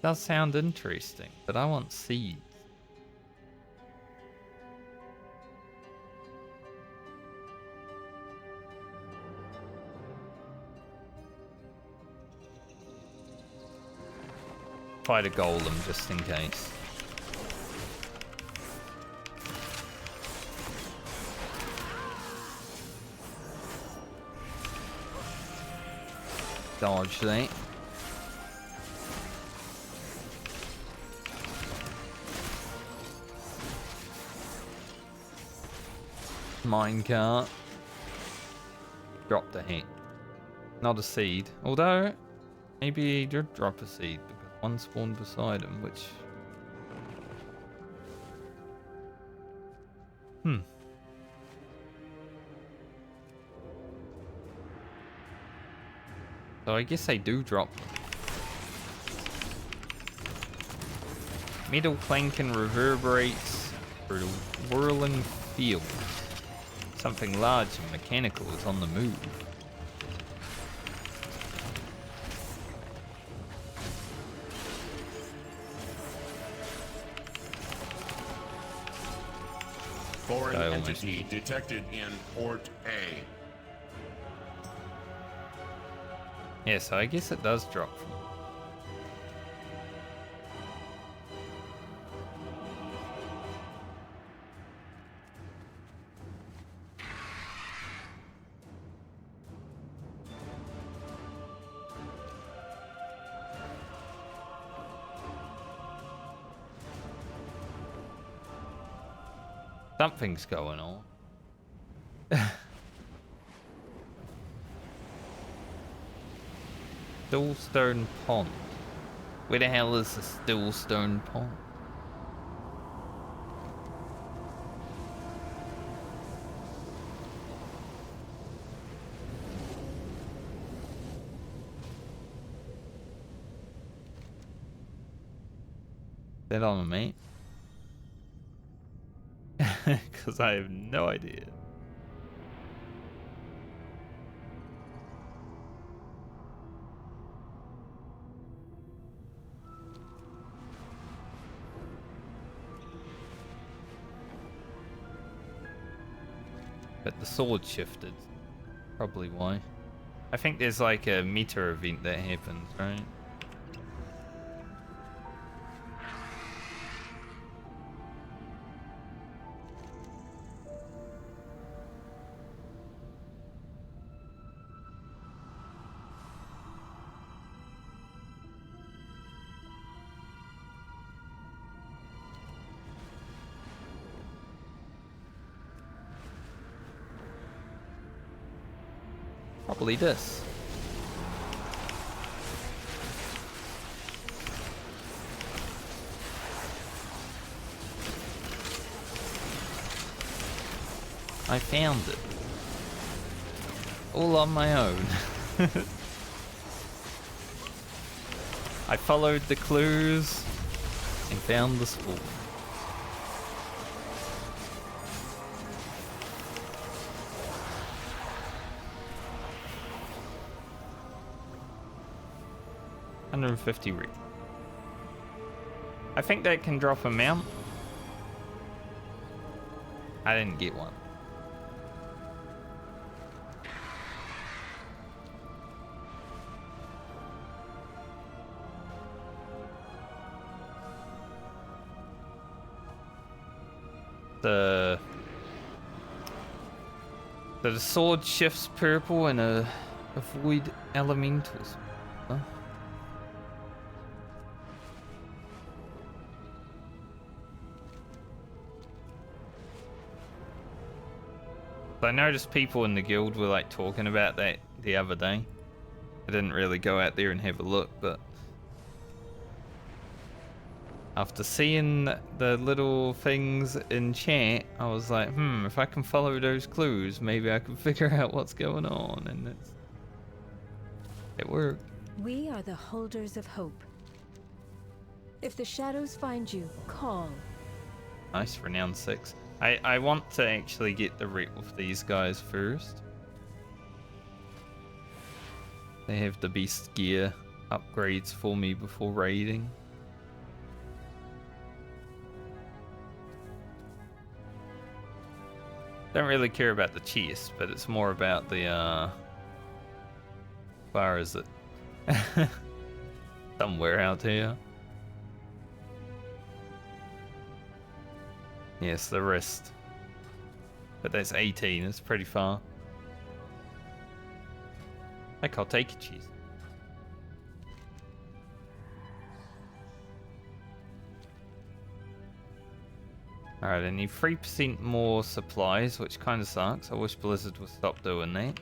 Does sound interesting, but I want seeds. Fight a golem just in case. Dodge that. Minecart. Dropped a hit. Not a seed. Although, maybe he did drop a seed because one spawned beside him, which... So I guess they do drop them. Metal clanking reverberates through the whirling field. Something large and mechanical is on the move. Foreign entity detected in Port A. Yeah, so I guess it does drop from... Something's going on. Stillstone Pond. Where the hell is the Stillstone Pond? Is that on a map? Because I have no idea. But the sword shifted. Probably why. I think there's like a meter event that happens, right? Probably this. I found it. All on my own. I followed the clues and found the school. $150 read. I think that can drop a mount. I didn't get one. The sword shifts purple and avoid elementals. Huh? I noticed people in the guild were like talking about that the other day. I didn't really go out there and have a look, but after seeing the little things in chat, I was like, if I can follow those clues, maybe I can figure out what's going on, and it worked. We are the holders of hope. If the shadows find you, call. Nice, renown 6. I want to actually get the rep of these guys first. They have the beast gear upgrades for me before raiding. Don't really care about the chest, but it's more about the where is it? Somewhere out here. Yes, the wrist. But that's 18, it's pretty far. Heck, I'll take it, cheese. Alright, I need 3% more supplies, which kind of sucks. I wish Blizzard would stop doing that.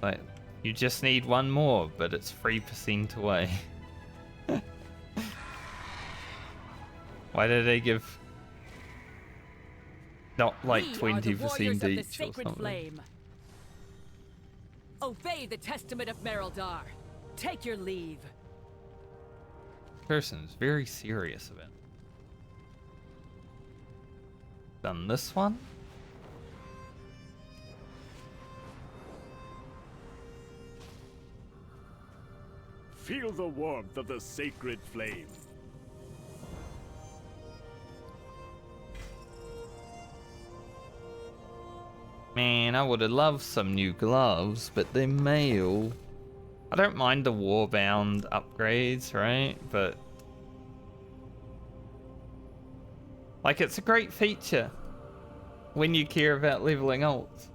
Like, you just need one more, but it's 3% away. Why did they give not like 20% each or something? Flame. Obey the testament of Merildar. Take your leave. Person is very serious about it. Done this one. Feel the warmth of the sacred flame. Man, I would have loved some new gloves, but they're mail. I don't mind the warbound upgrades, right? But like, it's a great feature when you care about leveling ults.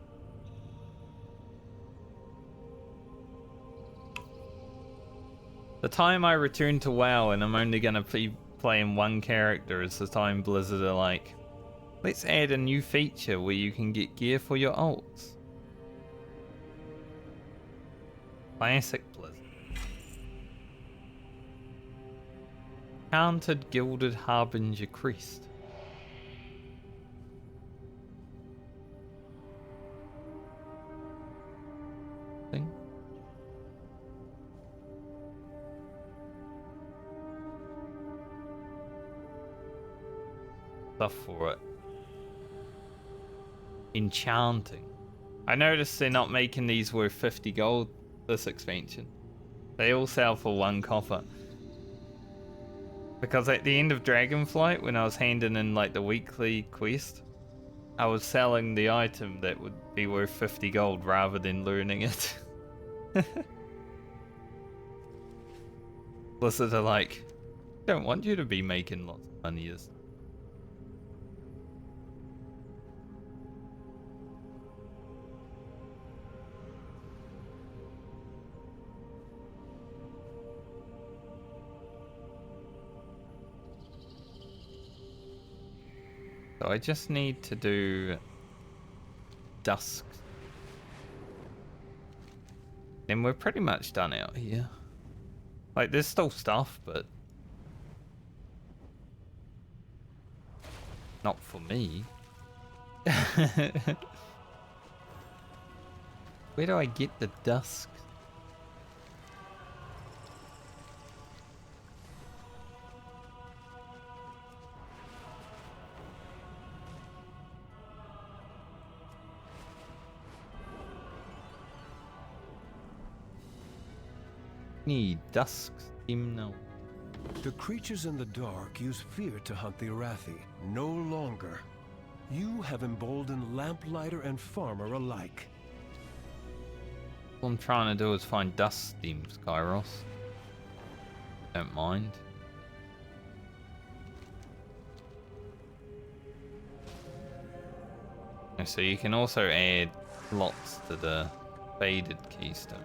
The time I return to WoW and I'm only gonna be playing one character is the time Blizzard are like, let's add a new feature where you can get gear for your ults. Classic Blizzard. Counted Gilded Harbinger Crest. Thing. Stuff for it. Enchanting. I noticed they're not making these worth 50 gold this expansion. They all sell for 1 copper. Because at the end of Dragonflight, when I was handing in like the weekly quest, I was selling the item that would be worth 50 gold rather than learning it. Blizzard are like, don't want you to be making lots of money. So I just need to do dusk. And we're pretty much done out here. Like, there's still stuff, but not for me. Where do I get the dusk? Need dusk steam now. The creatures in the dark use fear to hunt the Arathi. No longer. You have emboldened lamplighter and farmer alike. All I'm trying to do is find dust steam, Skyros. Don't mind. And so you can also add lots to the faded keystone.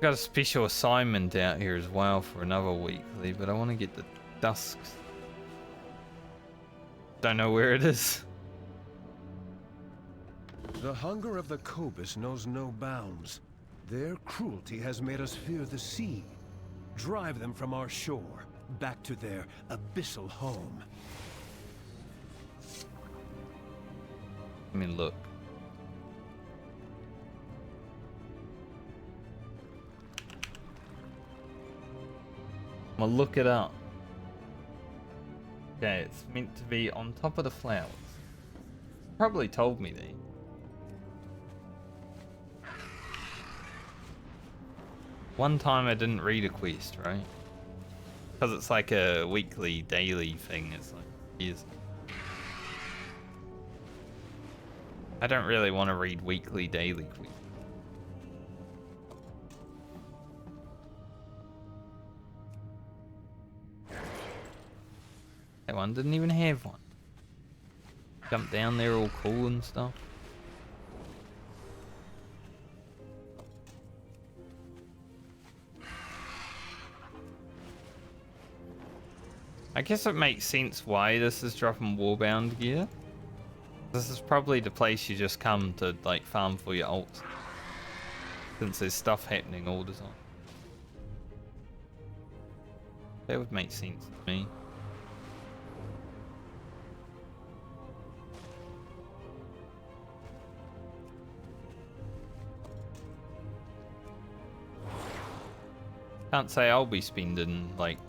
Got a special assignment out here as well for another weekly, but I want to get the dusks. Don't know where it is. The hunger of the Cobus knows no bounds. Their cruelty has made us fear the sea. Drive them from our shore, back to their abyssal home. I mean, look. I'm gonna look it up. Okay, it's meant to be on top of the flowers. Probably told me that. One time I didn't read a quest, right? Because it's like a weekly, daily thing. It's like, yes. I don't really want to read weekly, daily quests. That one didn't even have one. Jump down there all cool and stuff. I guess it makes sense why this is dropping Warbound gear. This is probably the place you just come to like farm for your ults. Since there's stuff happening all the time. That would make sense to me. Can't say I'll be spending like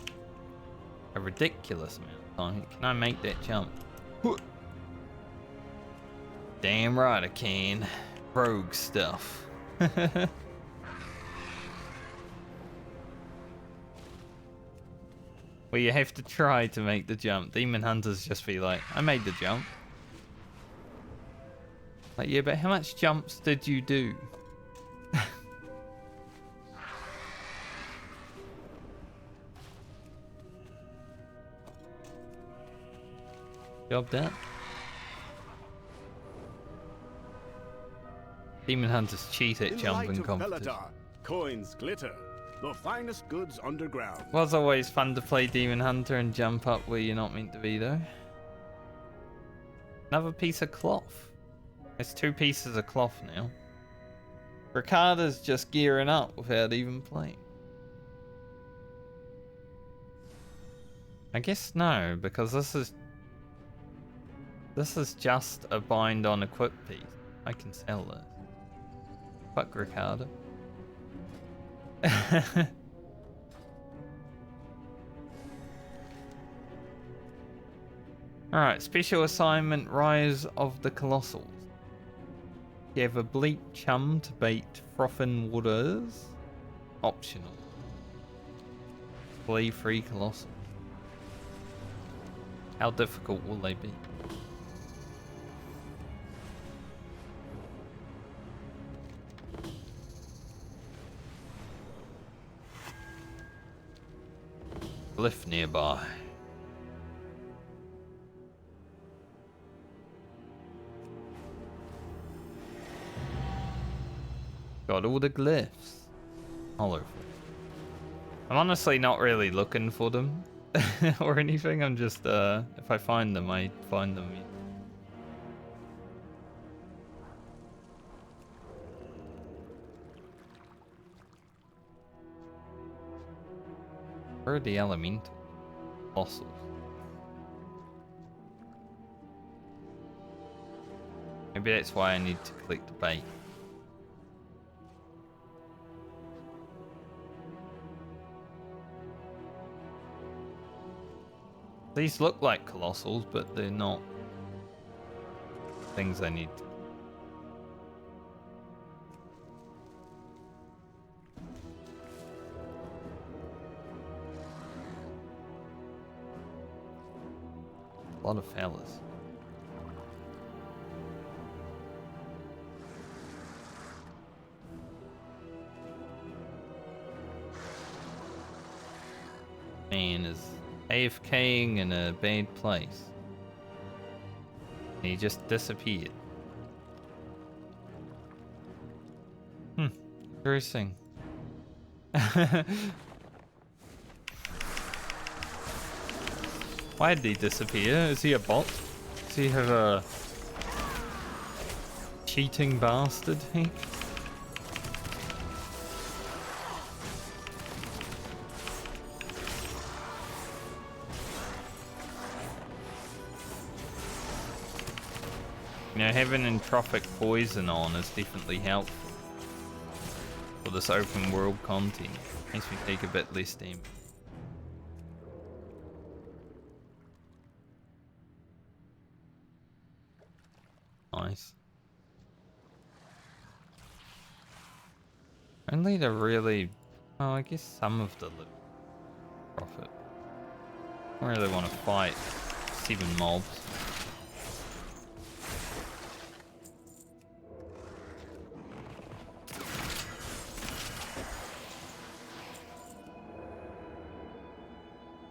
a ridiculous amount of time. Can I make that jump? Damn right I can. Rogue stuff. Well, you have to try to make the jump. Demon Hunters just be like, I made the jump. Like, yeah, but how much jumps did you do? Job done. Demon Hunters cheat at jumping competition. Coins glitter, the finest goods underground. Was always fun to play Demon Hunter and jump up where you're not meant to be though. Another piece of cloth. There's 2 pieces of cloth now. Ricardo's just gearing up without even playing. I guess no, because this is just a bind on equip piece. I can sell this. Fuck Ricardo. Alright, special assignment, Rise of the Colossals. Gather bleak chum to bait frothin' waters. Optional. Play 3 Colossals. How difficult will they be? Glyph nearby. Got all the glyphs. Hallowfall. I'm honestly not really looking for them or anything. I'm just, if I find them, I find them. Where are the elemental fossils? Maybe that's why I need to collect the bait. These look like colossals, but they're not things I need. A lot of fellas. Man is AFKing in a bad place. And he just disappeared. Interesting. Why did he disappear? Is he a bot? Does he have a cheating bastard, Hank? You know, having entropic poison on is definitely helpful for this open world content. Makes me take a bit less damage. Nice. Only the really... Oh, I guess some of the little profit. I don't really want to fight 7 mobs.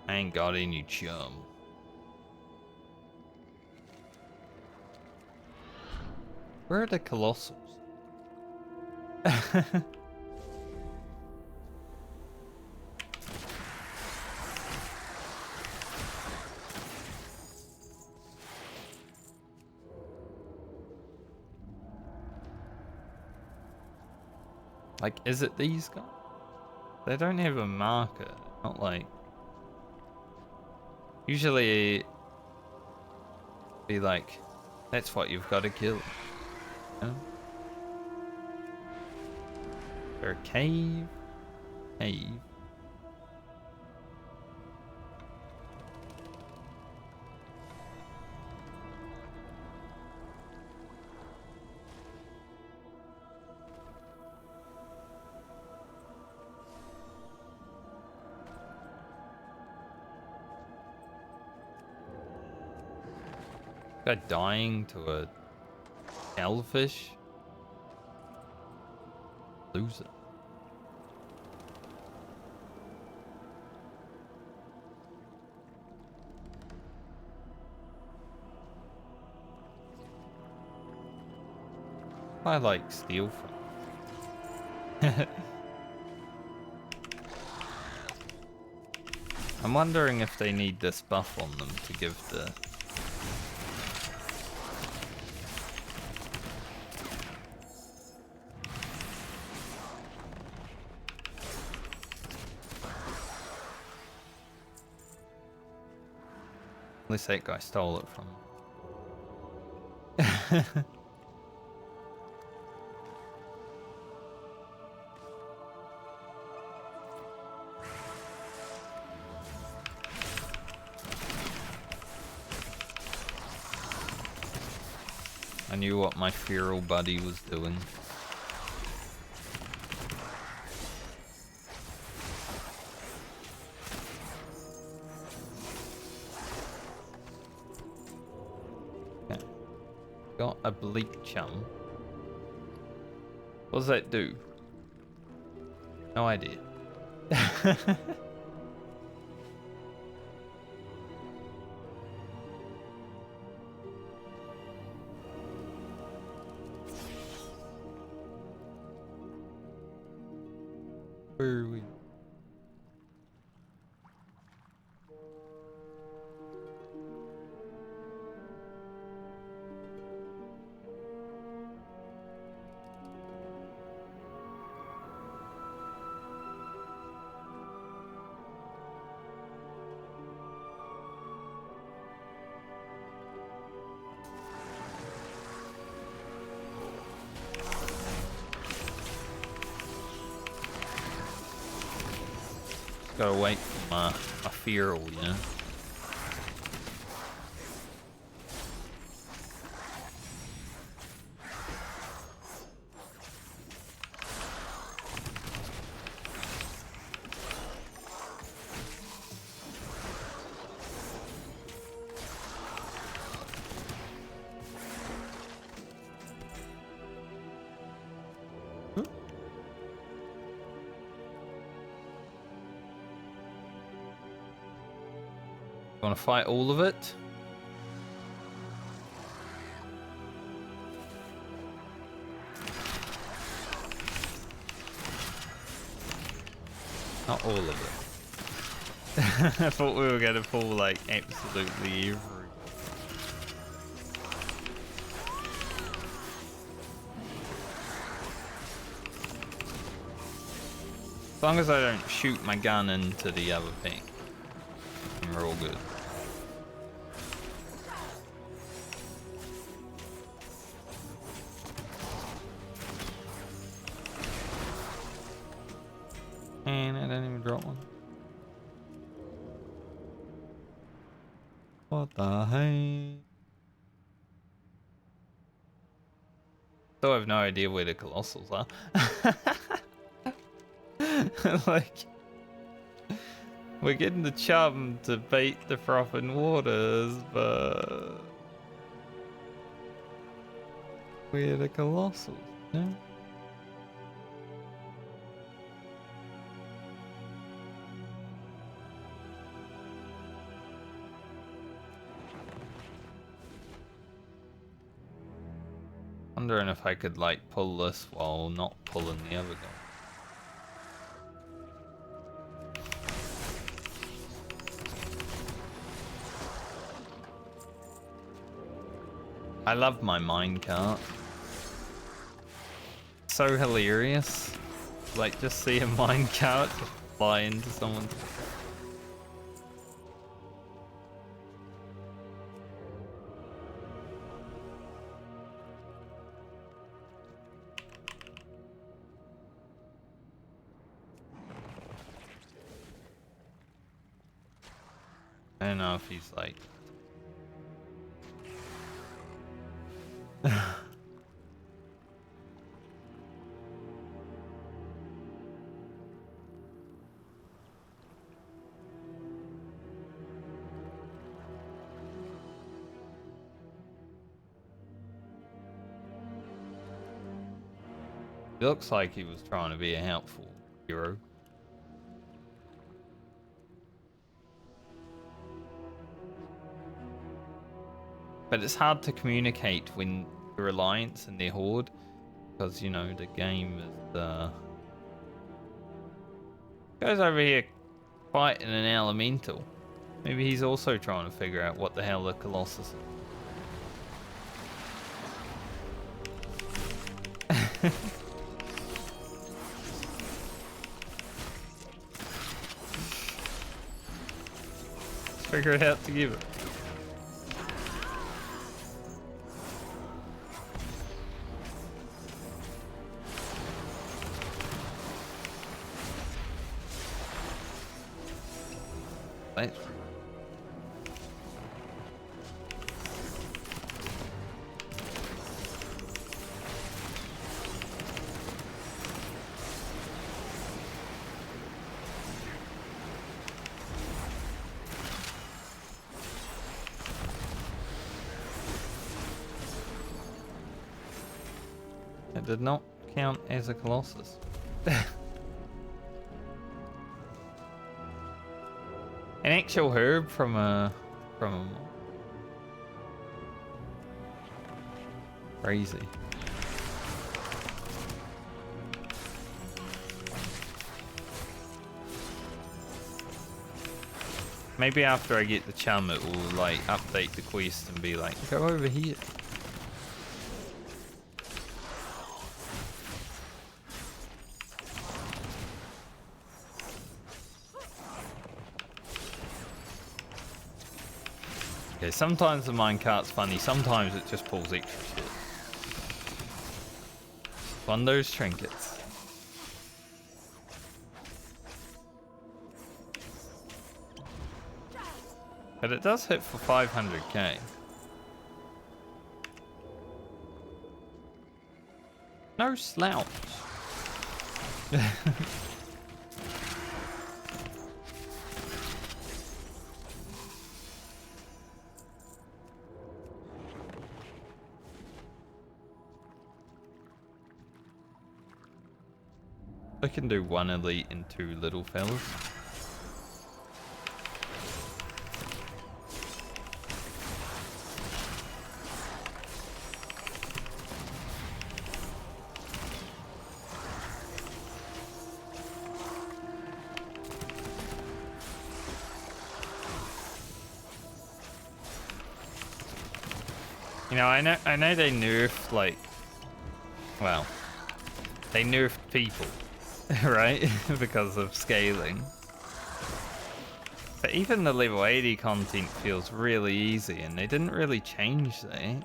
I ain't got any chum. Where are the colossals? Like, is it these guys? They don't have a marker. Not like... Usually, be like, that's what you've got to kill. You know? Or a cave. Cave. Guy dying to a shellfish. Loser. I like steal from. I'm wondering if they need this buff on them to give the... Unless that guy stole it from him. I knew what my feral buddy was doing. Okay. Got a bleak chum. What does that do? No idea. Where are we? Gotta wait for my feral, you know? Want to fight all of it? Not all of it. I thought we were going to pull like absolutely every. As long as I don't shoot my gun into the other thing, we're all good. And I didn't even drop one. What the heck? Still have no idea where the colossals are. Like, we're getting the chum to bait the frothing waters, but where are the colossals? No? Wondering if I could like pull this while not pulling the other guy. I love my minecart. So hilarious. Like just see a minecart fly into someone. I don't know if he's like It looks like he was trying to be a helpful hero. But it's hard to communicate when your alliance and their horde, because you know the game is goes over here fighting an elemental. Maybe he's also trying to figure out what the hell the Colossus is. Figure it out together. Thanks. It did not count as a Colossus. An actual herb from a crazy. Maybe after I get the chum, it will like update the quest and be like, go over here. Okay, sometimes the minecart's funny, sometimes it just pulls extra shit. One of those trinkets. But it does hit for 500k. No slouch. I can do one elite and two little fellas. You know, I know they nerfed like, well, they nerfed people, right? Because of scaling. But even the level 80 content feels really easy, and they didn't really change that.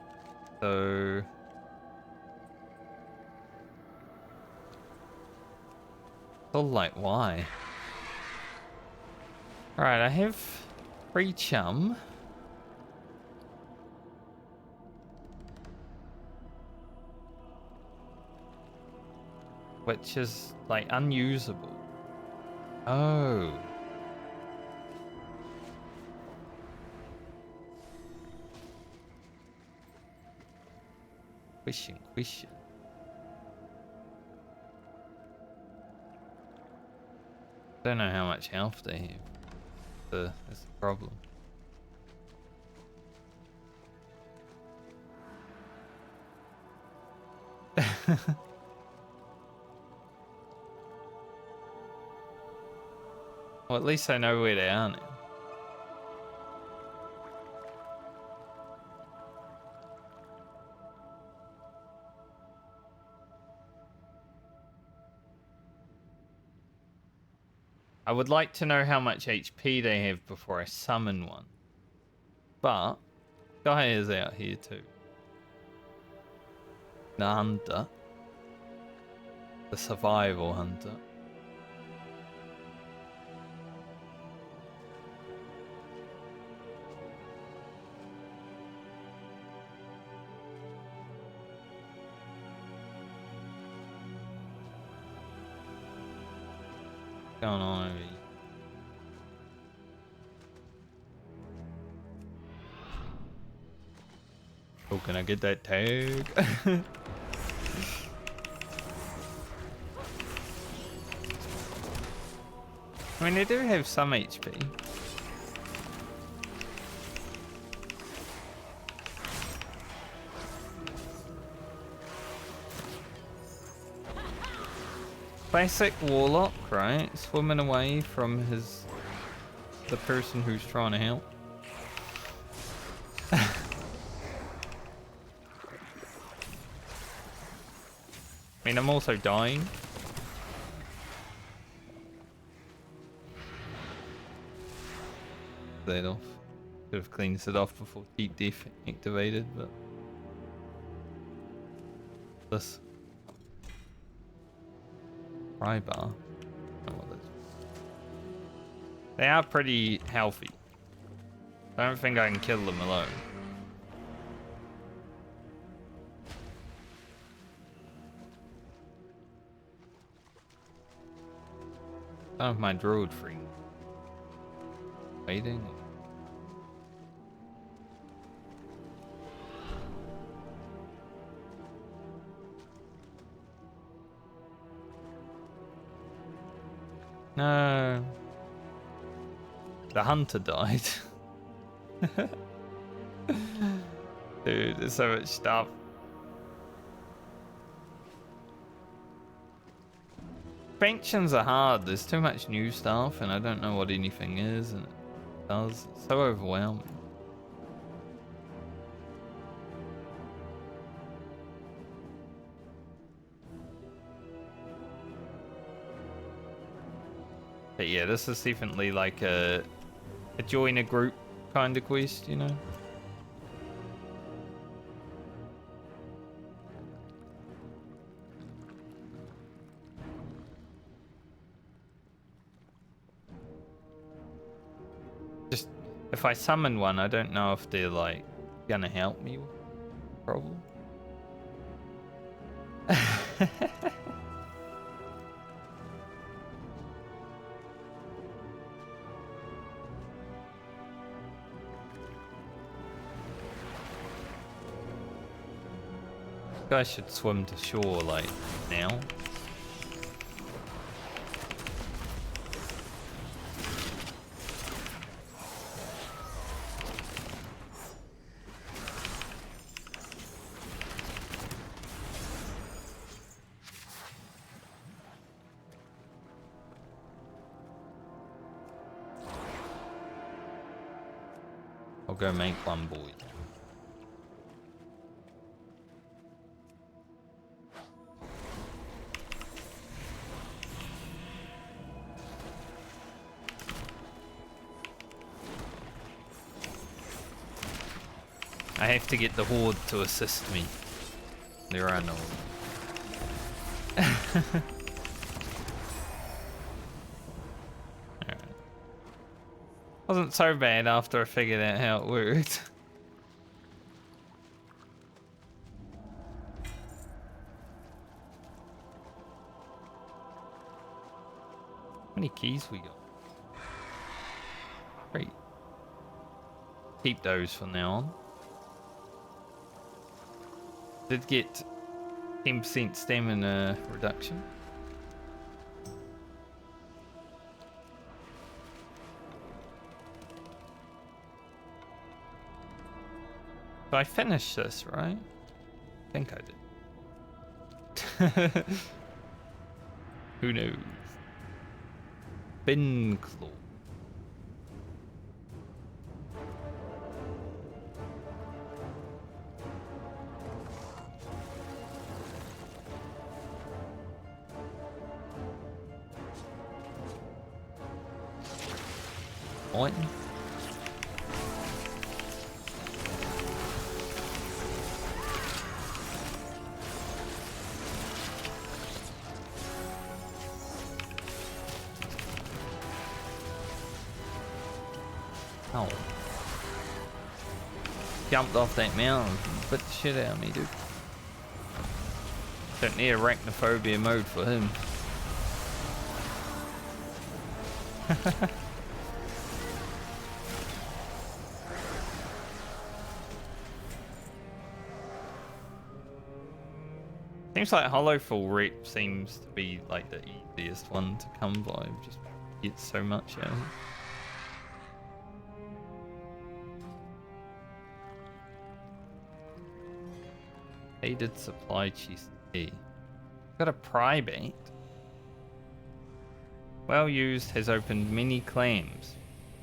So all like, why? Alright, I have free chum. Which is like unusable. Oh. Question. Don't know how much health they have. That's the problem. Well, at least I know where they are now. I would like to know how much HP they have before I summon one. But Guy is out here too. The hunter. The survival hunter. What's going on over here? Oh, can I get that tag? I mean, they do have some HP. Basic warlock, right? Swimming away from the person who's trying to help. I mean, I'm also dying. That off. Could have cleaned it off before keep death activated, but this pry bar. Oh, what that is. They are pretty healthy. I don't think I can kill them alone. I don't have my druid free. Waiting. No. The hunter died. Dude, there's so much stuff. Expansions are hard. There's too much new stuff, and I don't know what anything is, and it does. It's so overwhelming. But yeah, this is definitely like a join a group kind of quest, you know? Just, if I summon one, I don't know if they're like gonna help me with the problem. I should swim to shore like now. I'll go make one, boy. I have to get the horde to assist me. There are no. Alright. Wasn't so bad after I figured out how it worked. How many keys we got? Great. Keep those from now on. Did get 10% stamina reduction. So I finished this, right? I think I did. Who knows? Bin claw. What? Oh. Jumped off that mountain and bit the shit out of me, dude. Don't need arachnophobia mode for him. Seems like Hallowfall rep seems to be like the easiest one to come by. Just get so much out of it. Aided supply chest key. Got a primate. Well used has opened many claims.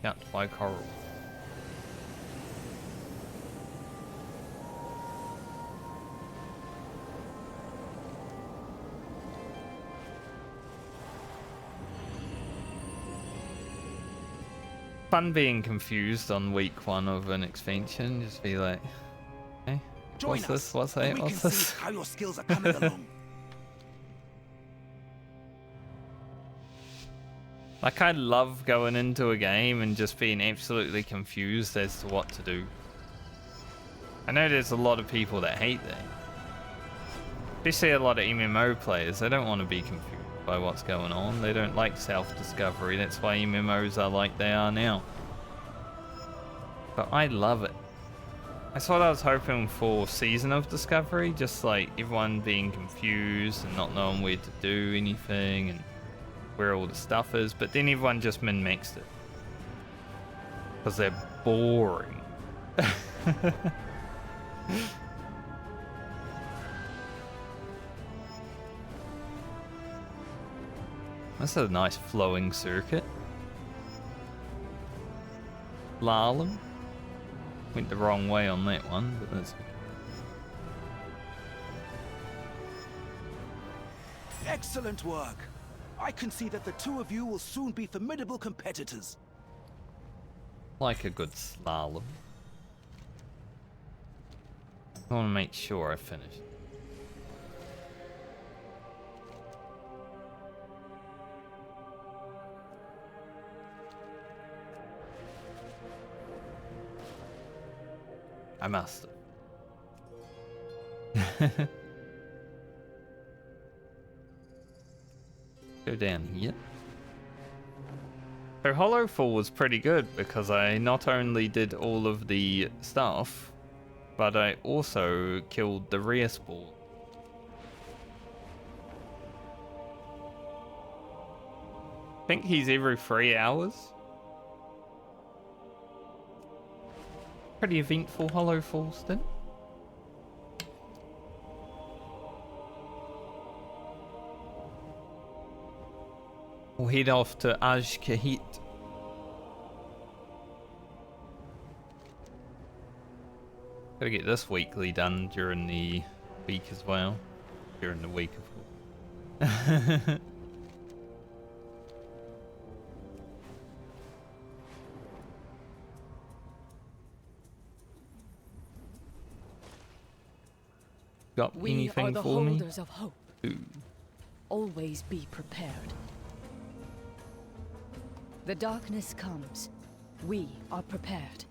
Cut by coral. Fun being confused on week 1 of an expansion. Just be like, hey, what's this? What's that? What's this? How your skills are coming along. Like, I love going into a game and just being absolutely confused as to what to do. I know there's a lot of people that hate that. Especially a lot of MMO players. They don't want to be confused by what's going on. They don't like self-discovery. That's why MMOs are like they are now. But I love it. That's what I was hoping for Season of Discovery. Just like everyone being confused and not knowing where to do anything. And where all the stuff is, but then everyone just min-maxed it. Because they're boring. This is a nice flowing circuit. Slalom. Went the wrong way on that one, but that's... Excellent work. I can see that the two of you will soon be formidable competitors. Like a good slalom. I want to make sure I finish. I must have. Go down here. So Hallowfall was pretty good because I not only did all of the stuff, but I also killed the rear spawn. I think he's every 3 hours. Pretty eventful Hallowfall stint. We'll head off to Azj-Kahet. Gotta get this weekly done during the week as well. During the week, of course. Got anything for me? We are the holders of hope. Ooh. Always be prepared. The darkness comes. We are prepared.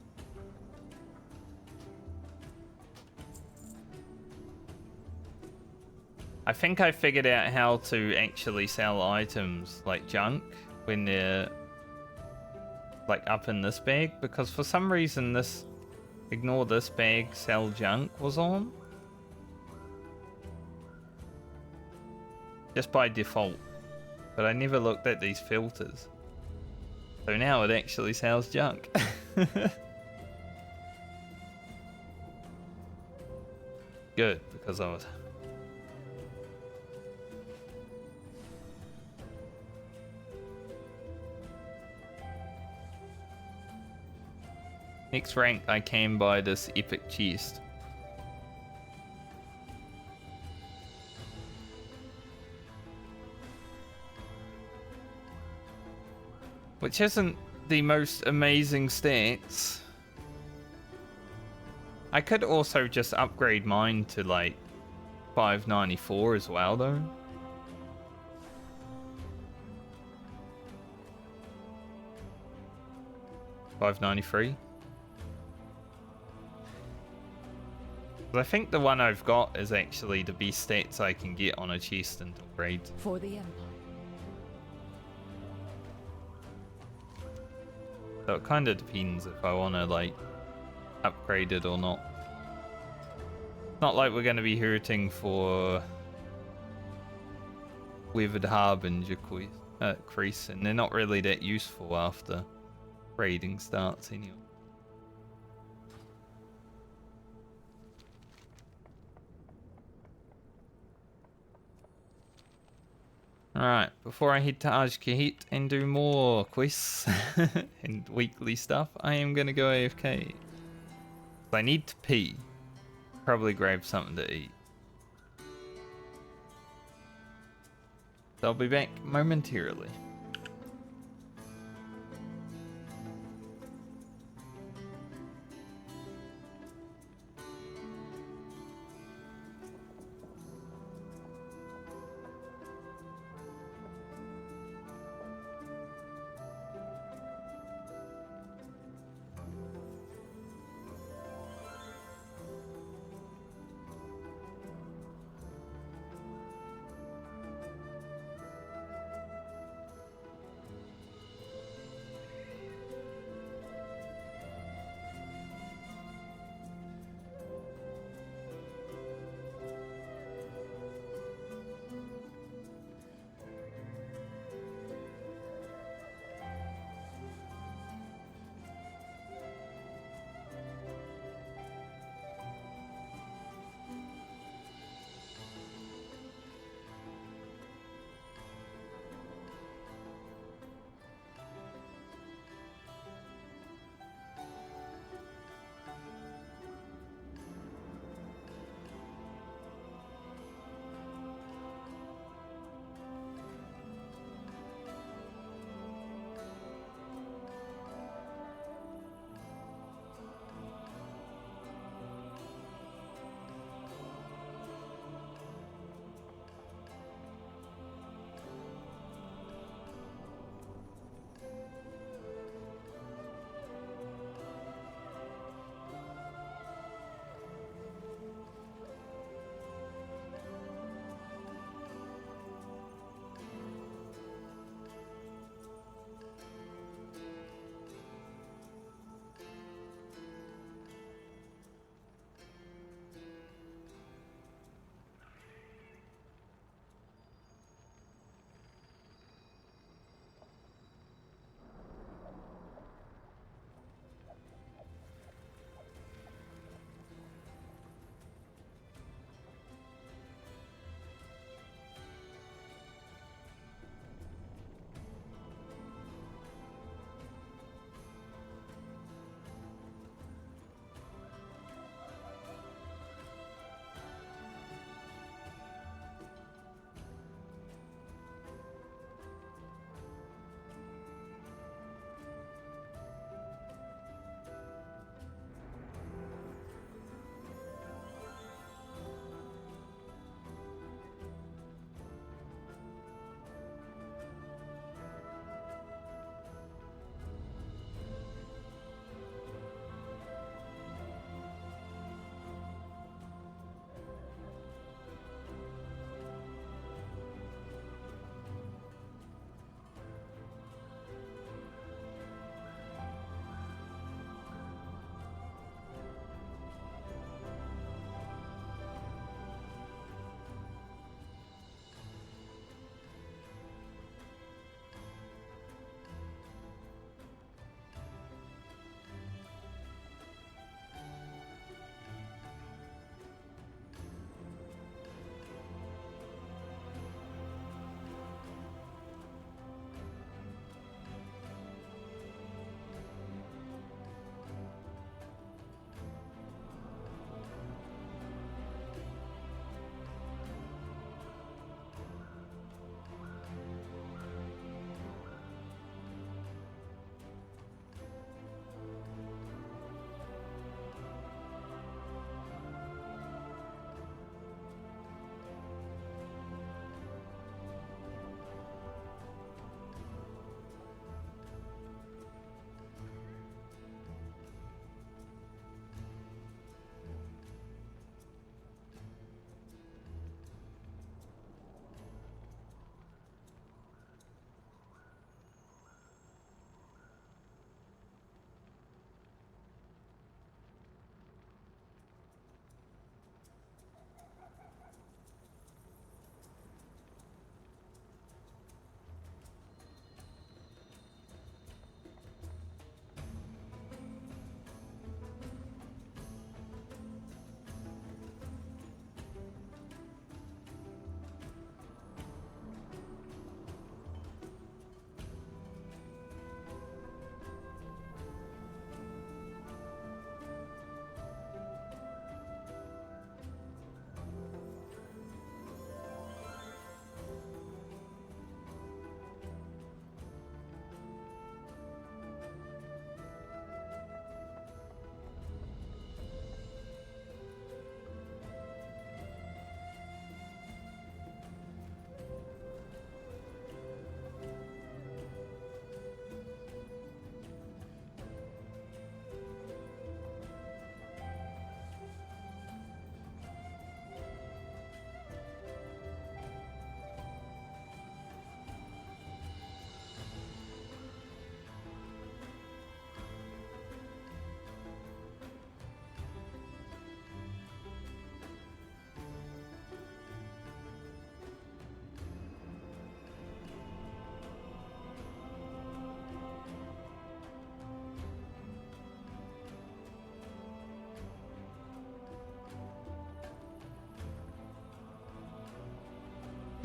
I think I figured out how to actually sell items like junk when they're like up in this bag, because for some reason this ignore this bag, sell junk was on. Just by default. But I never looked at these filters. So now it actually sells junk. Good, because I was... Next rank I can buy this epic chest. Which isn't the most amazing stats. I could also just upgrade mine to like 594 as well though. $593. I think the one I've got is actually the best stats I can get on a chest and upgrade. For the Empire. So it kind of depends if I want to like upgrade it or not. Not like we're going to be hurting for Weathered Harbinger Crease, and they're not really that useful after raiding starts anyway. Alright, before I head to Azj-Kahet and do more quests and weekly stuff, I am going to go AFK. I need to pee. Probably grab something to eat. So I'll be back momentarily.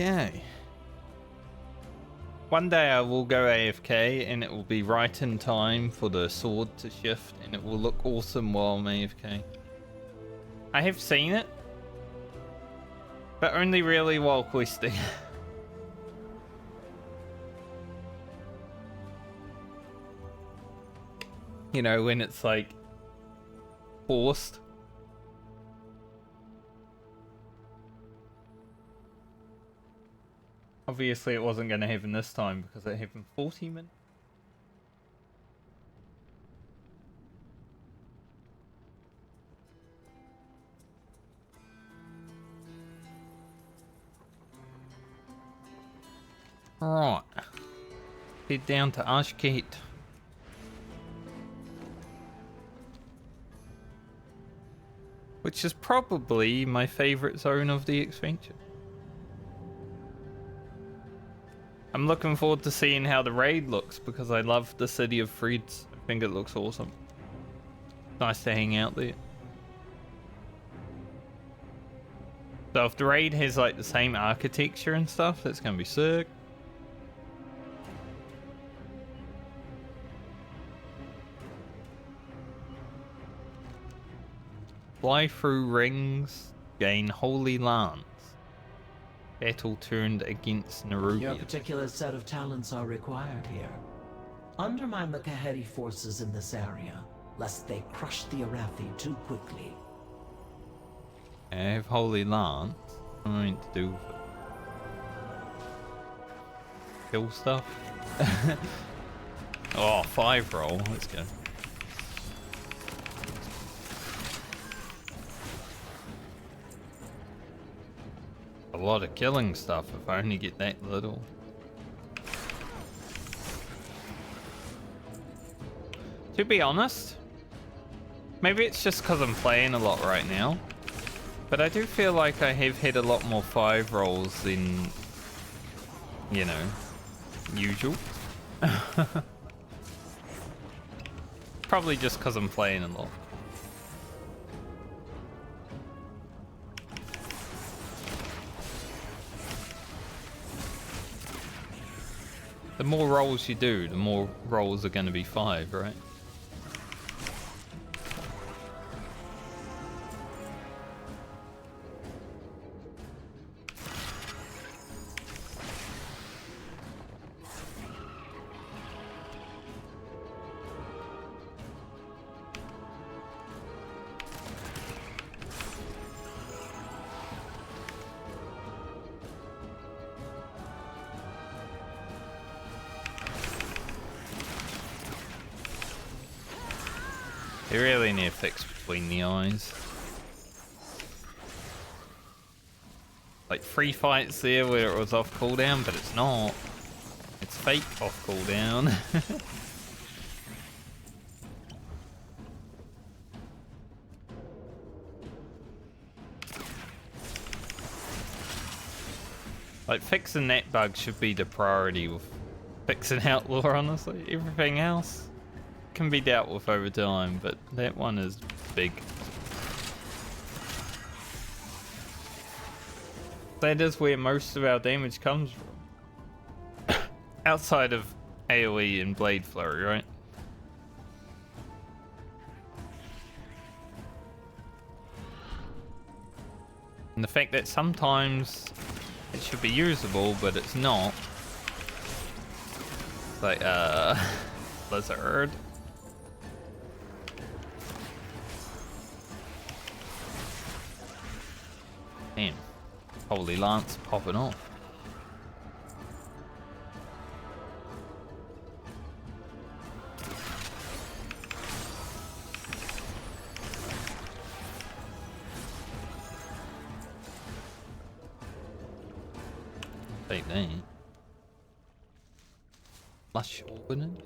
Okay. One day I will go AFK and it will be right in time for the sword to shift and it will look awesome while I'm AFK. I have seen it, but only really while questing. You know, when it's like forced. Obviously it wasn't going to happen this time because it happened 40 minutes. Right. Head down to Azj-Kahet. Which is probably my favorite zone of the expansion. I'm looking forward to seeing how the raid looks because I love the City of Threads. I think it looks awesome. Nice to hang out there. So if the raid has like the same architecture and stuff, that's gonna be sick. Fly through rings, gain Holy Lance. Battle turned against Nerubian. Your particular set of talents are required here. Undermine the Kaheti forces in this area, lest they crush the Arathi too quickly. I have Holy Lance. What am I meant to do with it? Kill stuff? Oh, 5 roll. Let's go. A lot of killing stuff if I only get that little. To be honest, maybe it's just because I'm playing a lot right now, but I do feel like I have had a lot more 5 rolls than, you know, usual. Probably just because I'm playing a lot. The more rolls you do, the more rolls are going to be 5, right? They really need a fix between the eyes. Like 3 fights there where it was off cooldown, but it's not. It's fake off cooldown. Like fixing that bug should be the priority with fixing Outlaw, honestly. Everything else can be dealt with over time, but that one is big. That is where most of our damage comes from. Outside of AoE and Blade Flurry, right? And the fact that sometimes it should be usable, but it's not. Like, Blizzard. Damn. Holy Lance popping off. Take that. Lush opening.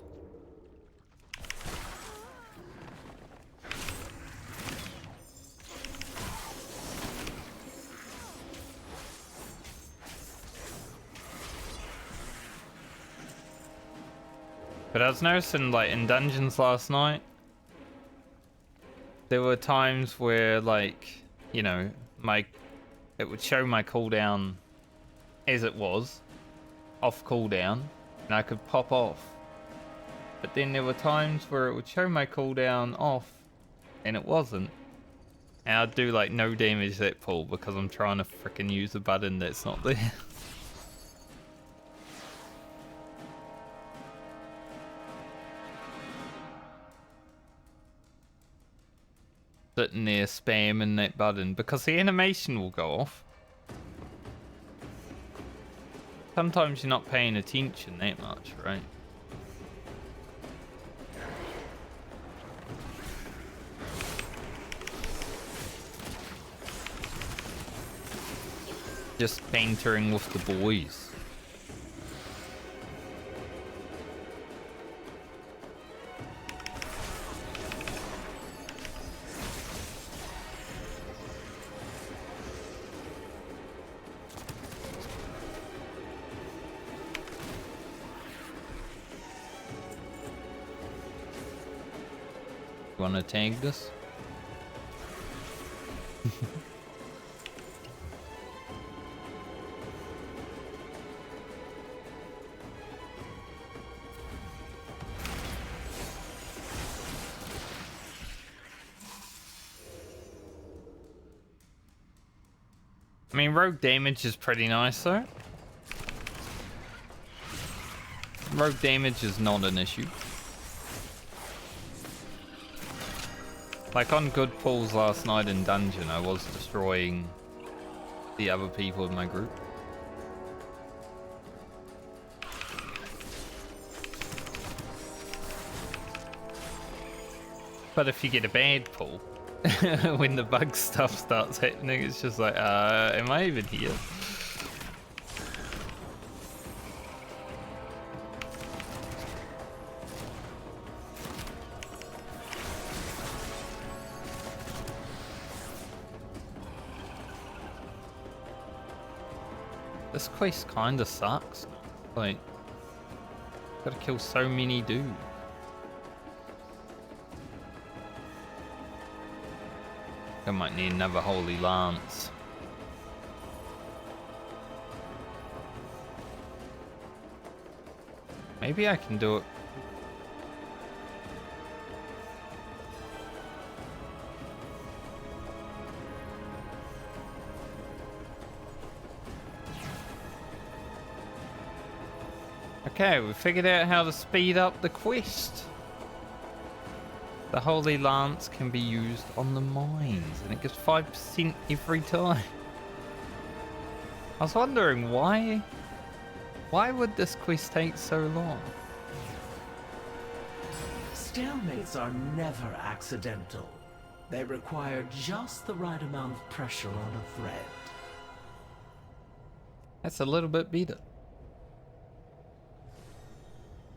But I was noticing, like, in dungeons last night, there were times where, like, you know, it would show my cooldown as it was, off cooldown, and I could pop off. But then there were times where it would show my cooldown off, and it wasn't. And I'd do like no damage that pull because I'm trying to frickin' use a button that's not there. Sitting there spamming that button because the animation will go off. Sometimes you're not paying attention that much, right? Just bantering with the boys. Wanna tag this? I mean, rogue damage is pretty nice though. Rogue damage is not an issue. Like on good pulls last night in dungeon, I was destroying the other people in my group. But if you get a bad pull, when the bug stuff starts happening, it's just like, am I even here? This quest kinda sucks. Like, gotta kill so many dudes. I might need another Holy Lance. Maybe I can do it. Okay, we figured out how to speed up the quest. The Holy Lance can be used on the mines, and it gives 5% every time. I was wondering why would this quest take so long? Stalemates are never accidental. They require just the right amount of pressure on a thread. That's a little bit better.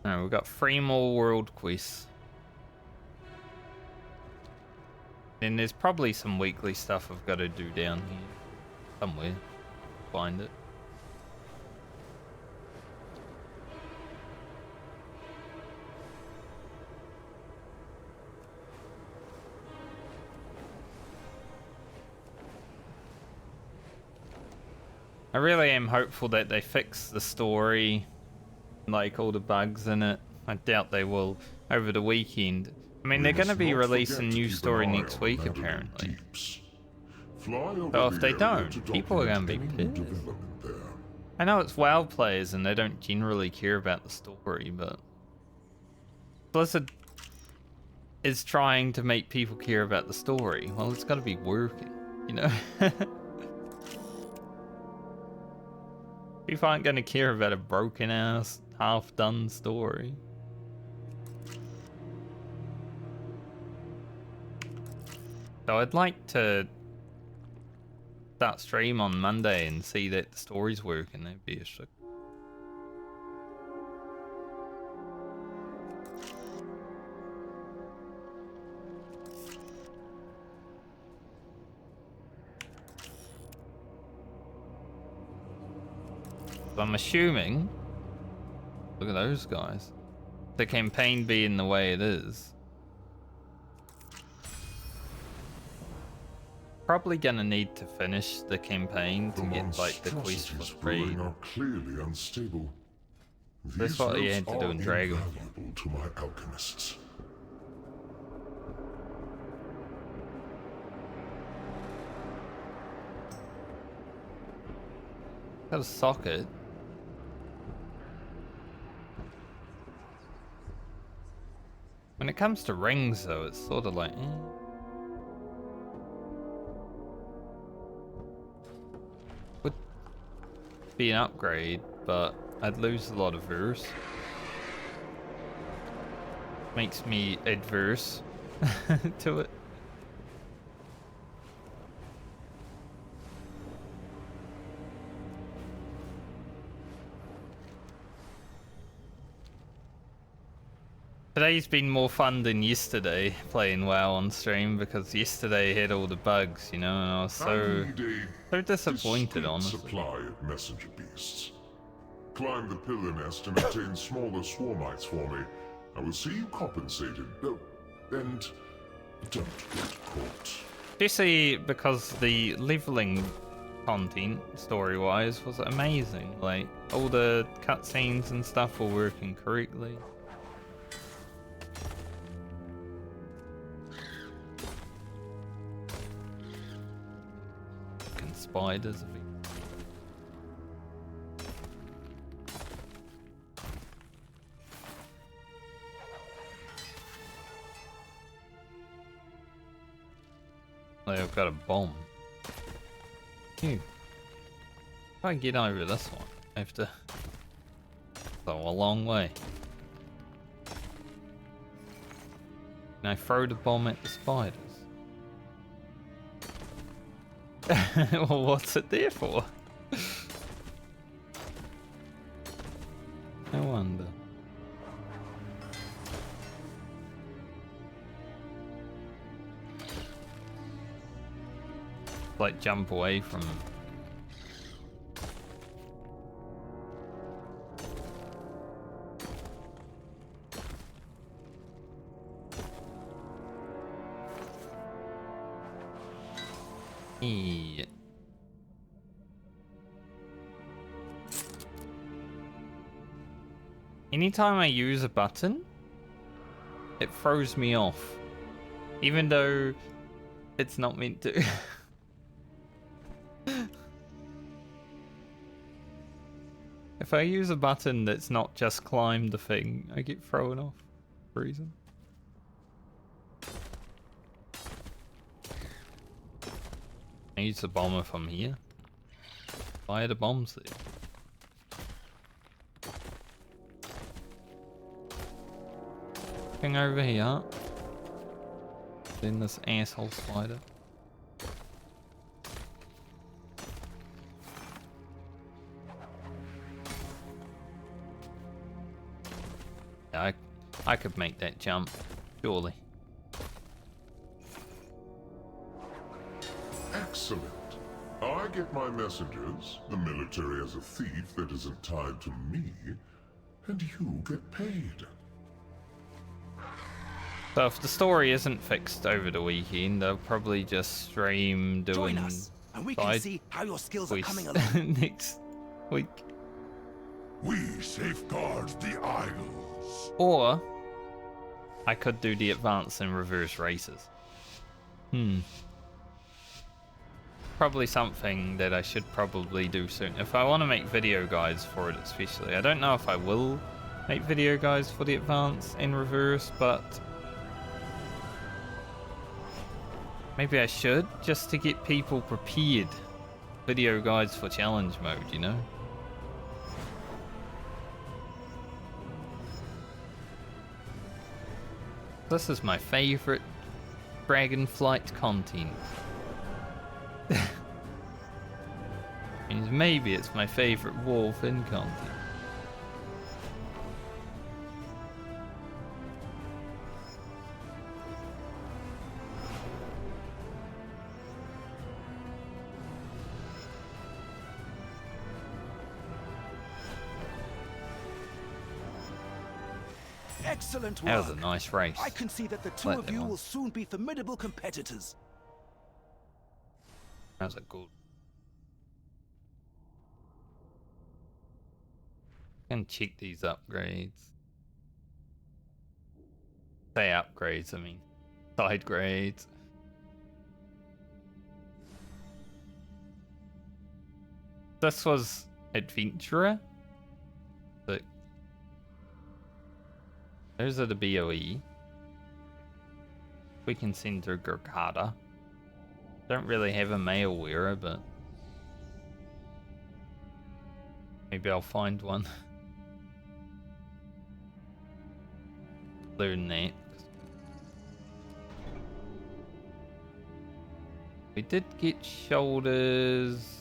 Alright, we've got 3 more world quests. Then there's probably some weekly stuff I've got to do down here. Somewhere. Find it. I really am hopeful that they fix the story, like all the bugs in it. I doubt they will over the weekend. I mean, they're going to be releasing new story next week, apparently. So if they don't, people are going to be pissed. I know it's WoW players and they don't generally care about the story, but Blizzard is trying to make people care about the story. Well, it's got to be working, you know? People aren't going to care about a broken-ass, half-done story. So I'd like to start stream on Monday and see that the story's working. That'd be a shit. I'm assuming, look at those guys, the campaign being the way it is, Probably gonna need to finish the campaign to get like the quest for free. Are clearly unstable. That's what you had to do in Dragon. Invaluable to my alchemists. Got a socket. When it comes to rings, though, it's sort of like, would be an upgrade, but I'd lose a lot of verse. Makes me adverse to it. Today's been more fun than yesterday playing WoW on stream because yesterday had all the bugs, you know, and I was so disappointed, honestly. Supply of messenger beasts. Climb the pillar nest and obtain smaller swarmites for me. I will see you compensated. Oh, and don't get caught. Especially because the leveling content, story-wise, was amazing. Like, all the cutscenes and stuff were working correctly. Spiders. I've got a bomb. Phew. If I get over this one, I have to go a long way. Can I throw the bomb at the spiders? Well, what's it there for? I wonder. Like jump away from them. Yeah. Anytime I use a button, it throws me off. Even though it's not meant to. If I use a button that's not just climb the thing, I get thrown off for a reason. I use the bomber from here. Fire the bombs there. Looking over here. Then this asshole spider. Yeah, I could make that jump, surely. Excellent. I get my messengers, the military as a thief that isn't tied to me, and you get paid. So if the story isn't fixed over the weekend, they'll probably just stream doing Join us, and we can see how your skills are coming along next week. We safeguard the Isles. Or I could do the advance and reverse races. Probably something that I should probably do soon. If I want to make video guides for it especially. I don't know if I will make video guides for the advance and reverse, but maybe I should, just to get people prepared. Video guides for challenge mode, you know? This is my favorite Dragonflight content. Means maybe it's my favorite Wolf in content. Excellent work. That was a nice race. I can see that the two of you will soon be formidable competitors. How's it good? Can check these upgrades. Say upgrades, I mean side grades. This was adventurer. But those are the BOE. We can send through Gurkata. Don't really have a male wearer, but maybe I'll find one. Learn that. We did get shoulders.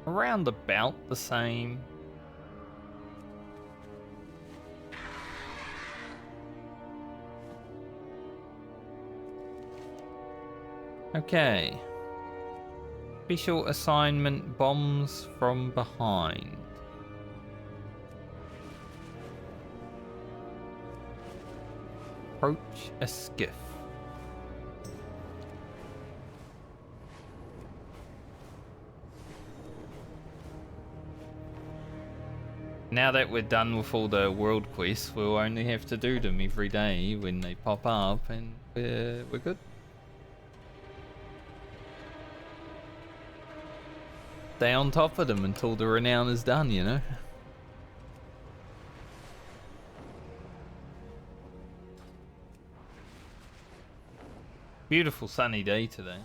Around about the same. Okay. Special assignment, bombs from behind. Approach a skiff. Now that we're done with all the world quests, we'll only have to do them every day when they pop up, and we're good. Stay on top of them until the renown is done, you know? Beautiful sunny day today.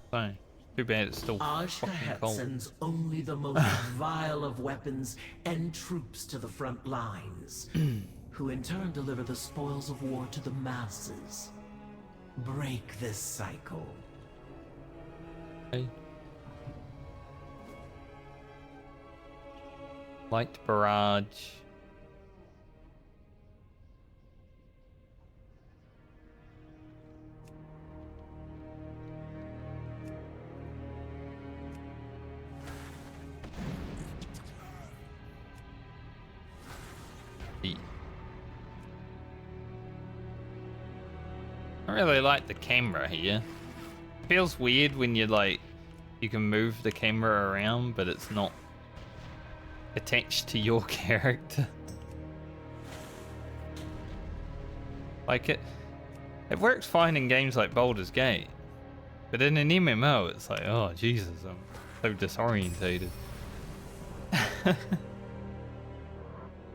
So, too bad it's still fucking Azj-Kahet cold. sends only the most vile of weapons and troops to the front lines, who in turn deliver the spoils of war to the masses. Break this cycle. Okay. Light barrage. I really like the camera here. Feels weird when you you can move the camera around, but it's not attached to your character. Like it works fine in games like Baldur's Gate, but in an MMO it's like, oh Jesus, I'm so disorientated.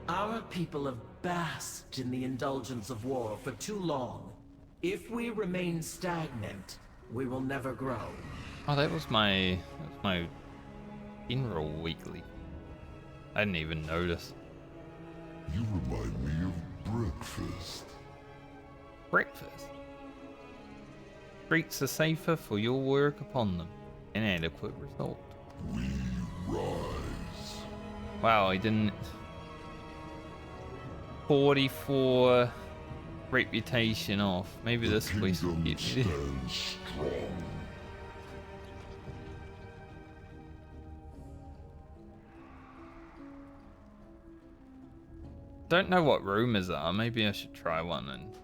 Our people have basked in the indulgence of war for too long. If we remain stagnant, we will never grow. Oh, that was my general weekly. I didn't even notice. You remind me of breakfast. Breakfast. Streets are safer for your work upon them. An adequate result. We rise. Wow, I didn't. 44 reputation off. Maybe this place will get me there. Strong. Don't know what rumors are. Maybe I should try one and.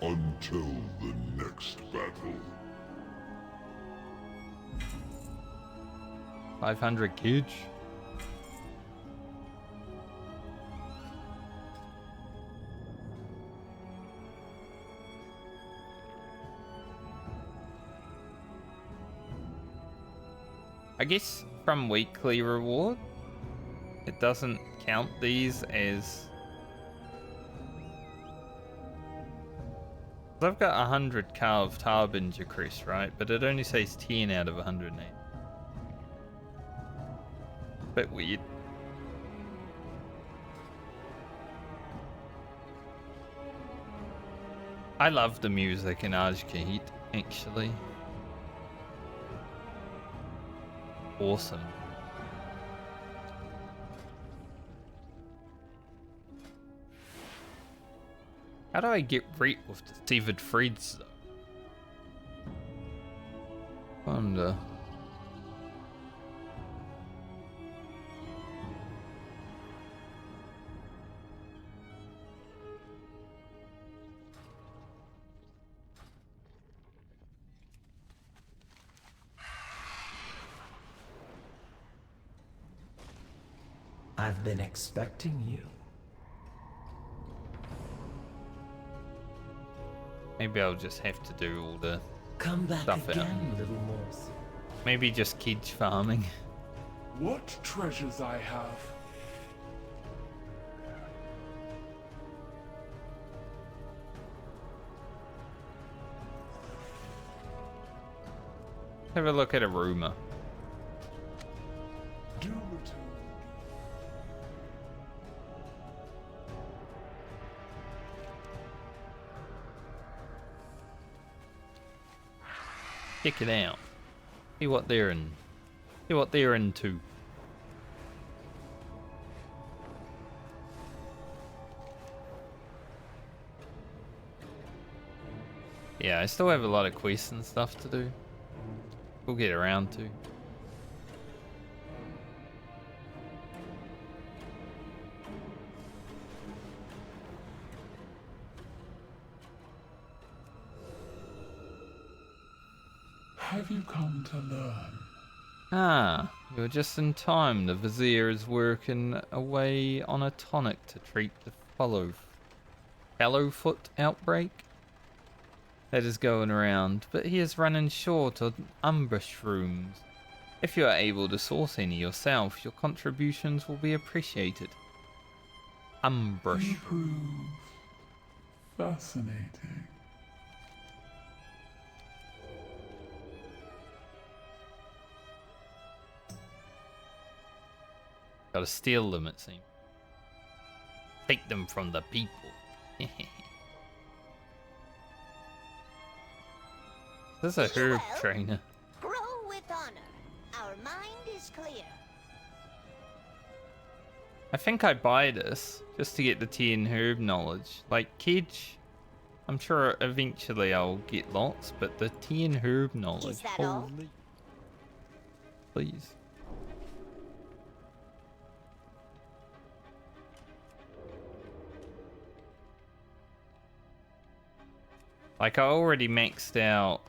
Until the next battle. 500 kids. I guess from weekly reward, it doesn't count these as. I've got 100 carved harbinger crest, right? But it only says 10 out of 108. Bit weird. I love the music in Azj-Kahet, actually. Awesome. How do I get rid with the severed threads though? Wonder. I've been expecting you. Maybe I'll just have to do all the Come back stuff again, out. little morsel. Maybe just kids farming. What treasures I have. Have a look at a rumor. Do return. Check it out. See what they're in. See what they're into. Yeah, I still have a lot of quests and stuff to do. We'll get around to. Have you come to learn? Ah, you're just in time. The Vizier is working away on a tonic to treat the Hallowfoot outbreak that is going around, but he is running short on ambush rooms. If you are able to source any yourself, your contributions will be appreciated. Ambush. Improve. Fascinating. Gotta steal them, it seems. Take them from the people. This is a herb trainer. Grow with honor. Our mind is clear. I think I buy this just to get the tea and herb knowledge. Like Kidge, I'm sure eventually I'll get lots, but the tea and herb knowledge, Is that all? holy. Please. Like I already maxed out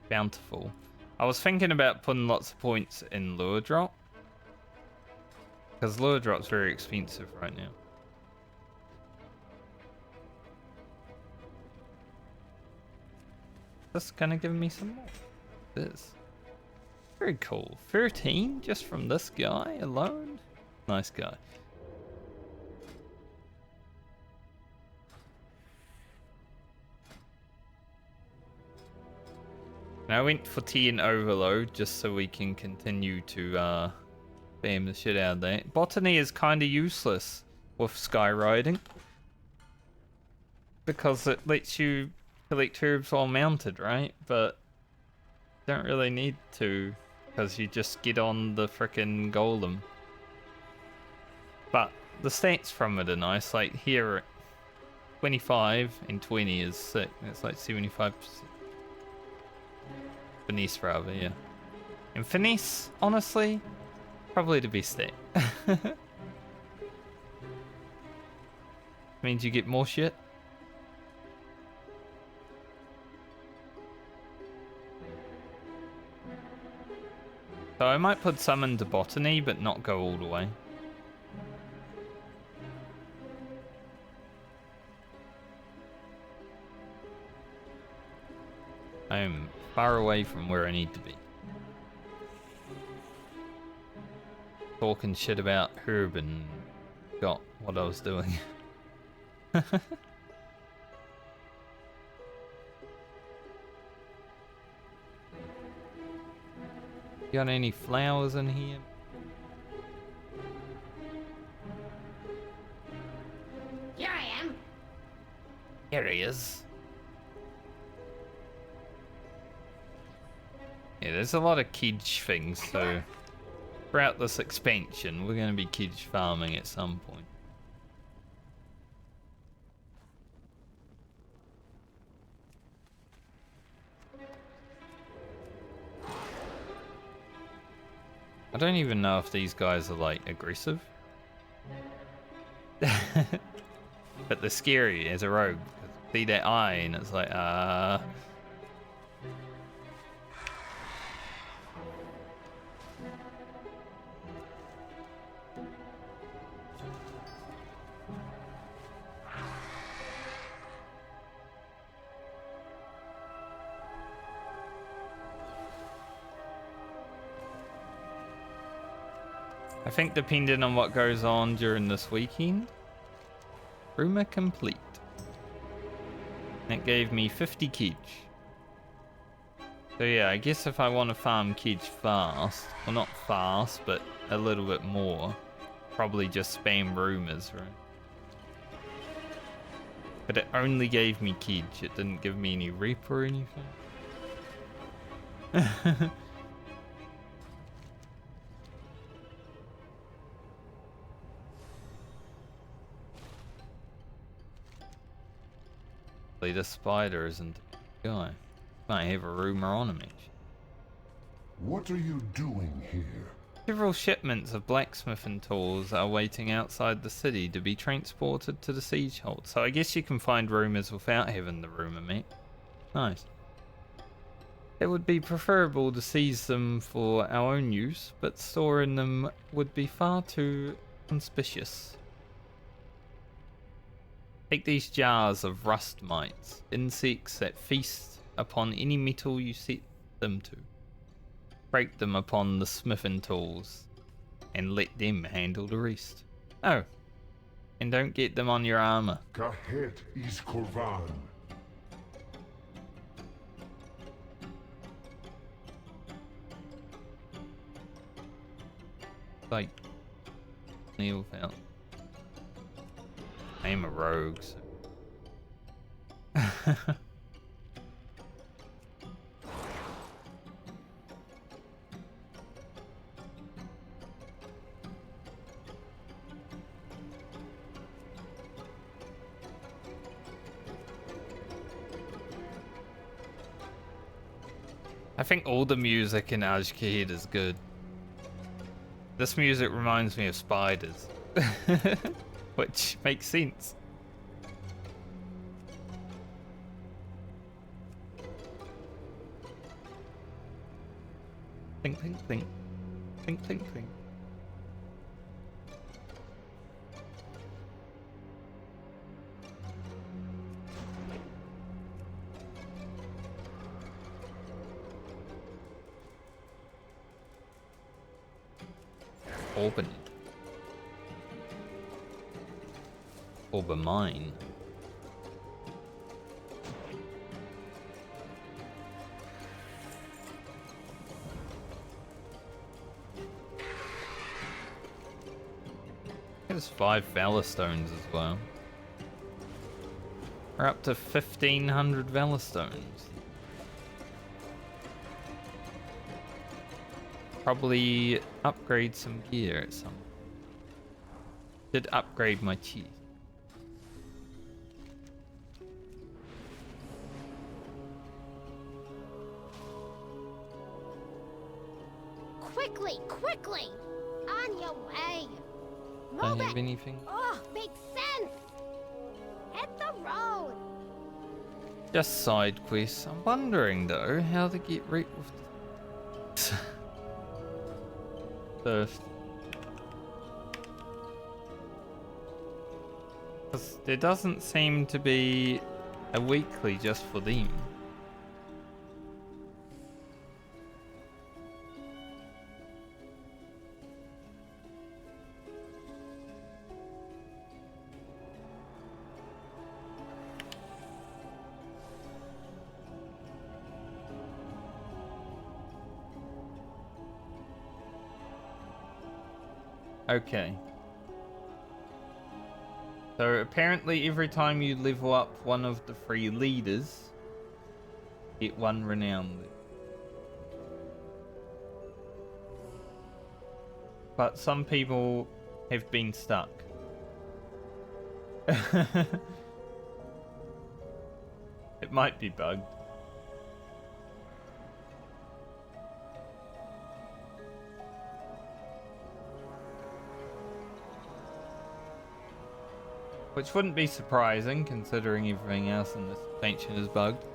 Bountiful. I was thinking about putting lots of points in Lure Drop, because Lure Drop's very expensive right now. That's gonna give me some more. This. Very cool. 13 just from this guy alone? Nice guy. And I went for tea and overload just so we can continue to spam the shit out of that. Botany is kind of useless with skywriting because it lets you collect herbs while mounted, right? But don't really need to because you just get on the frickin' golem. But the stats from it are nice. Like here, 25 and 20 is sick. It's like 75%. Finesse rather, yeah. And finesse, honestly, probably the best stat. Means you get more shit. So I might put some into botany, but not go all the way. I am far away from where I need to be. Talking shit about herb and got what I was doing. Got any flowers in here? Here I am. Here he is. Yeah, there's a lot of Kidge things, so throughout this expansion, we're going to be Kidge farming at some point. I don't even know if these guys are, like, aggressive. But they're scary as a rogue. See that eye and it's like, I think depending on what goes on during this weekend. Rumor complete. That gave me 50 Kedge. So yeah, I guess if I want to farm Kedge fast, well not fast, but a little bit more, probably just spam rumors, right? But it only gave me Kedge, it didn't give me any rep or anything. The spider isn't a guy. Might have a rumor on him, actually. What are you doing here? Several shipments of blacksmithing tools are waiting outside the city to be transported to the siege hold. So I guess you can find rumors without having the rumor, mate. Nice. It would be preferable to seize them for our own use, but storing them would be far too conspicuous. Take these jars of rust mites, insects that feast upon any metal you set them to. Break them upon the smithing tools, and let them handle the rest. Oh, and don't get them on your armor. Kahet is Korvan. Like, kneel out. I am a rogue, so. I think all the music in Azj-Kahet is good. This music reminds me of spiders. Which makes sense. Think, think, think. Think, think, think. Open. Orb mine. There's 5 Valor Stones as well. We're up to 1,500 Valor Stones. Probably upgrade some gear at some. Did upgrade my cheese. Quickly, quickly! On your way! Don't Move have it! anything. Oh, makes sense! Hit the road! Just side quests. I'm wondering though how to get rid of first. Because there doesn't seem to be a weekly just for them. Okay. So apparently every time you level up one of the 3 leaders, get 1 renown. But some people have been stuck. It might be bugged. Which wouldn't be surprising, considering everything else in this expansion is bugged.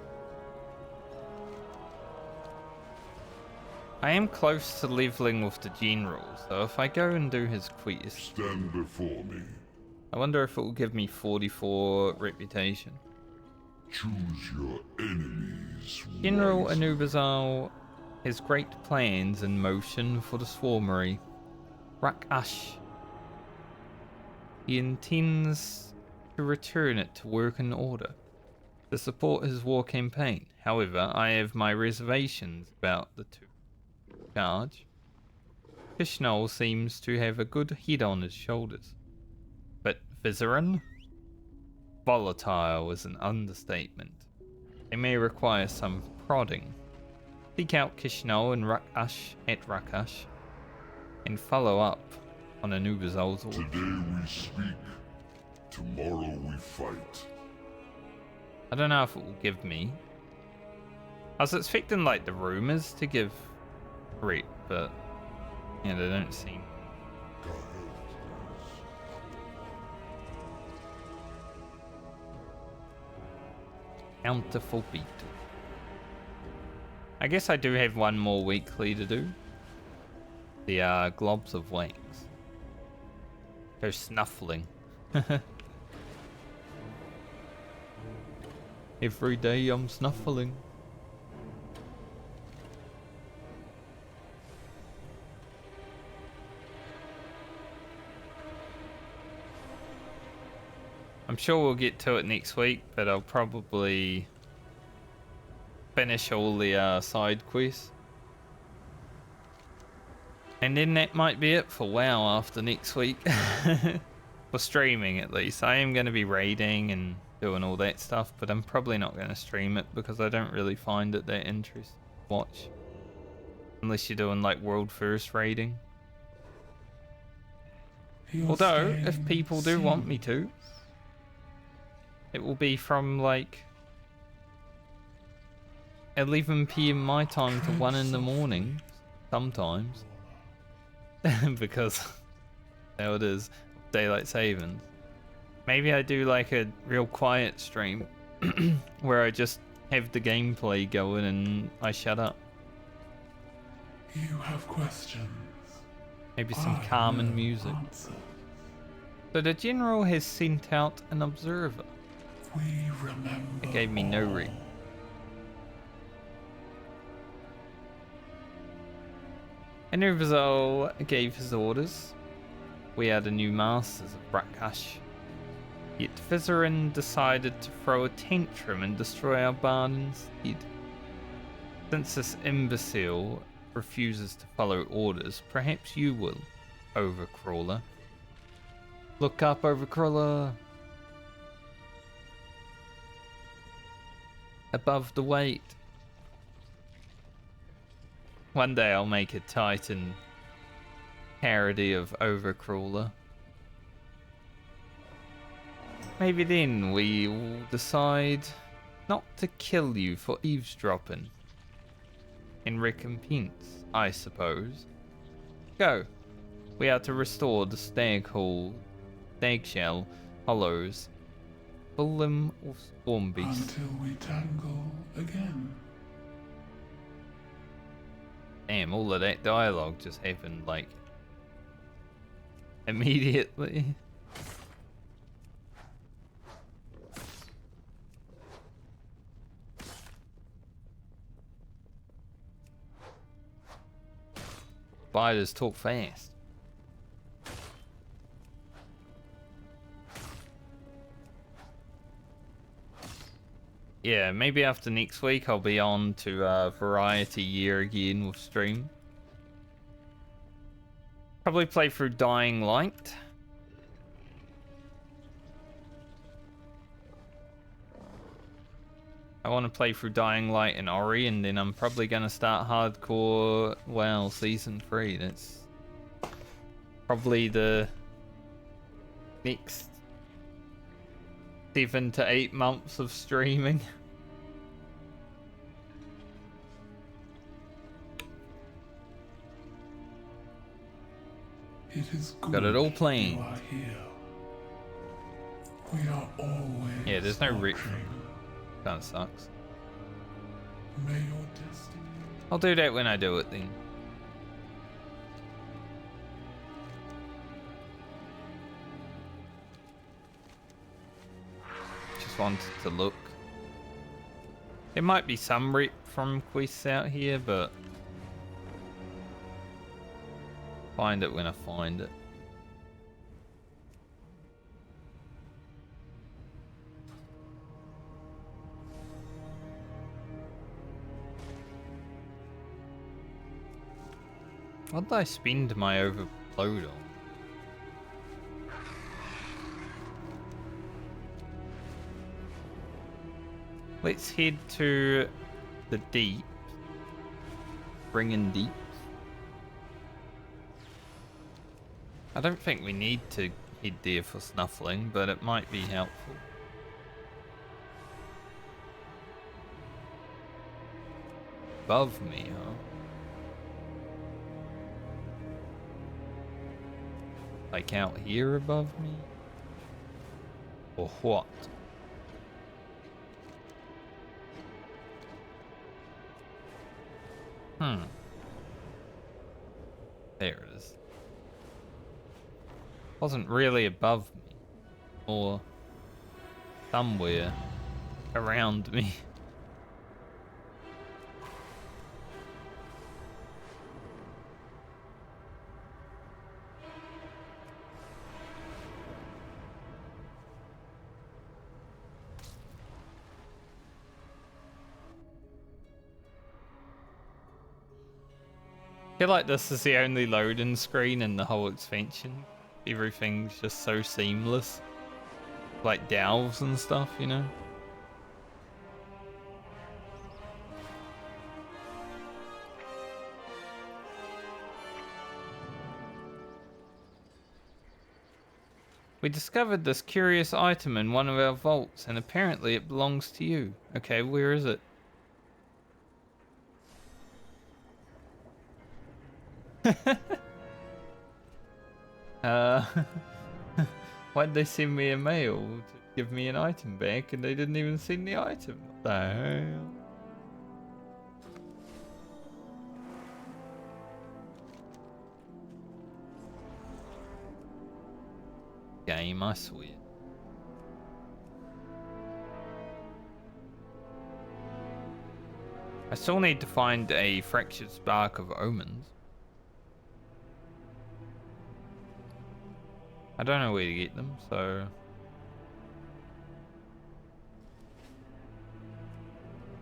I am close to leveling with the general, so if I go and do his quest... Stand before me. I wonder if it will give me 44 reputation. Choose your enemies. General wisely. Anubizal has great plans in motion for the swarmery. Rakash. He intends to return it to work in order to support his war campaign. However, I have my reservations about the two charge. Kishnol seems to have a good head on his shoulders, but Vizerin? Volatile is an understatement. They may require some prodding. Seek out Kishnol and Rakash at Rakash and follow up on Anub'Azal's order. Today we speak, tomorrow we fight. I don't know if it will give me. I was expecting like the rumors to give threat, but yeah, they don't seem. Counterful beetle. I guess I do have one more weekly to do. The globs of wings. Go snuffling. Every day I'm snuffling. I'm sure we'll get to it next week, but I'll probably finish all the side quests. And then that might be it for WoW after next week. For streaming at least. I am going to be raiding and doing all that stuff, but I'm probably not going to stream it because I don't really find it that interesting to watch. Unless you're doing like world first raiding. Although, if people do want me to, it will be from like 11 PM my time to 1 in the morning, sometimes. Because how it is, daylight savings. Maybe I do like a real quiet stream where I just have the gameplay going and I shut up. You have questions. Maybe some calming music. So the general has sent out an observer. We remember. It gave me no read. Anub'Azal gave his orders. We are the new masters of Rakash. Yet Vizerin decided to throw a tantrum and destroy our barn instead. Since this imbecile refuses to follow orders, perhaps you will, Overcrawler. Look up, Overcrawler. Above the weight. One day I'll make a Titan parody of Overcrawler. Maybe then we will decide not to kill you for eavesdropping. In recompense, I suppose. Go. We are to restore the stagshell hollows. Fill them with storm beasts. Until we tangle again. Damn, all of that dialogue just happened like immediately. Spiders talk fast. Yeah, maybe after next week I'll be on to Variety Year again with stream. Probably play through Dying Light. I want to play through Dying Light and Ori, and then I'm probably going to start Hardcore WoW Season 3. That's probably the next 7 to 8 months of streaming. It is good. Got it all planned. You are here. We are always. Yeah, there's no rich. watching. Kind of sucks. May your destiny. I'll do that when I do it then. Just wanted to look. There might be some rep from quests out here, but Find it when I find it. What did I spend my overload on? Let's head to the deep. Bring in deep. I don't think we need to head there for snuffling, but it might be helpful. Above me, huh? Like out here above me? Or what? There it is. Wasn't really above me. Or somewhere around me. I feel like this is the only loading screen in the whole expansion. Everything's just so seamless. Like delves and stuff, you know? We discovered this curious item in one of our vaults, and apparently it belongs to you. Okay, where is it? Why'd they send me a mail to give me an item back and they didn't even send the item? What the hell? Game, I swear. I still need to find a fractured spark of omens. I don't know where to get them, so...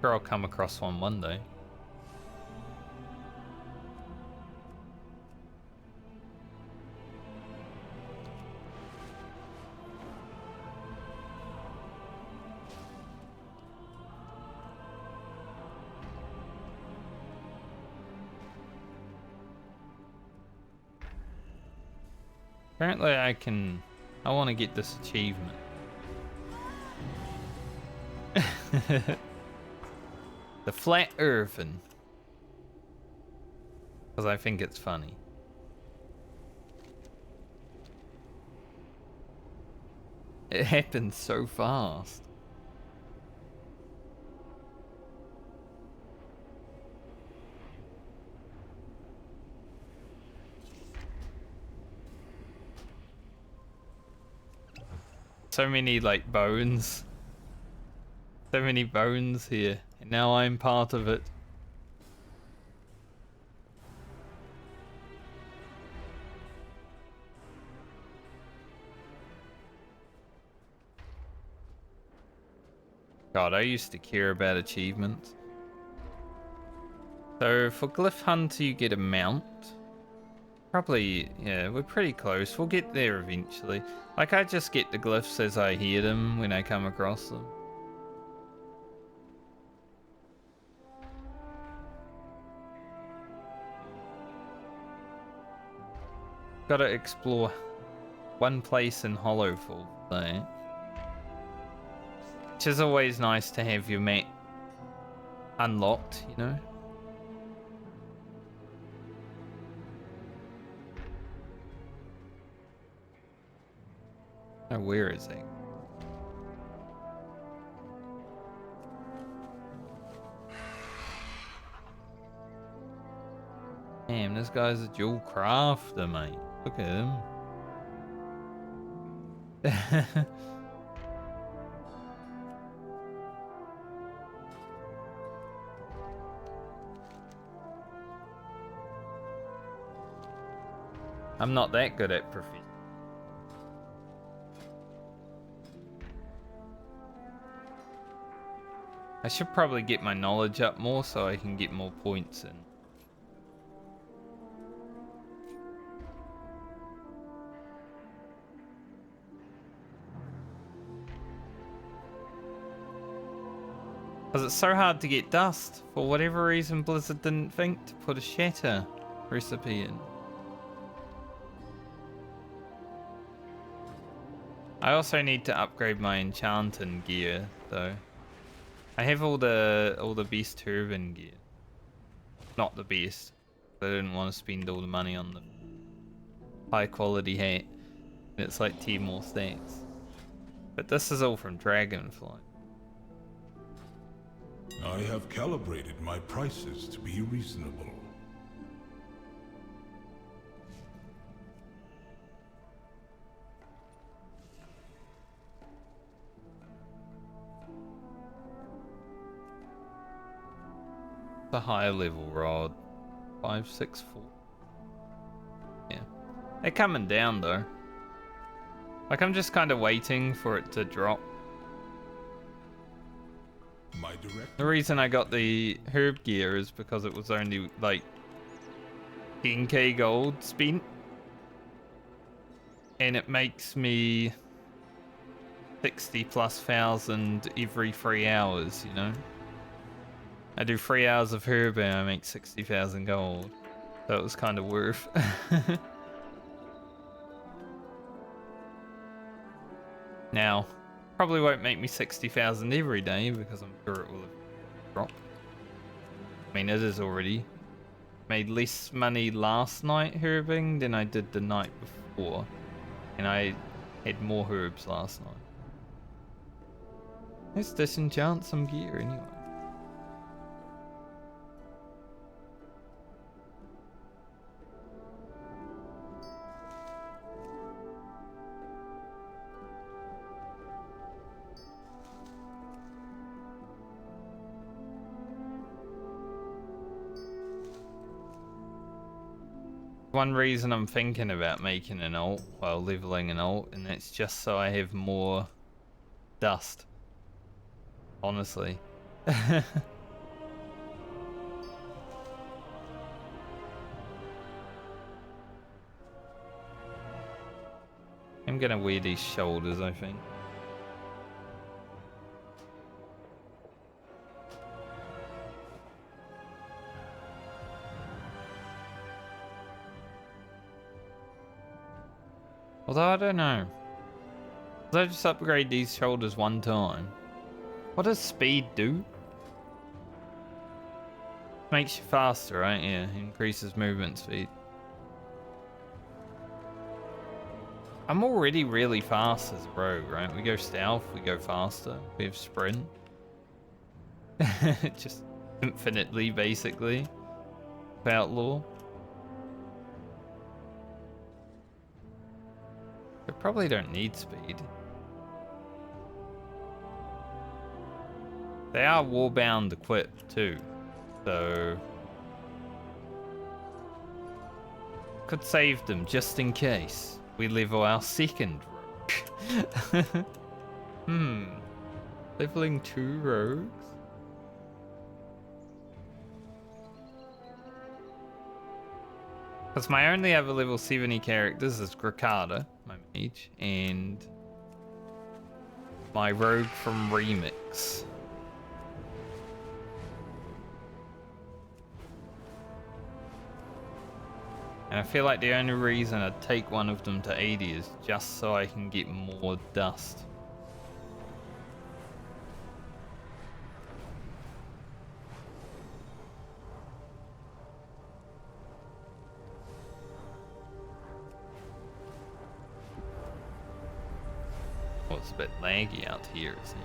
sure I'll come across one day. Apparently I want to get this achievement. The flat earthen. Because I think it's funny. It happened so fast. So many like bones. So many bones here. And now I'm part of it. God, I used to care about achievements. So for Glyph Hunter you get a mount. Probably, yeah, we're pretty close. We'll get there eventually. Like, I just get the glyphs as I hear them when I come across them. Gotta explore one place in Hallowfall, though. Which is always nice to have your map unlocked, you know? Oh, where is he? Damn, this guy's a dual crafter, mate. Look at him. I'm not that good at profession. I should probably get my knowledge up more so I can get more points in. Because it's so hard to get dust. For whatever reason, Blizzard didn't think to put a shatter recipe in. I also need to upgrade my enchanting gear, though. I have all the best turban gear. Not the best. I didn't want to spend all the money on the high quality hat. It's like 10 more stacks. But this is all from Dragonflight. I have calibrated my prices to be reasonable. The higher level rod. 564. Yeah. They're coming down though. Like I'm just kind of waiting for it to drop. The reason I got the herb gear is because it was only like 10k gold spent. And it makes me 60,000+ every 3 hours, you know? I do 3 hours of herb and I make 60,000 gold. So it was kind of worth. Now, probably won't make me 60,000 every day because I'm sure it will drop. I mean, it is already. Made less money last night herbing than I did the night before. And I had more herbs last night. Let's disenchant some gear anyway. One reason I'm thinking about making an ult, well, leveling an ult, and that's just so I have more dust. Honestly. I'm gonna wear these shoulders, I think. Although I don't know. Did I just upgrade these shoulders one time? What does speed do? Makes you faster, right? Yeah, increases movement speed. I'm already really fast as a rogue, right? We go stealth, we go faster, we have sprint. Just infinitely, basically. Outlaw. I probably don't need speed. They are warbound equipped too, so could save them just in case we level our second rogue. Leveling 2 rogues? Because my only other level 70 characters is Grakata, my mage, and my rogue from Remix. And I feel like the only reason I'd take one of them to 80 is just so I can get more dust. Well, it's a bit laggy out here, it seems.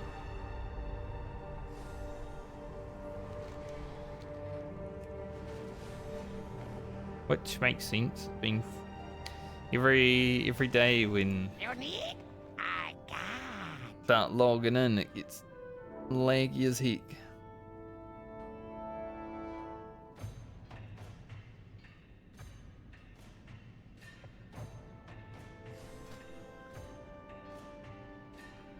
Which makes sense, being every day when start logging in, it gets laggy as heck.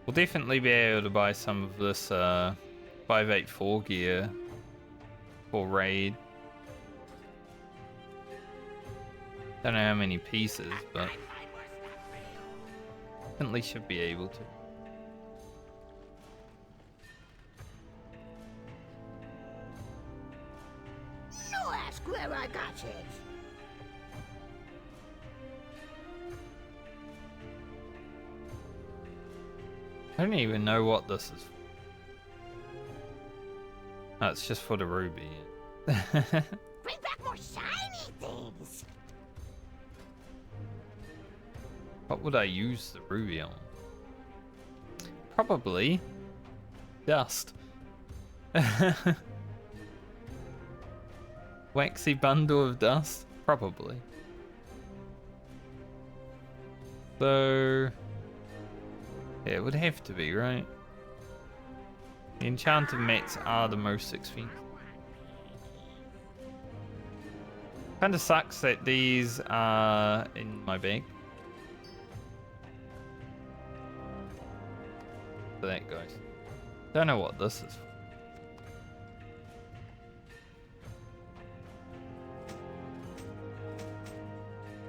We'll definitely be able to buy some of this 584 gear for raid. Don't know how many pieces, but definitely should be able to. No, ask where I got it. I don't even know what this is for. That's just for the ruby. Bring back more shiny things. What would I use the ruby on? Probably dust. Waxy bundle of dust? Probably. So yeah, it would have to be, right? The enchanted mats are the most expensive. Kinda sucks that these are in my bag. So that goes. Don't know what this is for.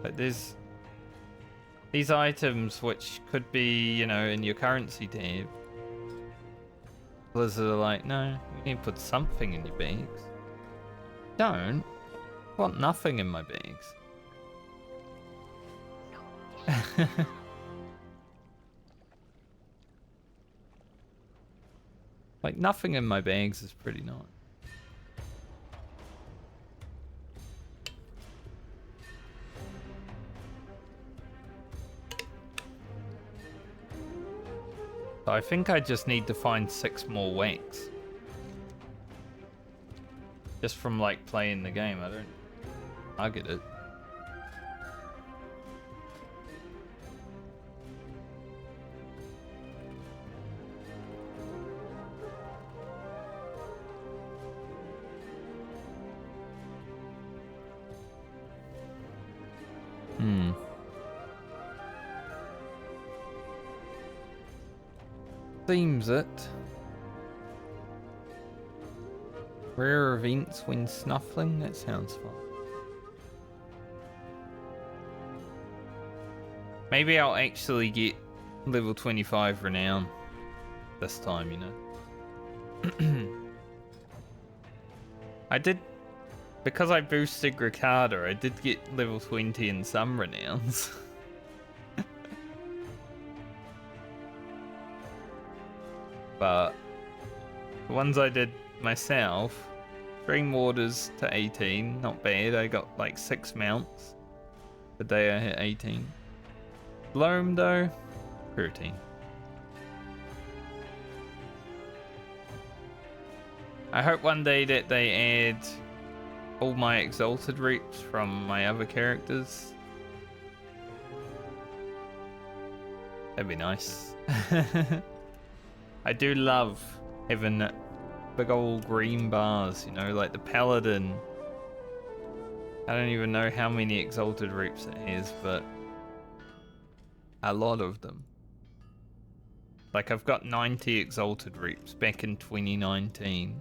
But there's these items which could be, you know, in your currency tab. Blizzard are like, no, you need to put something in your bags. Don't. I want nothing in my bags. Like, nothing in my bags is pretty nice. So I think I just need to find 6 more wax. Just from like playing the game, I get it. Seems it. Rare events when snuffling? That sounds fun. Maybe I'll actually get level 25 renown this time, you know. I did, because I boosted Ricardo, I did get level 20 in some renowns. But the ones I did myself, Dreamwaters to 18, not bad. I got like 6 mounts the day I hit 18. Loam though, 13. I hope one day that they add all my exalted reaps from my other characters. That'd be nice. I do love having big old green bars, you know, like the Paladin. I don't even know how many exalted reaps it has, but a lot of them. Like I've got 90 exalted reaps back in 2019.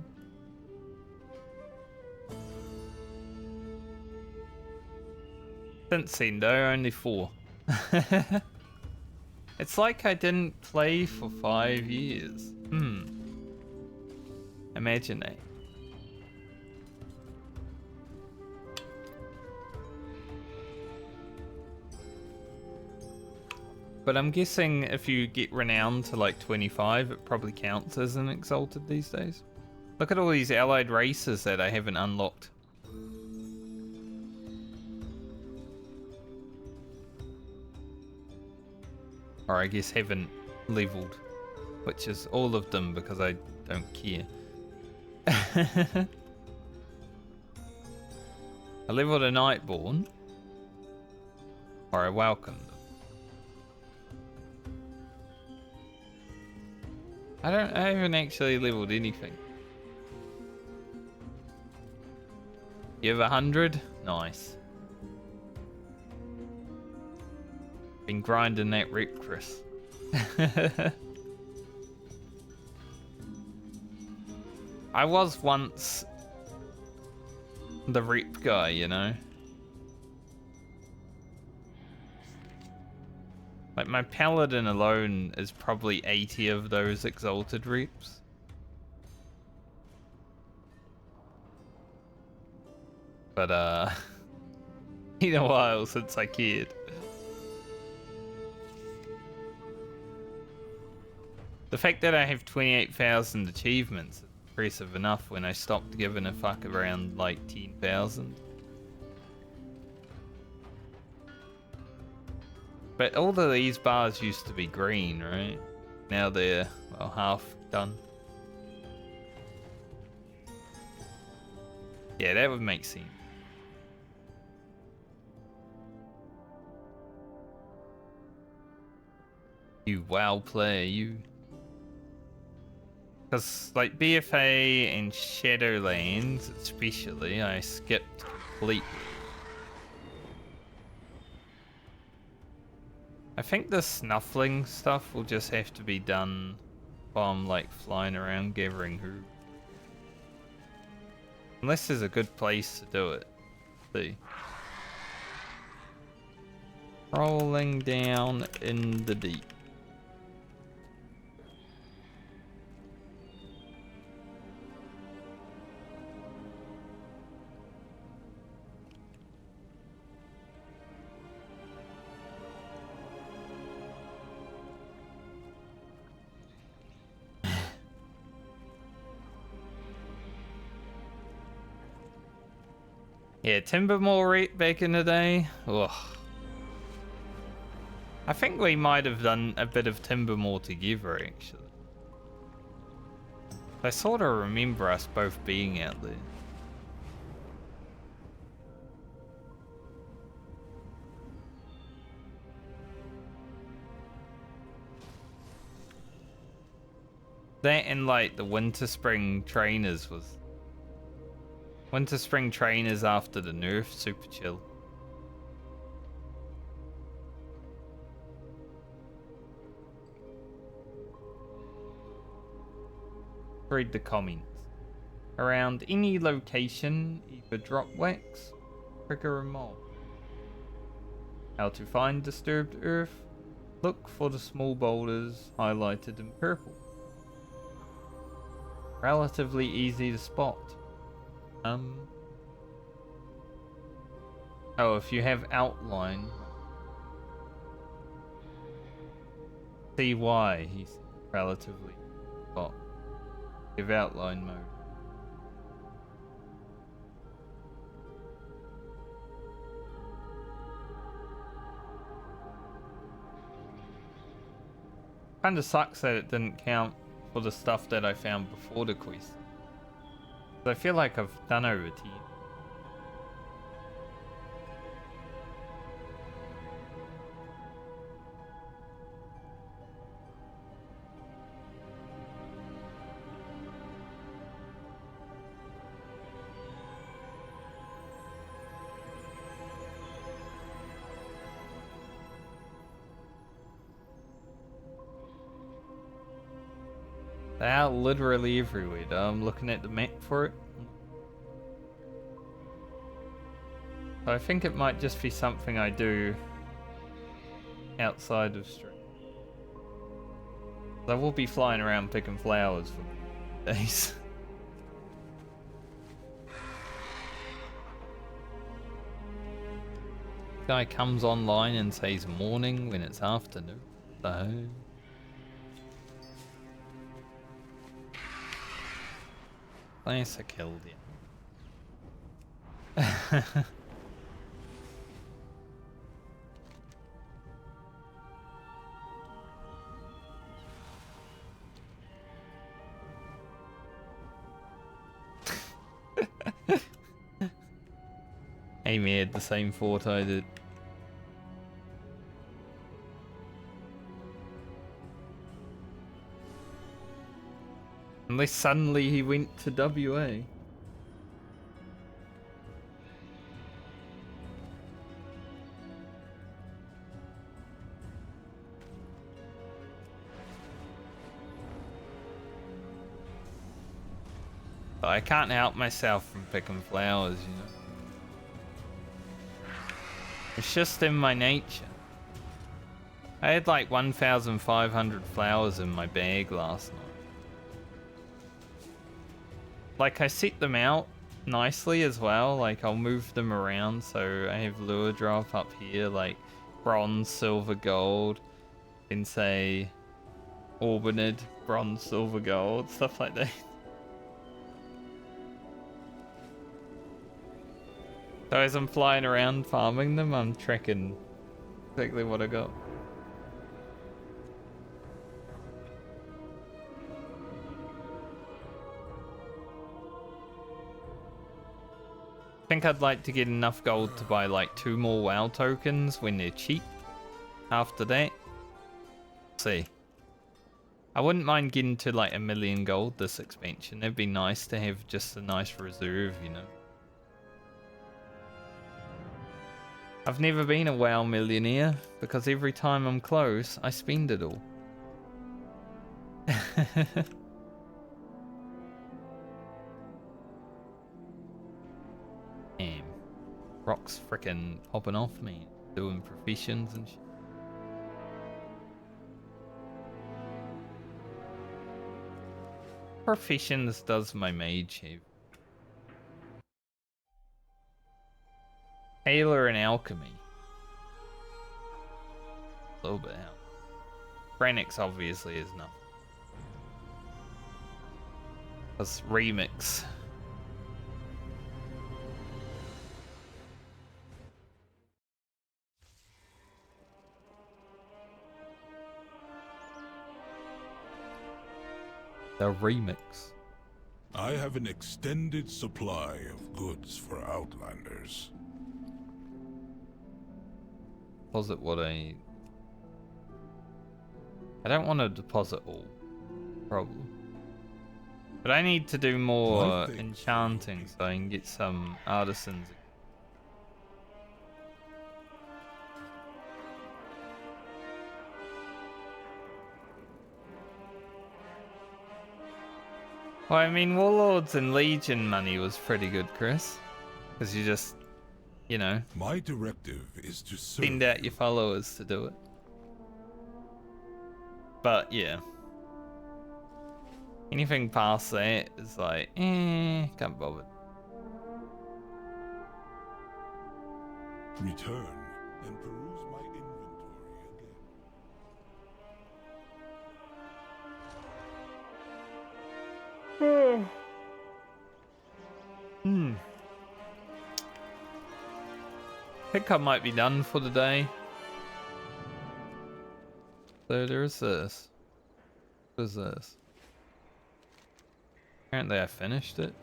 Since then though, only 4. It's like I didn't play for 5 years. Imagine that. But I'm guessing if you get renowned to like 25, it probably counts as an exalted these days. Look at all these allied races that I haven't unlocked. Or I guess haven't leveled, which is all of them because I don't care. I leveled a Nightborn, or I welcomed them. I haven't actually leveled anything. You have 100? Nice. Been grinding that rep, Chris. I was once the Reap guy, you know? Like, my paladin alone is probably 80 of those exalted Reaps. But, been a while since I cared. The fact that I have 28,000 achievements is impressive enough when I stopped giving a fuck around, like, 10,000. But all of these bars used to be green, right? Now they're, well, half done. Yeah, that would make sense. You WoW player, you... Because, like, BFA and Shadowlands, especially, I skipped completely. I think the snuffling stuff will just have to be done while I'm, like, flying around gathering who. Unless there's a good place to do it. See. Rolling down in the deep. Yeah, Timbermore rate back in the day. Ugh. I think we might have done a bit of Timbermore together, actually. I sort of remember us both being out there. That and like the Winter Spring Trainers was... Winter Spring Trainers after the nerf, super chill. Read the comments. Around any location, either drop wax, trigger a mob. How to find disturbed earth? Look for the small boulders highlighted in purple. Relatively easy to spot. Oh, if you have outline. See why he's relatively spot. Give outline mode. Kinda sucks that it didn't count for the stuff that I found before the quest. I feel like I've done over 10. They are literally everywhere, though. I'm looking at the map for it. So I think it might just be something I do outside of stream. I will be flying around picking flowers for days. Guy comes online and says morning when it's afternoon. So... Nice, I killed you. Amy had the same thought I did. Unless suddenly he went to WA. But I can't help myself from picking flowers, you know. It's just in my nature. I had like 1,500 flowers in my bag last night. Like, I set them out nicely as well. Like, I'll move them around. So I have lure drop up here, like bronze, silver, gold. Then say Orbinid, bronze, silver, gold, stuff like that. So as I'm flying around farming them, I'm tracking exactly what I got. I think I'd like to get enough gold to buy like 2 more WoW tokens when they're cheap. After that, see. I wouldn't mind getting to like 1 million gold this expansion. It'd be nice to have just a nice reserve, you know. I've never been a WoW millionaire because every time I'm close, I spend it all. Damn. Rock's frickin' popping off me, doing professions and shit. Professions does my mage have. Tailor and alchemy. A little bit out. Branix obviously is nothing. That's remix. The remix. I have an extended supply of goods for Outlanders. Deposit what I don't want to deposit all. Problem. But I need to do more enchanting so I can get some artisans. Well, I mean, Warlords and Legion money was pretty good, Chris. Because you just, you know, my directive is to send out your followers to do it. But yeah, anything past that is like, can't bother. Return and peruse my inventory again. I think I might be done for the day. So there's this. What is this? Apparently I finished it.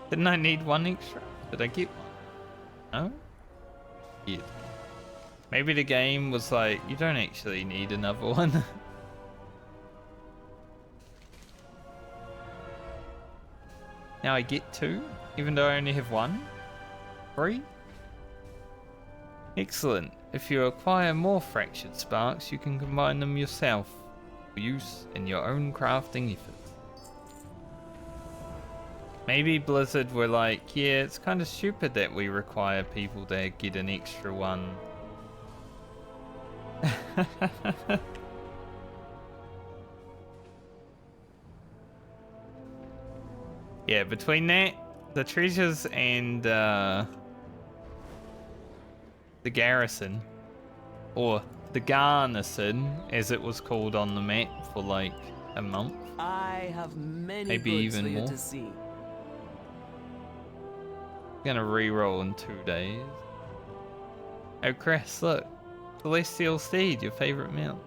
Didn't I need one extra? Did I get one? No? Yeah. Maybe the game was like, you don't actually need another one. Now I get 2, even though I only have 1? 3? Excellent. If you acquire more fractured sparks, you can combine them yourself for use in your own crafting efforts. Maybe Blizzard were like, yeah, it's kind of stupid that we require people to get an extra one. Yeah, between that, the treasures, and the garrison, or the garrison, as it was called on the map for like a month. I have many maybe goods even for you more. to see. Gonna reroll in 2 days. Oh, Chris, look, Celestial Steed, your favorite mount.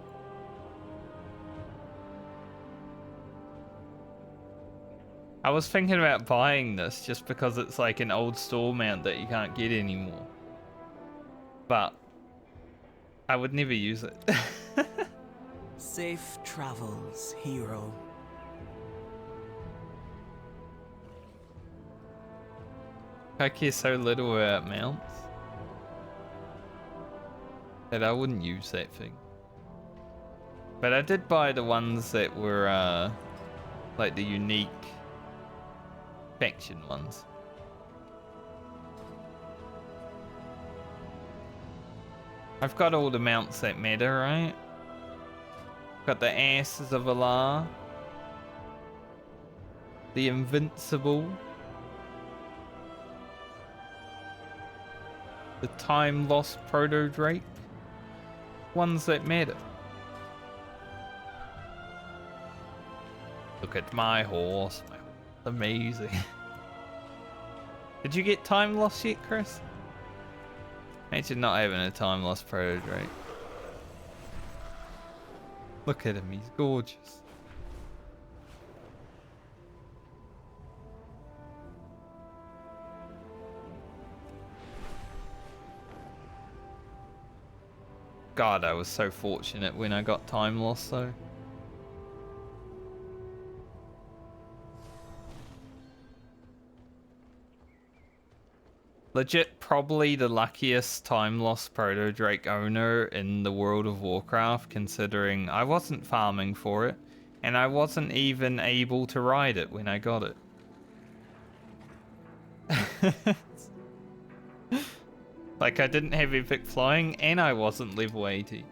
I was thinking about buying this just because it's like an old store mount that you can't get anymore. But I would never use it. Safe travels, hero. I care so little about mounts that I wouldn't use that thing. But I did buy the ones that were like the unique faction ones. I've got all the mounts that matter, right? Got the Asses of Allah, the Invincible, the Time Lost Proto Drake, ones that matter. Look at my horse, amazing. Did you get Time Lost yet, Chris? Imagine not having a Time Lost Proto Drake. Look at him, he's gorgeous. God, I was so fortunate when I got Time Lost though. Legit, probably the luckiest Time Lost Proto Drake owner in the World of Warcraft, considering I wasn't farming for it, and I wasn't even able to ride it when I got it. Like, I didn't have epic flying, and I wasn't level 80.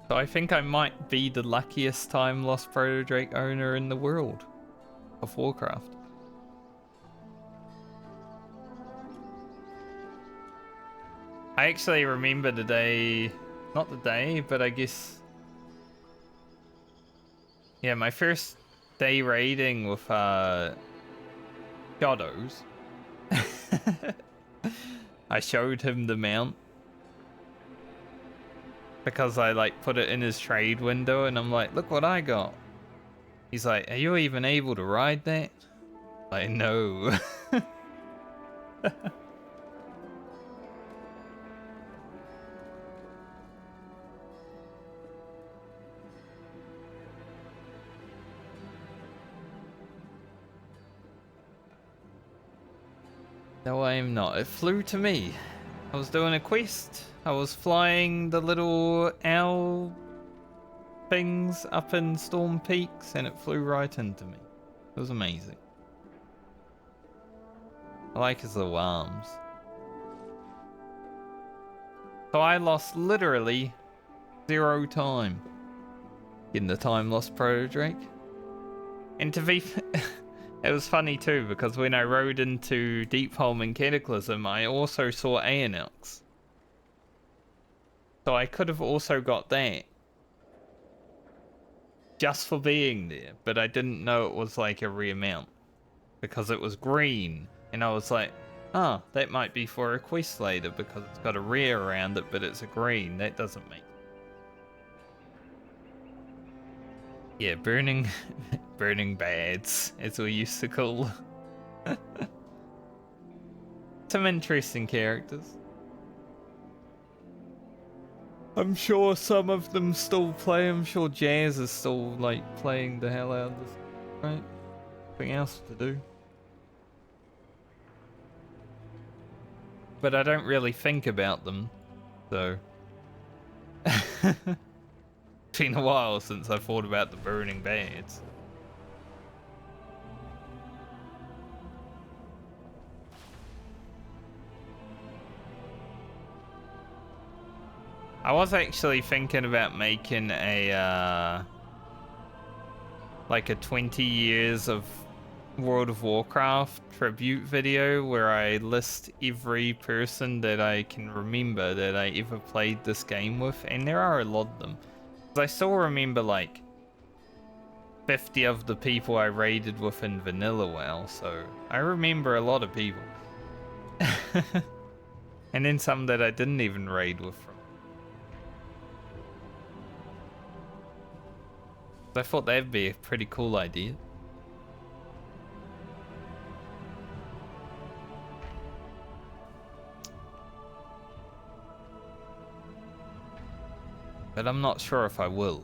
So I think I might be the luckiest Time Lost Proto Drake owner in the world of Warcraft. I actually remember the day, not the day, but I guess, yeah, my first day raiding with Shadows. I showed him the mount. Because I like put it in his trade window and I'm like, look what I got. He's like, are you even able to ride that? Like, no. No, I am not. It flew to me. I was doing a quest. I was flying the little owl things up in Storm Peaks and it flew right into me. It was amazing. I like his little arms. So I lost literally 0 time in the Time Lost Proto Drake. And to be it was funny too, because when I rode into Deepholm and Cataclysm, I also saw Aeonix. So I could have also got that. Just for being there, but I didn't know it was like a rare mount. Because it was green, and I was like, oh, that might be for a quest later, because it's got a rare around it, but it's a green. That doesn't make... Yeah, burning bads, as we used to call. Some interesting characters. I'm sure some of them still play. I'm sure Jazz is still like playing the hell out of this, right? Nothing else to do. But I don't really think about them, so. It's been a while since I thought about the burning bads. I was actually thinking about making a like a 20 years of World of Warcraft tribute video where I list every person that I can remember that I ever played this game with, and there are a lot of them. I still remember like 50 of the people I raided with in Vanilla WoW, so I remember a lot of people. And then some that I didn't even raid with from. I thought that'd be a pretty cool idea. But I'm not sure if I will.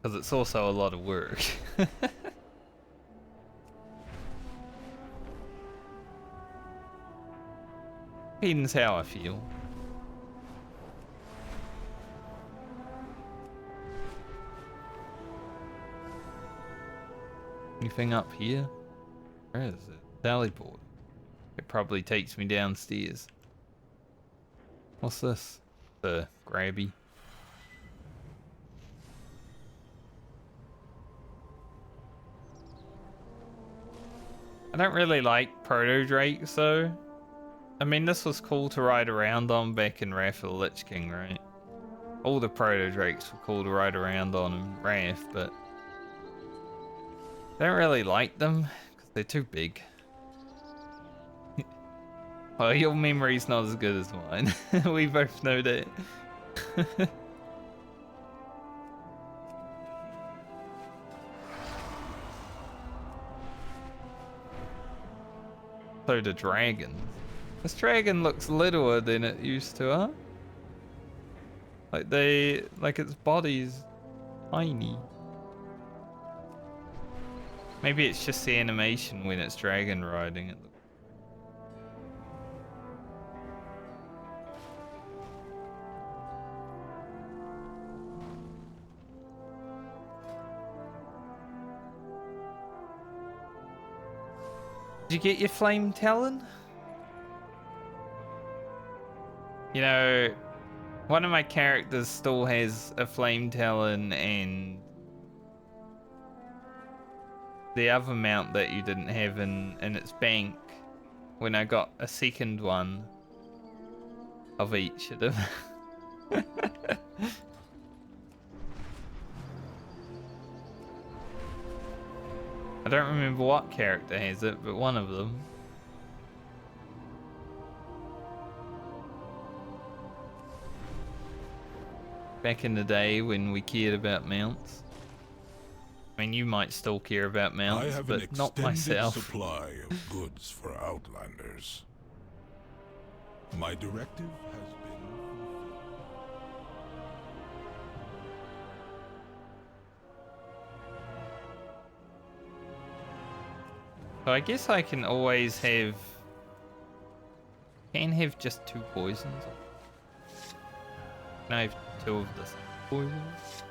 Because it's also a lot of work. Depends how I feel. Anything up here? Where is it? Sally board. It probably takes me downstairs. What's this? The grabby. I don't really like proto drakes though. I mean, this was cool to ride around on back in Wrath of the Lich King, right? All the proto drakes were cool to ride around on in Wrath, but I don't really like them because they're too big. Well, your memory's not as good as mine. We both know that. So the dragon. This dragon looks littler than it used to, huh? Like its body's tiny. Maybe it's just the animation when it's dragon riding it. Did you get your flame talon? You know, one of my characters still has a flame talon and the other mount that you didn't have in its bank when I got a second one of each of them. I don't remember what character has it, but one of them. Back in the day when we cared about mounts. I mean, you might still care about mounts, but not myself. I have an extended supply of goods for Outlanders. My directive has been So I guess I can always have... Can have just 2 poisons. Can I have 2 of the poisons?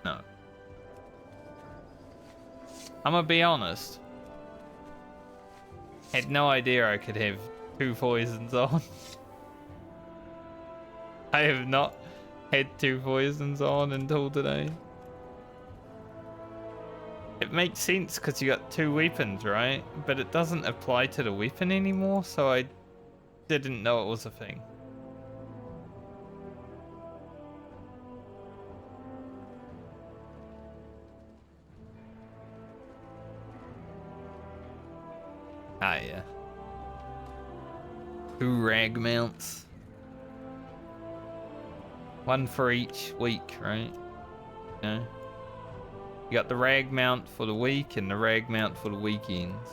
No. I'm gonna be honest. Had no idea I could have 2 poisons on. I have not had 2 poisons on until today. It makes sense because you got 2 weapons, right? But it doesn't apply to the weapon anymore, so I didn't know it was a thing. Ah, yeah. 2 rag mounts. 1 for each week, right? Yeah. You got the rag mount for the week and the rag mount for the weekends.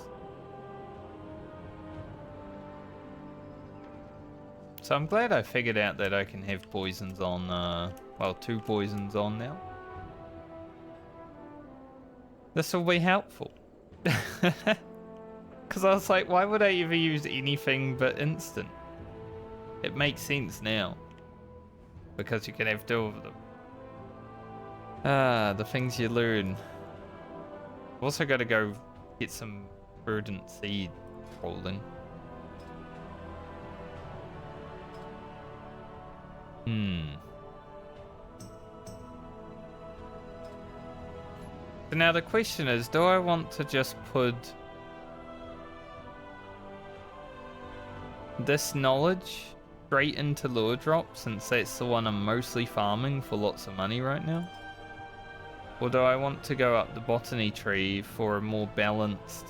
So I'm glad I figured out that I can have poisons on, well, 2 poisons on now. This will be helpful. Because I was like, why would I ever use anything but instant? It makes sense now. Because you can have 2 of them. Ah, the things you learn. I've also got to go get some verdant seed rolling. So now the question is, do I want to just put this knowledge straight into lure drop, since that's the one I'm mostly farming for lots of money right now? Or do I want to go up the botany tree for a more balanced...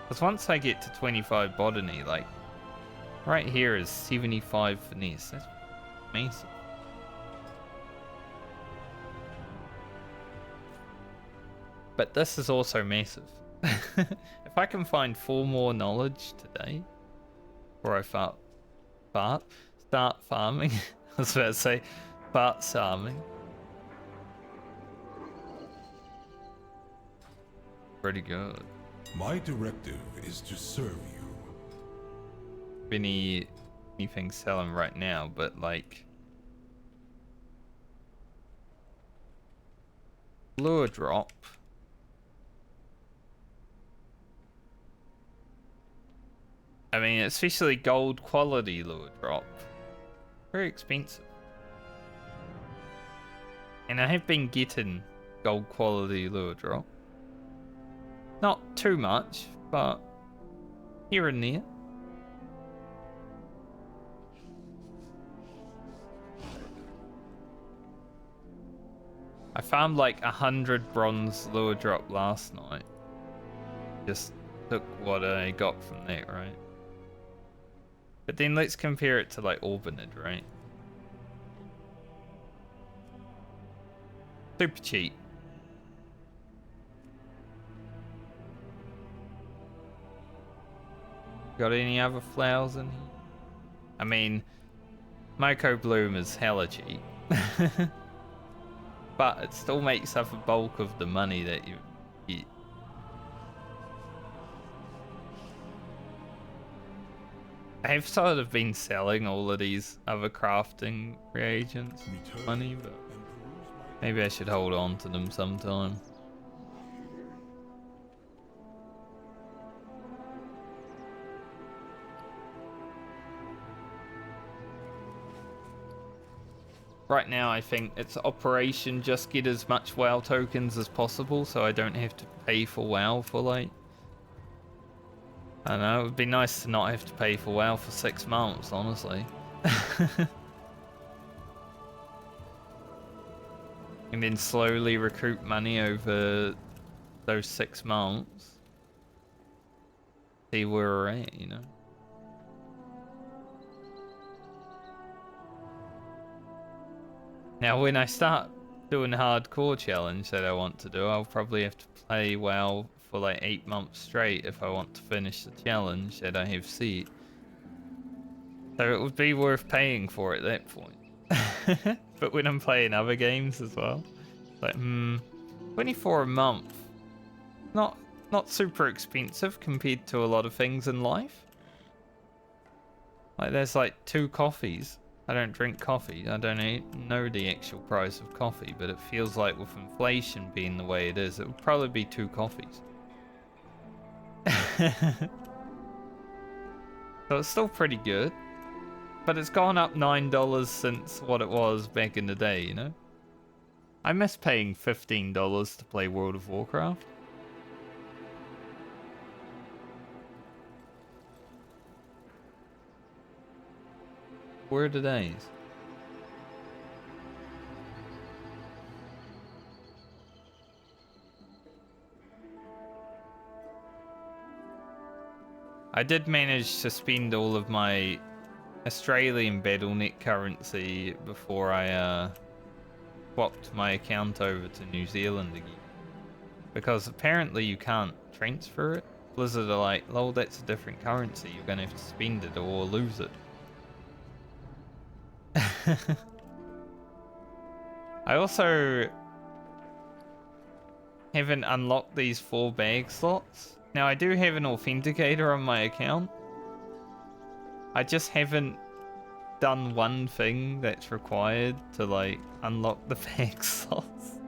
Because once I get to 25 botany, like, right here is 75 finesse. That's massive. But this is also massive. If I can find 4 more knowledge today, before I start farming, I was about to say, start farming. Pretty good. My directive is to serve you. Any anything selling right now, but like lure drop. I mean, especially gold quality lure drop. Very expensive. And I have been getting gold quality lure drop. Not too much, but here and there. I found like 100 bronze lure drop last night. Just took what I got from that, right? But then let's compare it to like Orbinid, right? Super cheap. Got any other flowers in here? I mean, Myco Bloom is hella cheap. But it still makes up a bulk of the money that you get. I have sort of been selling all of these other crafting reagents for money, but maybe I should hold on to them sometime. Right now, I think it's operation just get as much WoW tokens as possible, so I don't have to pay for WoW for like... I don't know, it would be nice to not have to pay for WoW for 6 months, honestly. And then slowly recoup money over those 6 months. See where we're at, you know? Now, when I start doing the hardcore challenge that I want to do, I'll probably have to play WoW for like 8 months straight if I want to finish the challenge that I have set. So it would be worth paying for at that point. But when I'm playing other games as well, like 24 a month, not super expensive compared to a lot of things in life. Like there's like 2 coffees. I don't drink coffee. I don't know the actual price of coffee, but it feels like with inflation being the way it is, it would probably be 2 coffees. So it's still pretty good. But it's gone up $9 since what it was back in the day, you know? I miss paying $15 to play World of Warcraft. Where are the days? I did manage to spend all of my Australian BattleNet currency before I swapped my account over to New Zealand again. Because apparently you can't transfer it. Blizzard are like, lol, that's a different currency. You're going to have to spend it or lose it. I also haven't unlocked these 4 bag slots. Now I do have an authenticator on my account. I just haven't done one thing that's required to like unlock the bag slots.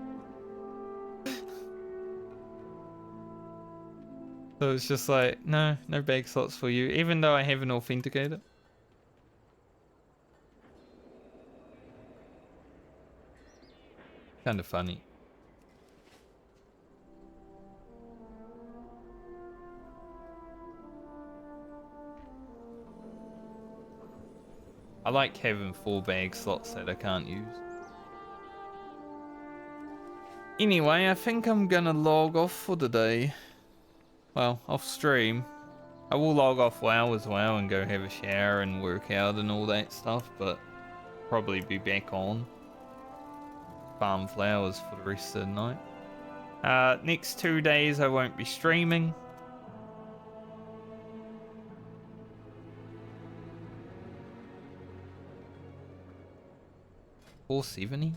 So it's just like, no bag slots for you, even though I have an authenticator. Kind of funny. I like having 4 bag slots that I can't use. Anyway, I think I'm gonna log off for the day. Well, off stream. I will log off WoW as well and go have a shower and work out and all that stuff, but probably be back on. Farm flowers for the rest of the night. Next 2 days I won't be streaming. $470.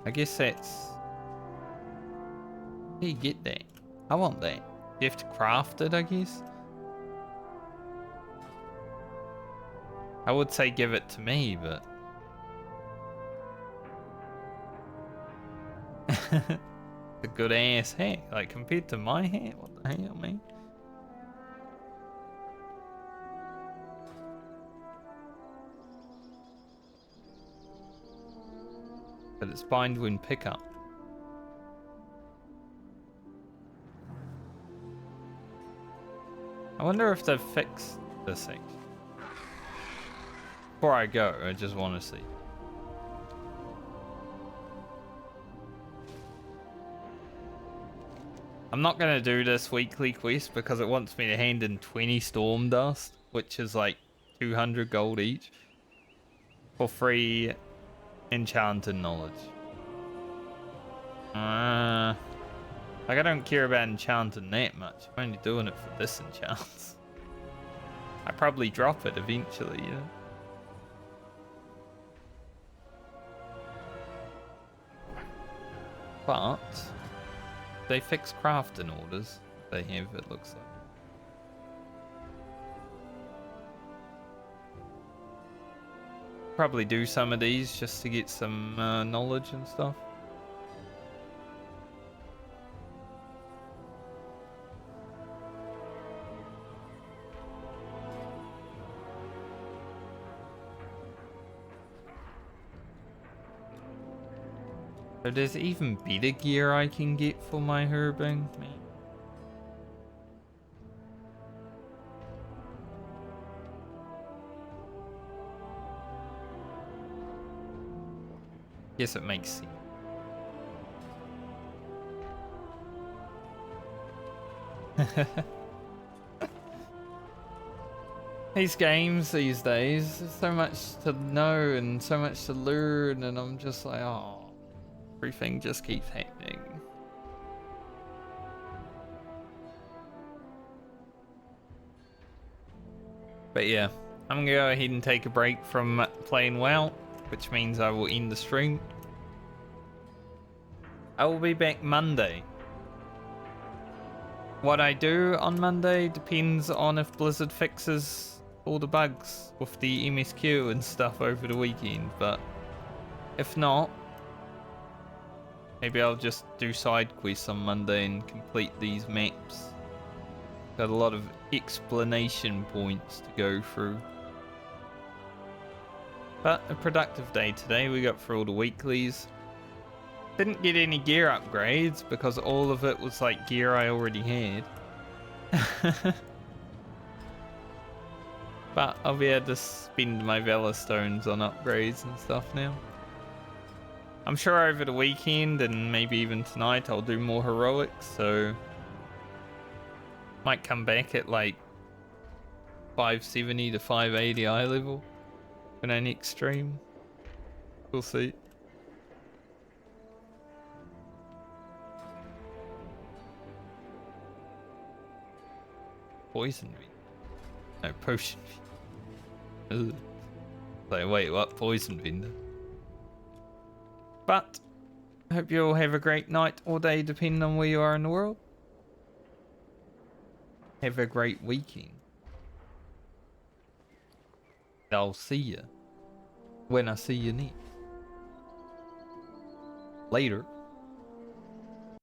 I guess that's... How do you get that? I want that. You have to craft it, I guess. I would say give it to me, but... A good ass hat. Like, compared to my hat? What the hell, man? But it's bind when pickup. I wonder if they've fixed this thing. Before I go, I just want to see. I'm not going to do this weekly quest because it wants me to hand in 20 storm dust, which is like 200 gold each, for free enchanted knowledge. Like, I don't care about enchanting that much. I'm only doing it for this enchant. I probably drop it eventually, you know. But they fix crafting orders. They have, it looks like. Probably do some of these just to get some knowledge and stuff. So there's even better gear I can get for my herbing, man. Guess it makes sense. These games these days, there's so much to know and so much to learn, and I'm just like, oh, everything just keeps happening. But yeah, I'm gonna go ahead and take a break from playing WoW, which means I will end the stream. I will be back Monday. What I do on Monday depends on if Blizzard fixes all the bugs with the MSQ and stuff over the weekend, but if not, maybe I'll just do side quests on Monday and complete these maps. Got a lot of explanation points to go through. But a productive day today. We got through all the weeklies. Didn't get any gear upgrades because all of it was like gear I already had. But I'll be able to spend my Valor Stones on upgrades and stuff now. I'm sure over the weekend and maybe even tonight I'll do more heroics, so might come back at like 570 to 580 eye level when I next stream. We'll see. Poison me. No, potion. Ugh. Like, wait, what? Poison vendor? But I hope you all have a great night or day, depending on where you are in the world. Have a great weekend. I'll see you when I see you next. Later.